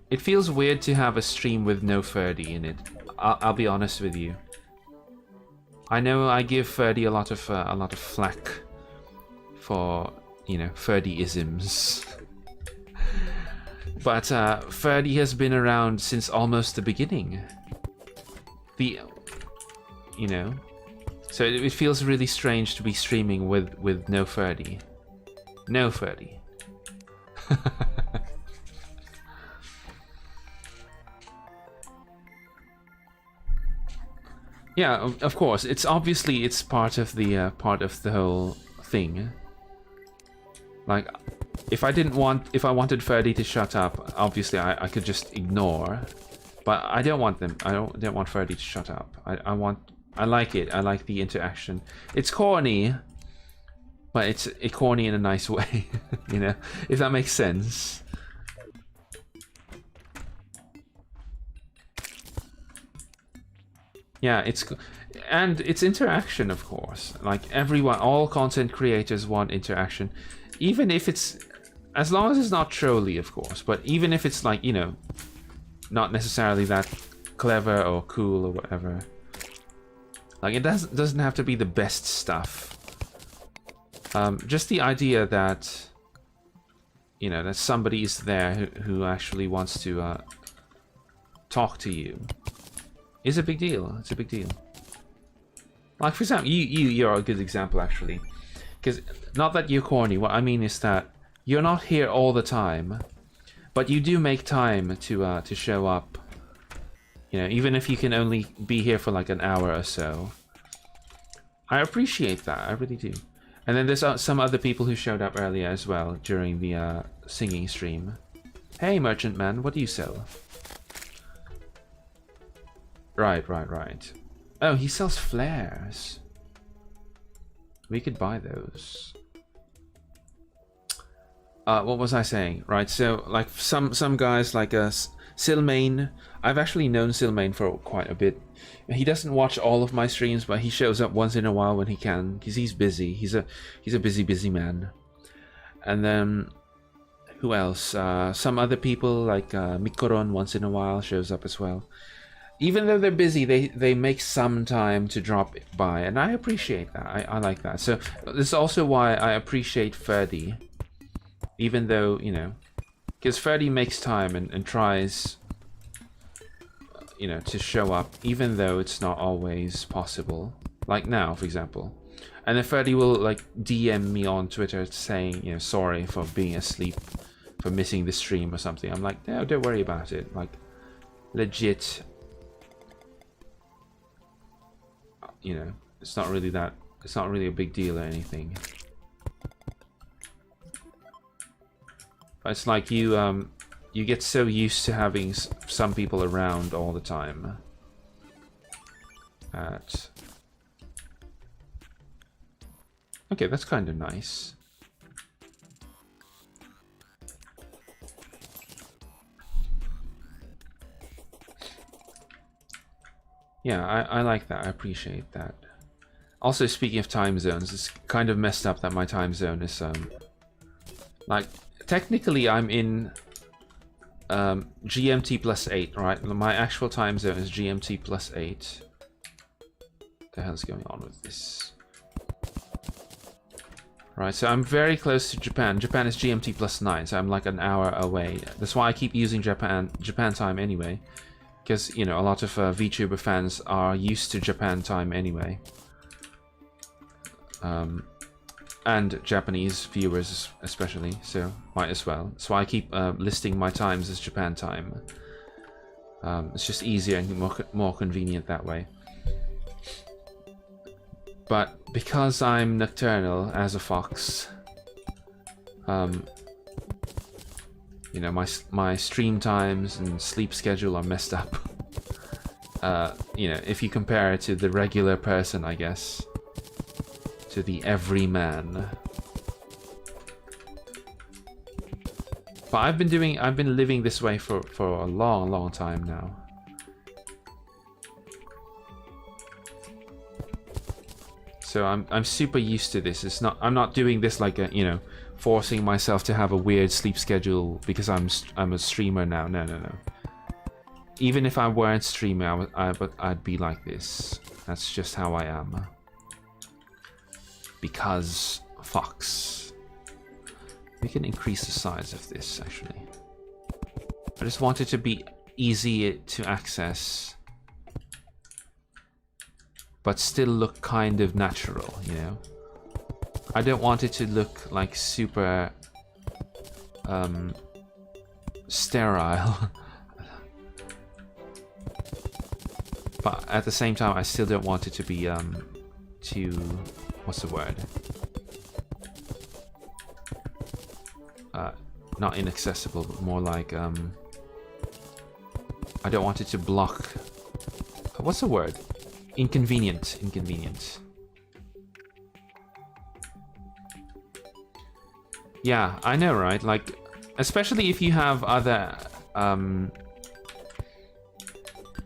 It feels weird to have a stream with no Ferdy in it. I'll be honest with you. I know I give Ferdy a lot of flack for, you know, Ferdy-isms. But Ferdy has been around since almost the beginning. You know, so it feels really strange to be streaming with no Ferdy. No Ferdy. Yeah, of course. It's obviously part of the whole thing. Like, if I wanted Ferdy to shut up, obviously I could just ignore. But I don't want them. I don't want Ferdy to shut up. I like it. I like the interaction. It's corny, but it's corny in a nice way. You know, if that makes sense. Yeah, it's interaction, of course. Like everyone, all content creators want interaction, even if it's, as long as it's not trolly, of course. But even if it's like, you know, not necessarily that clever or cool or whatever. Like it doesn't have to be the best stuff. Just the idea that, you know, that somebody is there who actually wants to talk to you. Is a big deal. It's a big deal. Like, for example, you're a good example, actually. Because, not that you're corny, what I mean is that you're not here all the time, but you do make time to show up. You know, even if you can only be here for like an hour or so. I appreciate that, I really do. And then there's some other people who showed up earlier as well during the singing stream. Hey, merchant man, what do you sell? Right. Oh, he sells flares. We could buy those. What was I saying? Right, so like some guys like Silmain. I've actually known Silmain for quite a bit. He doesn't watch all of my streams, but he shows up once in a while when he can, because he's busy. He's a busy man. And then who else? Some other people like Mikoron once in a while shows up as well. Even though they're busy, they make some time to drop by, and I appreciate that. I like that. So this is also why I appreciate Ferdy. Even though, you know, because Ferdy makes time and tries, you know, to show up, even though it's not always possible. Like now, for example. And then Ferdy will like DM me on Twitter saying, you know, sorry for being asleep, for missing the stream or something. I'm like, no, don't worry about it. Like, legit, you know, it's not really a big deal or anything. But it's like you get so used to having some people around all the time that... Okay, that's kind of nice. Yeah, I like that. I appreciate that. Also, speaking of time zones, it's kind of messed up that my time zone is like, technically I'm in GMT plus 8, right? My actual time zone is GMT plus 8. What the hell's going on with this? Right, so I'm very close to Japan. Japan is GMT plus 9, so I'm like an hour away. That's why I keep using Japan time anyway. Because, you know, a lot of VTuber fans are used to Japan time anyway. And Japanese viewers especially, so might as well. So I keep listing my times as Japan time. It's just easier and more convenient that way. But because I'm nocturnal as a fox, you know, my stream times and sleep schedule are messed up. You know, if you compare it to the regular person, I guess. To the everyman. But I've been living this way for a long time now. So I'm super used to this. I'm not doing this like a, you know, forcing myself to have a weird sleep schedule because I'm a streamer now. No. Even if I weren't streaming, I'd be like this. That's just how I am. Because Fox. We can increase the size of this actually. I just want it to be easy to access, but still look kind of natural, you know? I don't want it to look like super sterile. But at the same time I still don't want it to be too, what's the word? Not inaccessible, but more like I don't want it to block, what's the word? Inconvenient. Yeah, I know, right? Like, especially if you have other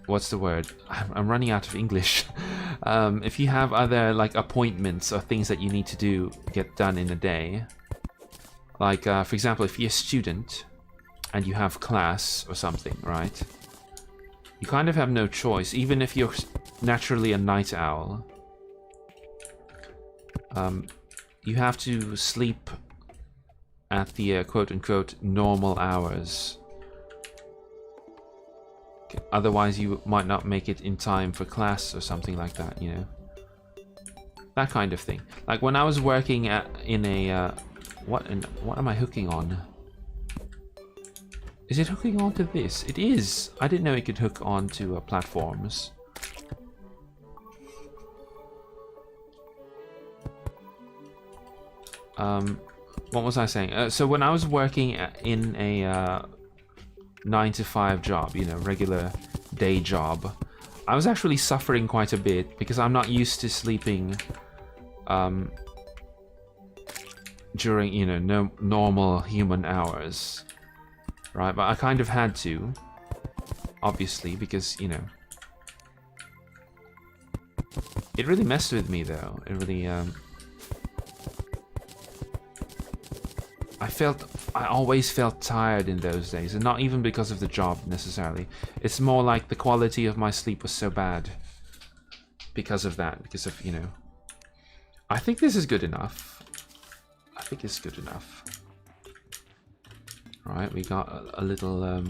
what's the word? I'm running out of English. If you have other like appointments or things that you need to get done in a day, like for example, if you're a student and you have class or something, right? You kind of have no choice, even if you're naturally a night owl. You have to sleep at the quote-unquote normal hours. Otherwise you might not make it in time for class or something like that, you know? That kind of thing. Like when I was working in a... what am I hooking on? Is it hooking onto this? It is! I didn't know it could hook onto platforms. What was I saying? So when I was working in a 9-to-5 job, you know, regular day job, I was actually suffering quite a bit because I'm not used to sleeping during, you know, no normal human hours, right? But I kind of had to, obviously, because, you know, it really messed with me though. It really I always felt tired in those days, and not even because of the job necessarily. It's more like the quality of my sleep was so bad because of that, because of, you know. I think this is good enough. I think it's good enough. Right, we got a little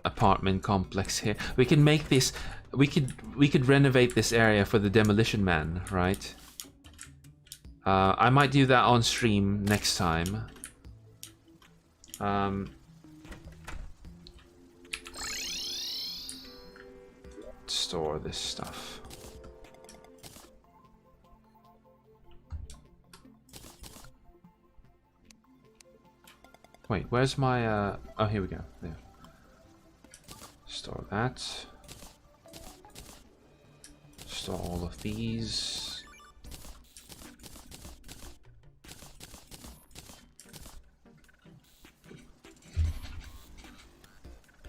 apartment complex here. We can make this. We could renovate this area for the demolition man, right? I might do that on stream next time. store this stuff. Wait, where's my oh, here we go. There. Store that. Store all of these.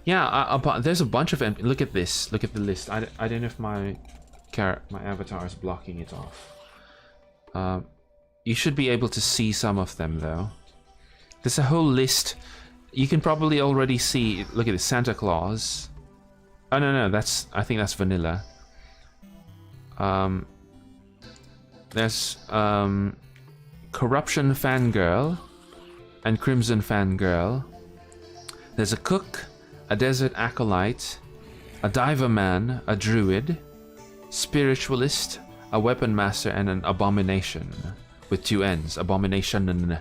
Yeah, but there's a bunch of look at this. Look at the list. I don't know if my avatar is blocking it off. You should be able to see some of them though. There's a whole list. You can probably already see. Look at this, Santa Claus. Oh no, that's, I think that's vanilla. There's Corruption Fangirl and Crimson Fangirl. There's a cook, a desert acolyte, a diver man, a druid, spiritualist, a weapon master, and an abomination with 2 N's. Abomination.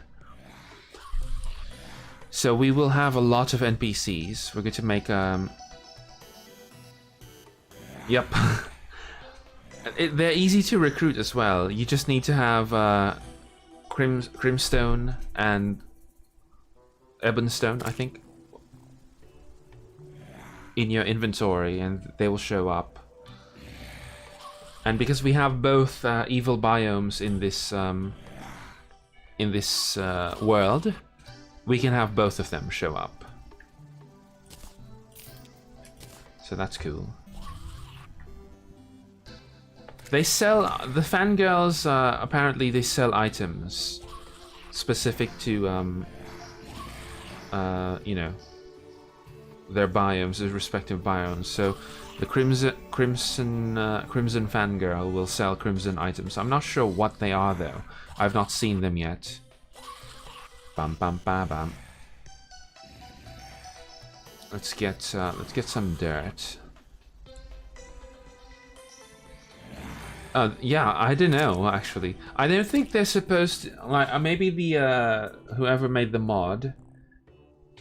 So we will have a lot of NPCs. We're going to make yep. They're easy to recruit as well. You just need to have Crimstone and Ebonstone, I think, in your inventory, and they will show up. And because we have both evil biomes in this world, we can have both of them show up. So that's cool. They sell, the fangirls, apparently they sell items specific to, you know, their biomes, their respective biomes. So the Crimson Fangirl will sell crimson items. I'm not sure what they are though. I've not seen them yet. Bam bam bam bam. Let's get some dirt. Yeah, I don't know actually. I don't think they're supposed to, like, maybe the whoever made the mod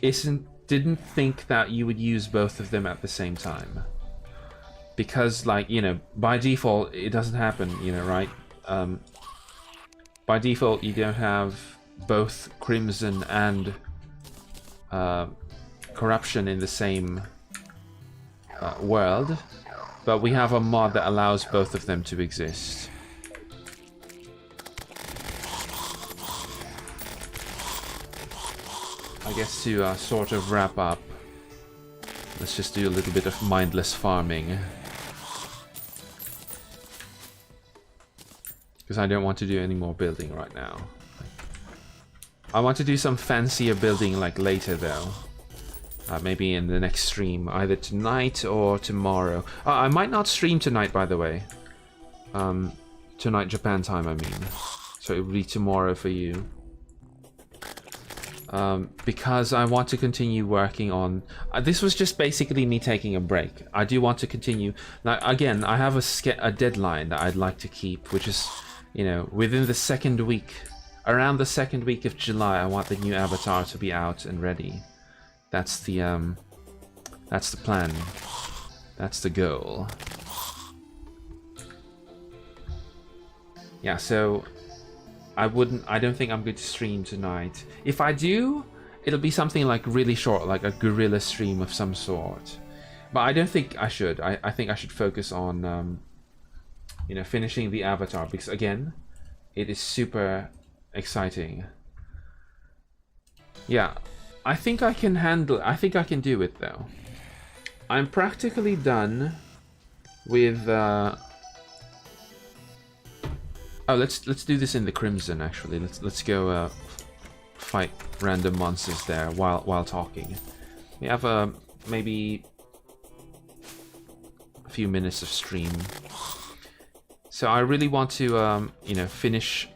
didn't think that you would use both of them at the same time. Because, like, you know, by default it doesn't happen, you know, right? By default you don't have both Crimson and Corruption in the same world, but we have a mod that allows both of them to exist. I guess to sort of wrap up, let's just do a little bit of mindless farming. Because I don't want to do any more building right now. I want to do some fancier building like later though. Maybe in the next stream, either tonight or tomorrow. I might not stream tonight, by the way. Tonight Japan time, I mean. So it will be tomorrow for you. Because I want to continue working on... this was just basically me taking a break. I do want to continue... Now, again, I have a deadline that I'd like to keep, which is, you know, within the second week. Around the second week of July, I want the new avatar to be out and ready. That's the plan. That's the goal. Yeah, so I don't think I'm going to stream tonight. If I do, it'll be something like really short, like a guerrilla stream of some sort. But I don't think I should. I think I should focus on, you know, finishing the avatar, because again, it is super exciting. Yeah, I think I can handle it. I think I can do it though. I'm practically done with oh, let's do this in the Crimson actually. Let's go fight random monsters there while talking. We have maybe a few minutes of stream. So I really want to you know, finish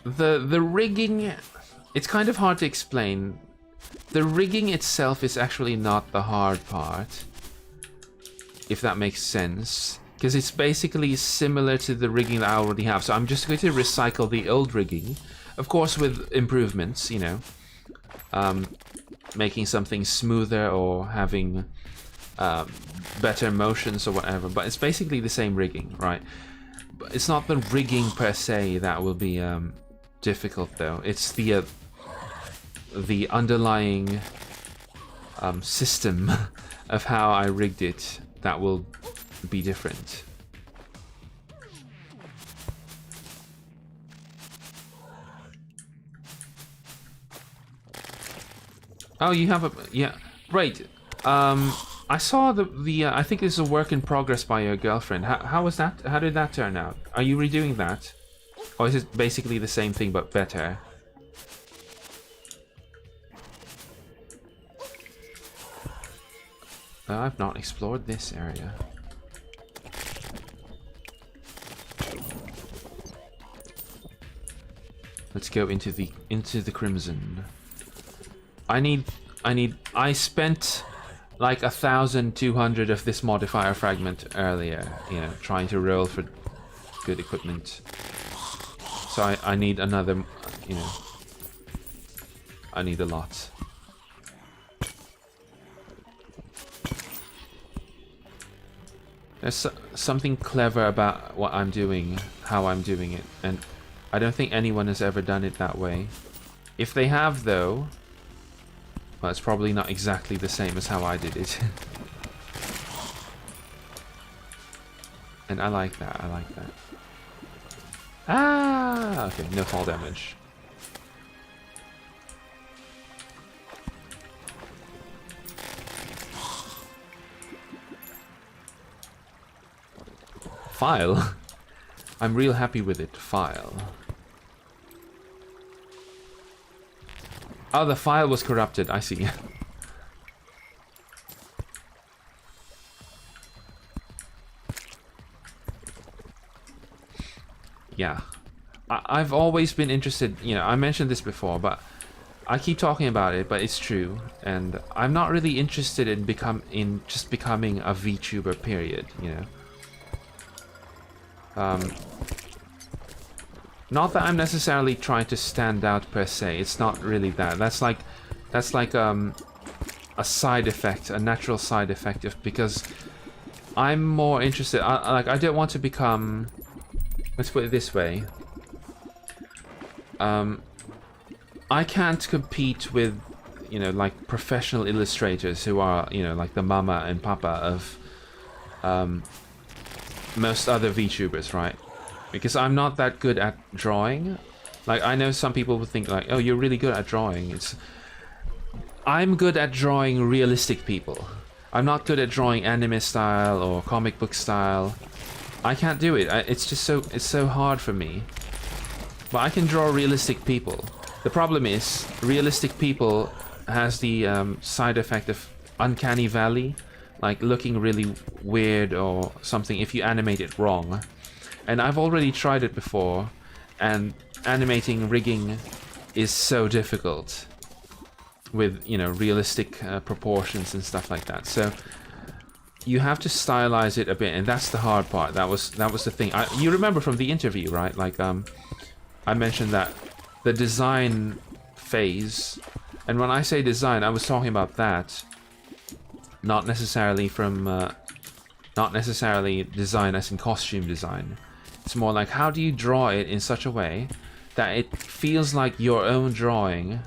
the rigging. It's kind of hard to explain. The rigging itself is actually not the hard part, if that makes sense, because it's basically similar to the rigging that I already have. So I'm just going to recycle the old rigging, of course with improvements, you know, making something smoother or having better motions or whatever, but it's basically the same rigging, right? But it's not the rigging per se that will be difficult, though. It's the underlying system of how I rigged it that will be different. Oh, you have a... yeah, right. I saw the I think this is a work in progress by your girlfriend. How was that? How did that turn out? Are you redoing that? Or is it basically the same thing but better? I've not explored this area. Let's go into the crimson. I spent like 1,200 of this modifier fragment earlier, you know, trying to roll for good equipment. So I need another, you know, I need a lot. There's something clever about what I'm doing, how I'm doing it, and I don't think anyone has ever done it that way. If they have, though, well, it's probably not exactly the same as how I did it. And I like that, I like that. Ah! Okay, no fall damage. File? I'm real happy with it. File. Oh, the file was corrupted. I see. Yeah. I've always been interested, you know, I mentioned this before, but I keep talking about it, but it's true. And I'm not really interested in just becoming a VTuber, period, you know. Not that I'm necessarily trying to stand out per se. It's not really that. That's like a side effect, a natural side effect of, because I'm more interested. I don't want to become. Let's put it this way. I can't compete with, you know, like professional illustrators who are, you know, like the mama and papa of most other VTubers, right? Because I'm not that good at drawing. Like, I know some people would think like, oh, you're really good at drawing. I'm good at drawing realistic people. I'm not good at drawing anime style or comic book style. I can't do it. It's so hard for me. But I can draw realistic people. The problem is, realistic people has the side effect of uncanny valley, like looking really weird or something if you animate it wrong. And I've already tried it before, and animating rigging is so difficult with, you know, realistic proportions and stuff like that. So you have to stylize it a bit, and that's the hard part. That was the thing. You remember from the interview, right? Like I mentioned that the design phase, and when I say design, I was talking about that, not necessarily design as in costume design. It's more like, how do you draw it in such a way that it feels like your own drawing,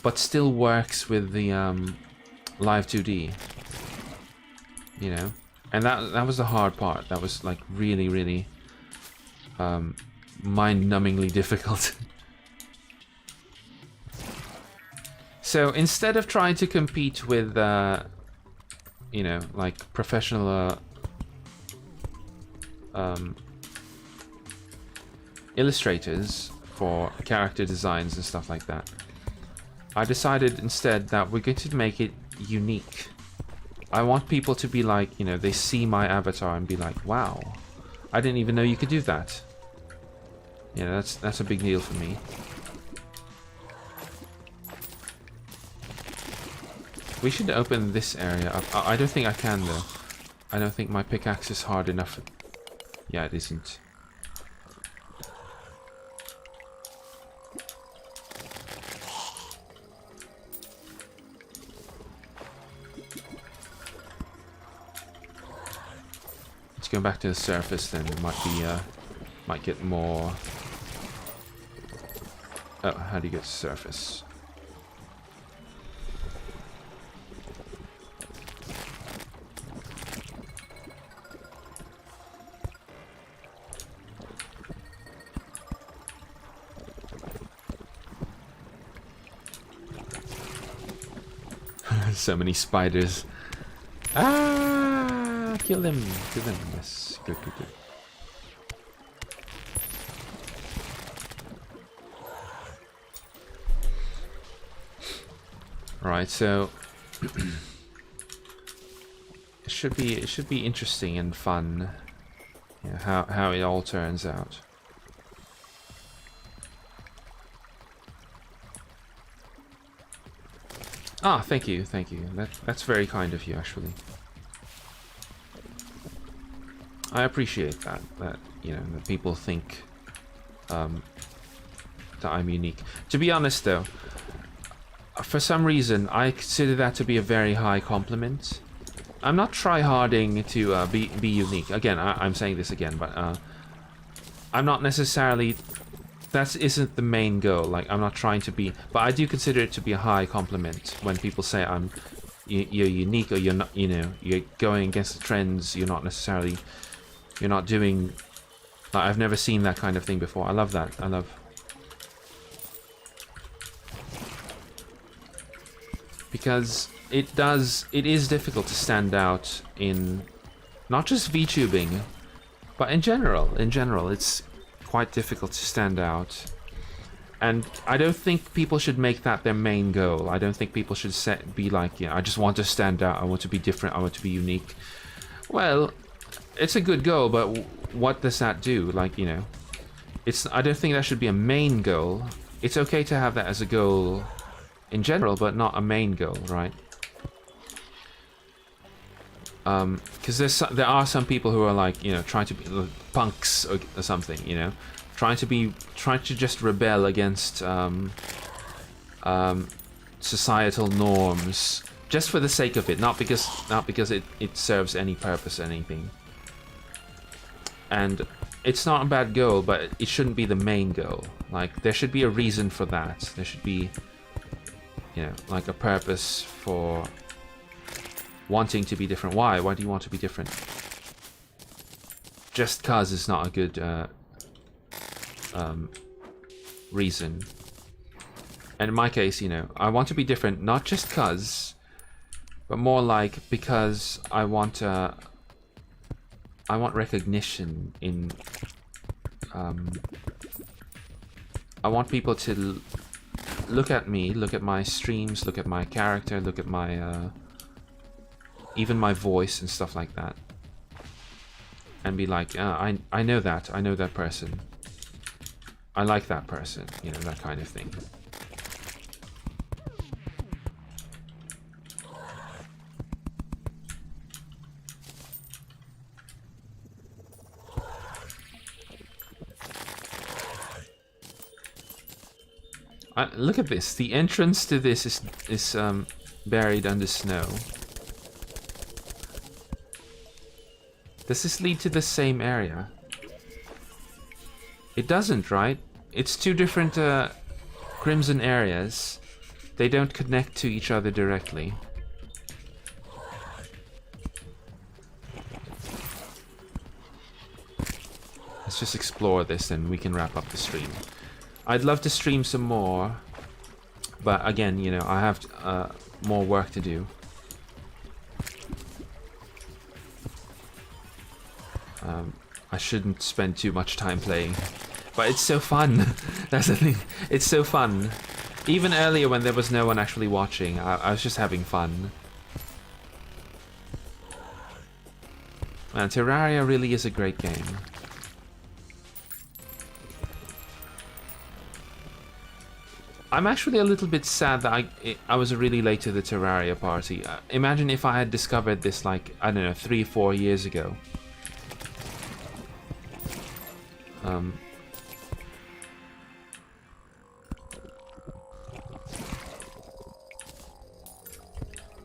but still works with the live 2D, you know? And that was the hard part. That was like really mind-numbingly difficult. So instead of trying to compete with you know, like professional illustrators for character designs and stuff like that, I decided instead that we're going to make it unique. I want people to be like, you know, they see my avatar and be like, wow, I didn't even know you could do that. You know, that's a big deal for me. We should open this area up. I don't think I can, though. I don't think my pickaxe is hard enough. Yeah, it isn't. go back to the surface, then it might be, might get more... Oh, how do you get to the surface? So many spiders. Ah! Kill them! Kill them. Yes. Good, good, good. Right, so it should be interesting and fun. Yeah, how it all turns out. Ah, thank you, thank you. That's very kind of you, actually. I appreciate that. That that people think that I'm unique. To be honest, though, for some reason, I consider that to be a very high compliment. I'm not try-harding to be unique. Again, I'm saying this again, but I'm not necessarily... That isn't the main goal. Like, I'm not trying to be... But I do consider it to be a high compliment when people say you're unique, or you're not, you're going against the trends, you're not necessarily... You're not doing... Like, I've never seen that kind of thing before. I love that. I love... Because it is difficult to stand out in not just VTubing, but in general, it's quite difficult to stand out. And I don't think people should make that their main goal. I don't think people should be like, I just want to stand out, I want to be different, I want to be unique. Well, it's a good goal, but what does that do? Like, I don't think that should be a main goal. It's okay to have that as a goal in general, but not a main goal, right? Because there are some people who are like, trying to be punks or something, trying to just rebel against societal norms just for the sake of it, not because it serves any purpose or anything. And it's not a bad goal, but it shouldn't be the main goal. Like, there should be a reason for that. There should be, like a purpose for wanting to be different. Why? Why do you want to be different? Just cause is not a good reason. And in my case, I want to be different, not just cause, but more like because I want recognition in. I want people to look at me, look at my streams, look at my character, look at my even my voice and stuff like that, and be like, I know that person, I like that person, that kind of thing. Look at this. The entrance to this is buried under snow. Does this lead to the same area? It doesn't, right? It's two different crimson areas. They don't connect to each other directly. Let's just explore this and we can wrap up the stream. I'd love to stream some more, but again, I have more work to do. I shouldn't spend too much time playing, but it's so fun. That's the thing. It's so fun. Even earlier when there was no one actually watching, I was just having fun. Man, Terraria really is a great game. I'm actually a little bit sad that I was really late to the Terraria party. Imagine if I had discovered this, like, I don't know, 3-4 years ago.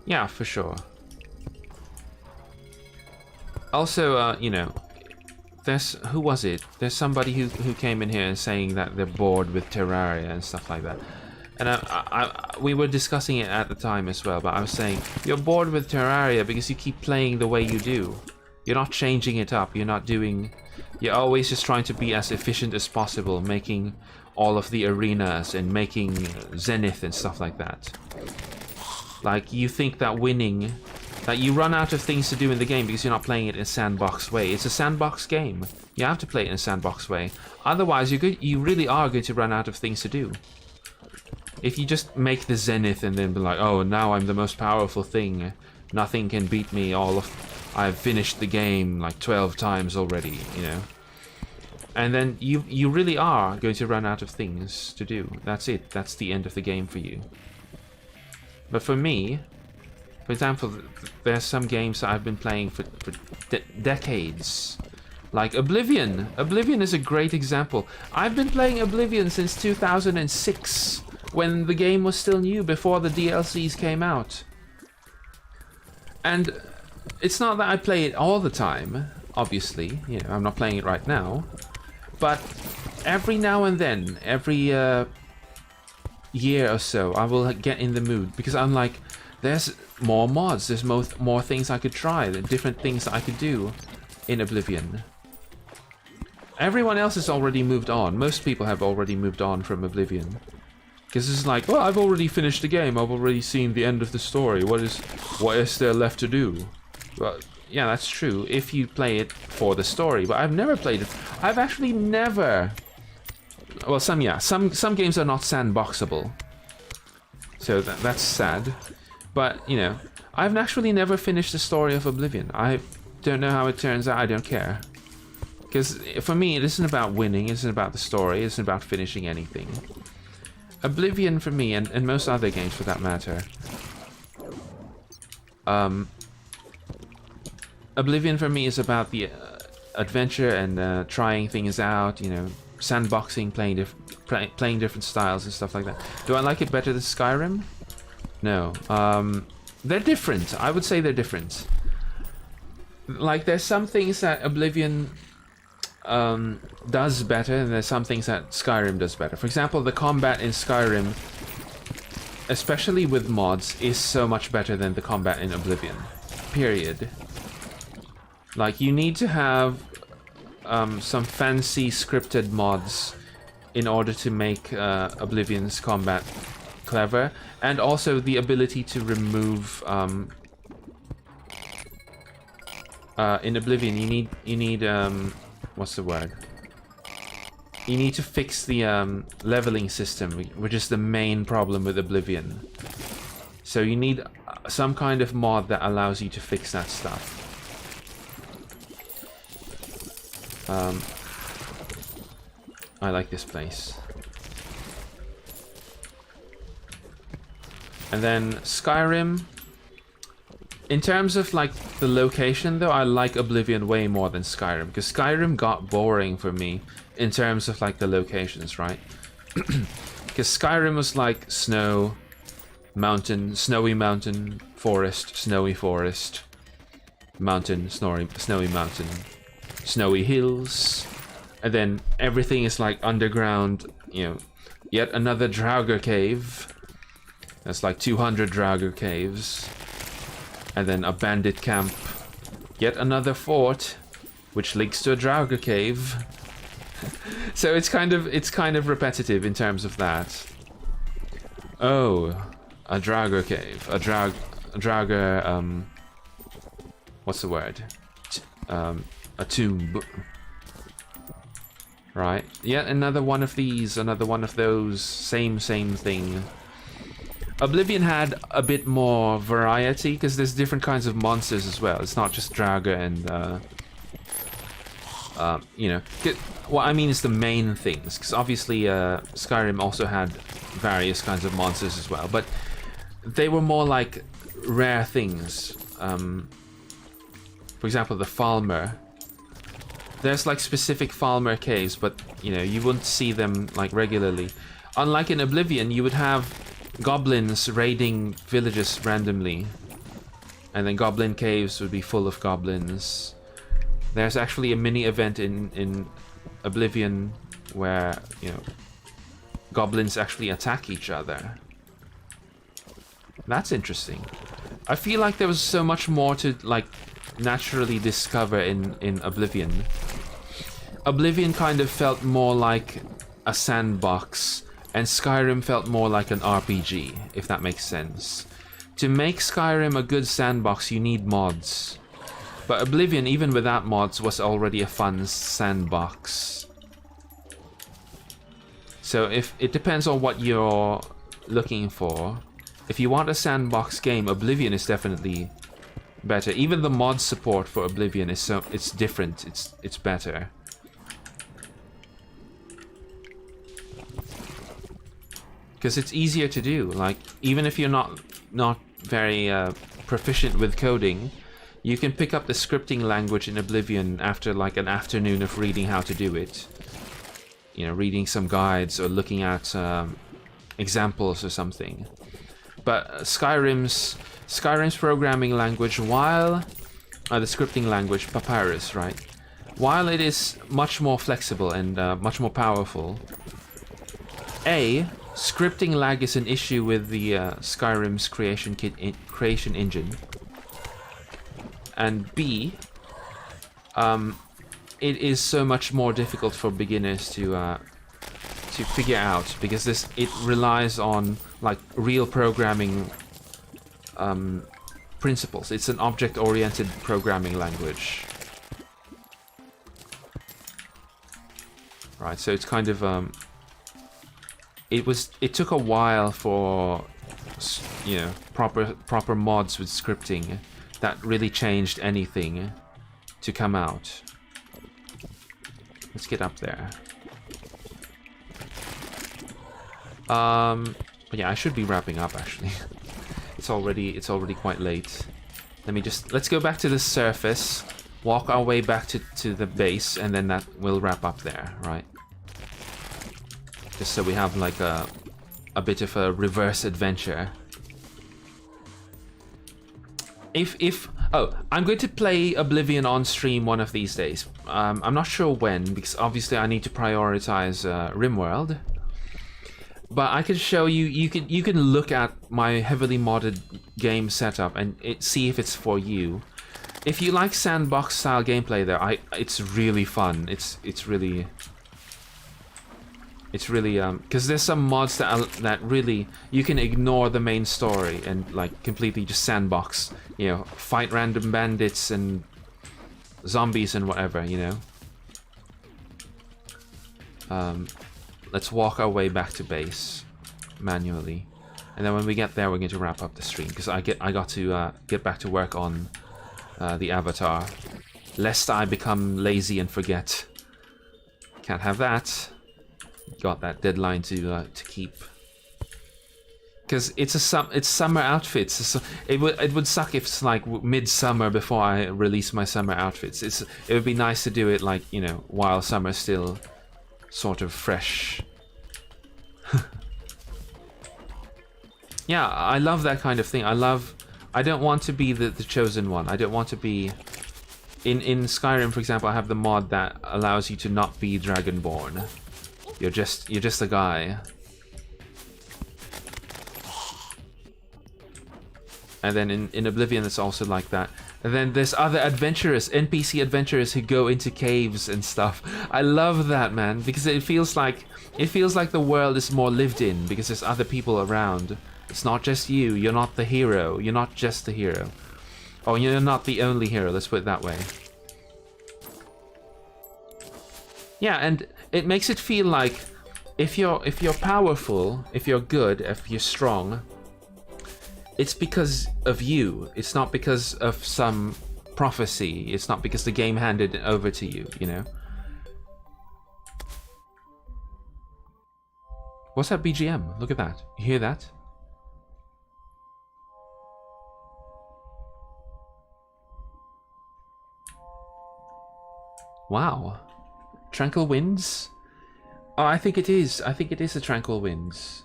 Yeah, for sure. Also, who was it? There's somebody who came in here saying that they're bored with Terraria and stuff like that. And we were discussing it at the time as well, but I was saying, you're bored with Terraria because you keep playing the way you do. You're not changing it up, you're always just trying to be as efficient as possible, making all of the arenas and making Zenith and stuff like that. Like, you think that winning, that you run out of things to do in the game because you're not playing it in a sandbox way. It's a sandbox game. You have to play it in a sandbox way. Otherwise, you really are going to run out of things to do. If you just make the Zenith and then be like, oh, now I'm the most powerful thing. Nothing can beat me. I've finished the game like 12 times already, you know. And then you really are going to run out of things to do. That's it. That's the end of the game for you. But for me, for example, there's some games that I've been playing for decades. Like Oblivion. Oblivion is a great example. I've been playing Oblivion since 2006, when the game was still new, before the DLCs came out. And it's not that I play it all the time, obviously. You know, I'm not playing it right now. But every now and then, every year or so, I will get in the mood, because I'm like, there's more mods, there's more things I could try, different things that I could do in Oblivion. Everyone else has already moved on. Most people have already moved on from Oblivion. Because it's like, well, I've already finished the game, I've already seen the end of the story, what is there left to do? Well, yeah, that's true, if you play it for the story, but I've never played it. I've actually never... Well, some games are not sandboxable. So that's sad. But, you know, I've actually never finished the story of Oblivion. I don't know how it turns out, I don't care. Because for me, it isn't about winning, it isn't about the story, it isn't about finishing anything. Oblivion for me, and most other games for that matter, Oblivion for me is about the adventure and trying things out, you know, sandboxing, playing different styles and stuff like that. Do I like it better than Skyrim? No. They're different. I would say they're different. Like, there's some things that Oblivion does better, and there's some things that Skyrim does better. For example, the combat in Skyrim, especially with mods, is so much better than the combat in Oblivion. Period. Like, you need to have some fancy scripted mods in order to make Oblivion's combat clever, and also the ability to remove in Oblivion you need what's the word? You need to fix the leveling system, which is the main problem with Oblivion. So you need some kind of mod that allows you to fix that stuff. I like this place. And then Skyrim, in terms of like the location though, I like Oblivion way more than Skyrim, because Skyrim got boring for me in terms of like the locations, right? Because Skyrim was like snow, mountain, snowy mountain, forest, snowy forest, mountain, snowy mountain, snowy hills, and then everything is like underground, you know, yet another Draugr cave. That's like 200 Draugr caves. And then a bandit camp. Yet another fort, which links to a Draugr cave. So it's kind of repetitive in terms of that. Oh, a Draugr cave. A Draugr, what's the word? A tomb. Right. Yet another one of these, another one of those. Same thing. Oblivion had a bit more variety, because there's different kinds of monsters as well. It's not just Draugr and, you know, what I mean is the main things, because obviously Skyrim also had various kinds of monsters as well, but they were more like rare things. For example, the Falmer. There's like specific Falmer caves, but, you know, you wouldn't see them like regularly. Unlike in Oblivion, you would have goblins raiding villages randomly, and then goblin caves would be full of goblins, There's actually a mini event in Oblivion where, you know, goblins actually attack each other. That's interesting. I feel like there was so much more to, like, naturally discover in Oblivion. Oblivion kind of felt more like a sandbox, and Skyrim felt more like an RPG, if that makes sense. To make Skyrim a good sandbox, you need mods. But Oblivion, even without mods, was already a fun sandbox. So if it depends on what you're looking for. If you want a sandbox game, Oblivion is definitely better. Even the mod support for Oblivion is it's different. It's better. Because it's easier to do. Like, even if you're not very proficient with coding, you can pick up the scripting language in Oblivion after like an afternoon of reading how to do it. You know, reading some guides or looking at examples or something. But Skyrim's programming language, while the scripting language, Papyrus, right? While it is much more flexible and much more powerful, scripting lag is an issue with the Skyrim's creation engine, and B, it is so much more difficult for beginners to figure out, because it relies on like real programming principles. It's an object-oriented programming language, right? So it's kind of it took a while for, you know, proper mods with scripting that really changed anything to come out. Let's get up there. But yeah, I should be wrapping up actually. It's already quite late. Let's go back to the surface, walk our way back to the base, and then that will wrap up there, right? Just so we have like a bit of a reverse adventure. I'm going to play Oblivion on stream one of these days. I'm not sure when, because obviously I need to prioritize RimWorld. But I can show you. You can look at my heavily modded game setup and see if it's for you. If you like sandbox style gameplay, there, it's really fun. It's really because there's some mods that really you can ignore the main story and like completely just sandbox. You know, fight random bandits and zombies and whatever. You know. Let's walk our way back to base manually, and then when we get there, we're going to wrap up the stream because I got to get back to work on the avatar, lest I become lazy and forget. Can't have that. Got that deadline to keep. Because it's summer outfits. It would suck if it's like midsummer before I release my summer outfits. It would be nice to do it like, you know, while summer's still sort of fresh. Yeah, I love that kind of thing. I don't want to be the chosen one. I don't want to be in Skyrim, for example. I have the mod that allows you to not be Dragonborn. You're just a guy. And then in Oblivion it's also like that. And then there's other adventurers, NPC adventurers who go into caves and stuff. I love that, man, because it feels like the world is more lived in because there's other people around. It's not just you. You're not the hero. You're not just the hero. Oh, you're not the only hero. Let's put it that way. Yeah, and it makes it feel like if you're powerful, if you're good, if you're strong, it's because of you. It's not because of some prophecy. It's not because the game handed it over to you, you know? What's that BGM? Look at that. You hear that? Wow. Tranquil Winds? Oh, I think it is. I think it is the Tranquil Winds.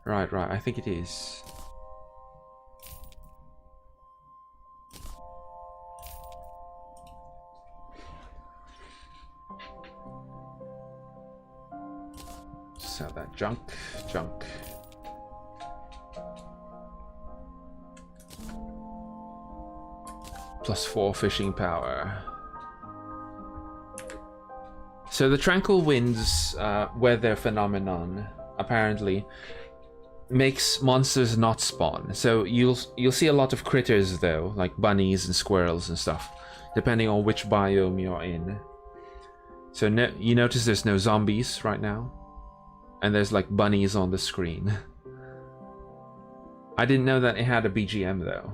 Right, I think it is. Sell that junk. +4 fishing power. So the tranquil winds weather phenomenon apparently makes monsters not spawn. So you'll see a lot of critters though, like bunnies and squirrels and stuff, depending on which biome you're in. So you notice there's no zombies right now, and there's like bunnies on the screen. I didn't know that it had a BGM though.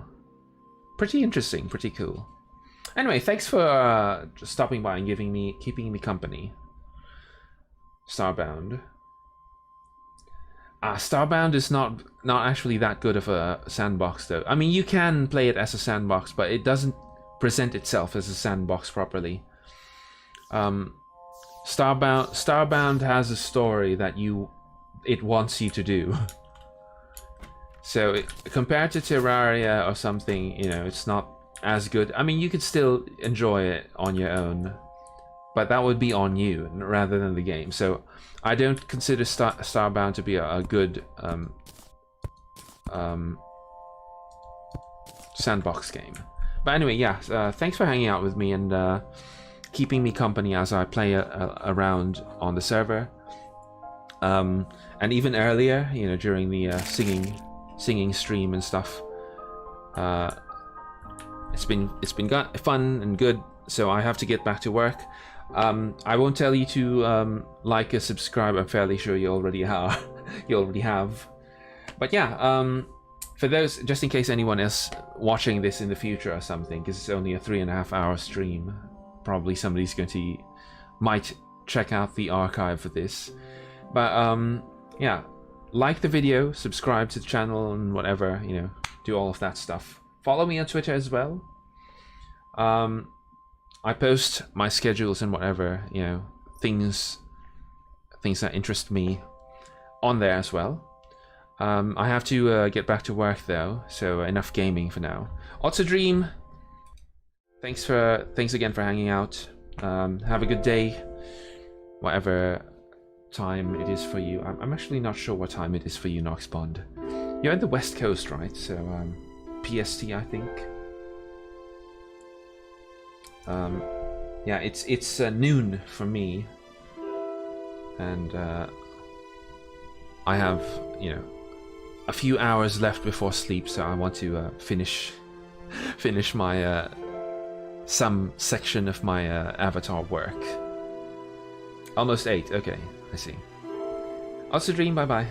Pretty interesting, pretty cool. Anyway, thanks for stopping by and keeping me company. Starbound. Starbound is not actually that good of a sandbox though. I mean, you can play it as a sandbox, but it doesn't present itself as a sandbox properly. Starbound has a story that it wants you to do. So compared to Terraria or something, you know, it's not as good. I mean, you could still enjoy it on your own, but that would be on you rather than the game. So I don't consider Starbound to be a good sandbox game. But anyway, yeah, thanks for hanging out with me and keeping me company as I play around on the server. And even earlier, you know, during the singing stream and stuff. It's been fun and good, so I have to get back to work. I won't tell you to like or subscribe. I'm fairly sure you already are. You already have. But yeah, for those, just in case anyone is watching this in the future or something, because it's only a 3.5-hour stream, probably somebody's might check out the archive for this. But yeah, like the video, subscribe to the channel, and whatever, you know, do all of that stuff. Follow me on Twitter as well. I post my schedules and whatever, you know, things that interest me on there as well. I have to get back to work though, so enough gaming for now. Also Dream, thanks again for hanging out. Have a good day, whatever time it is for you. I'm actually not sure what time it is for you, Noxbond. You're in the West Coast, right? So PST, I think. Yeah, it's noon for me, and I have, you know, a few hours left before sleep, so I want to finish my some section of my avatar work. Almost 8. Okay, I see. Also Dream, bye bye.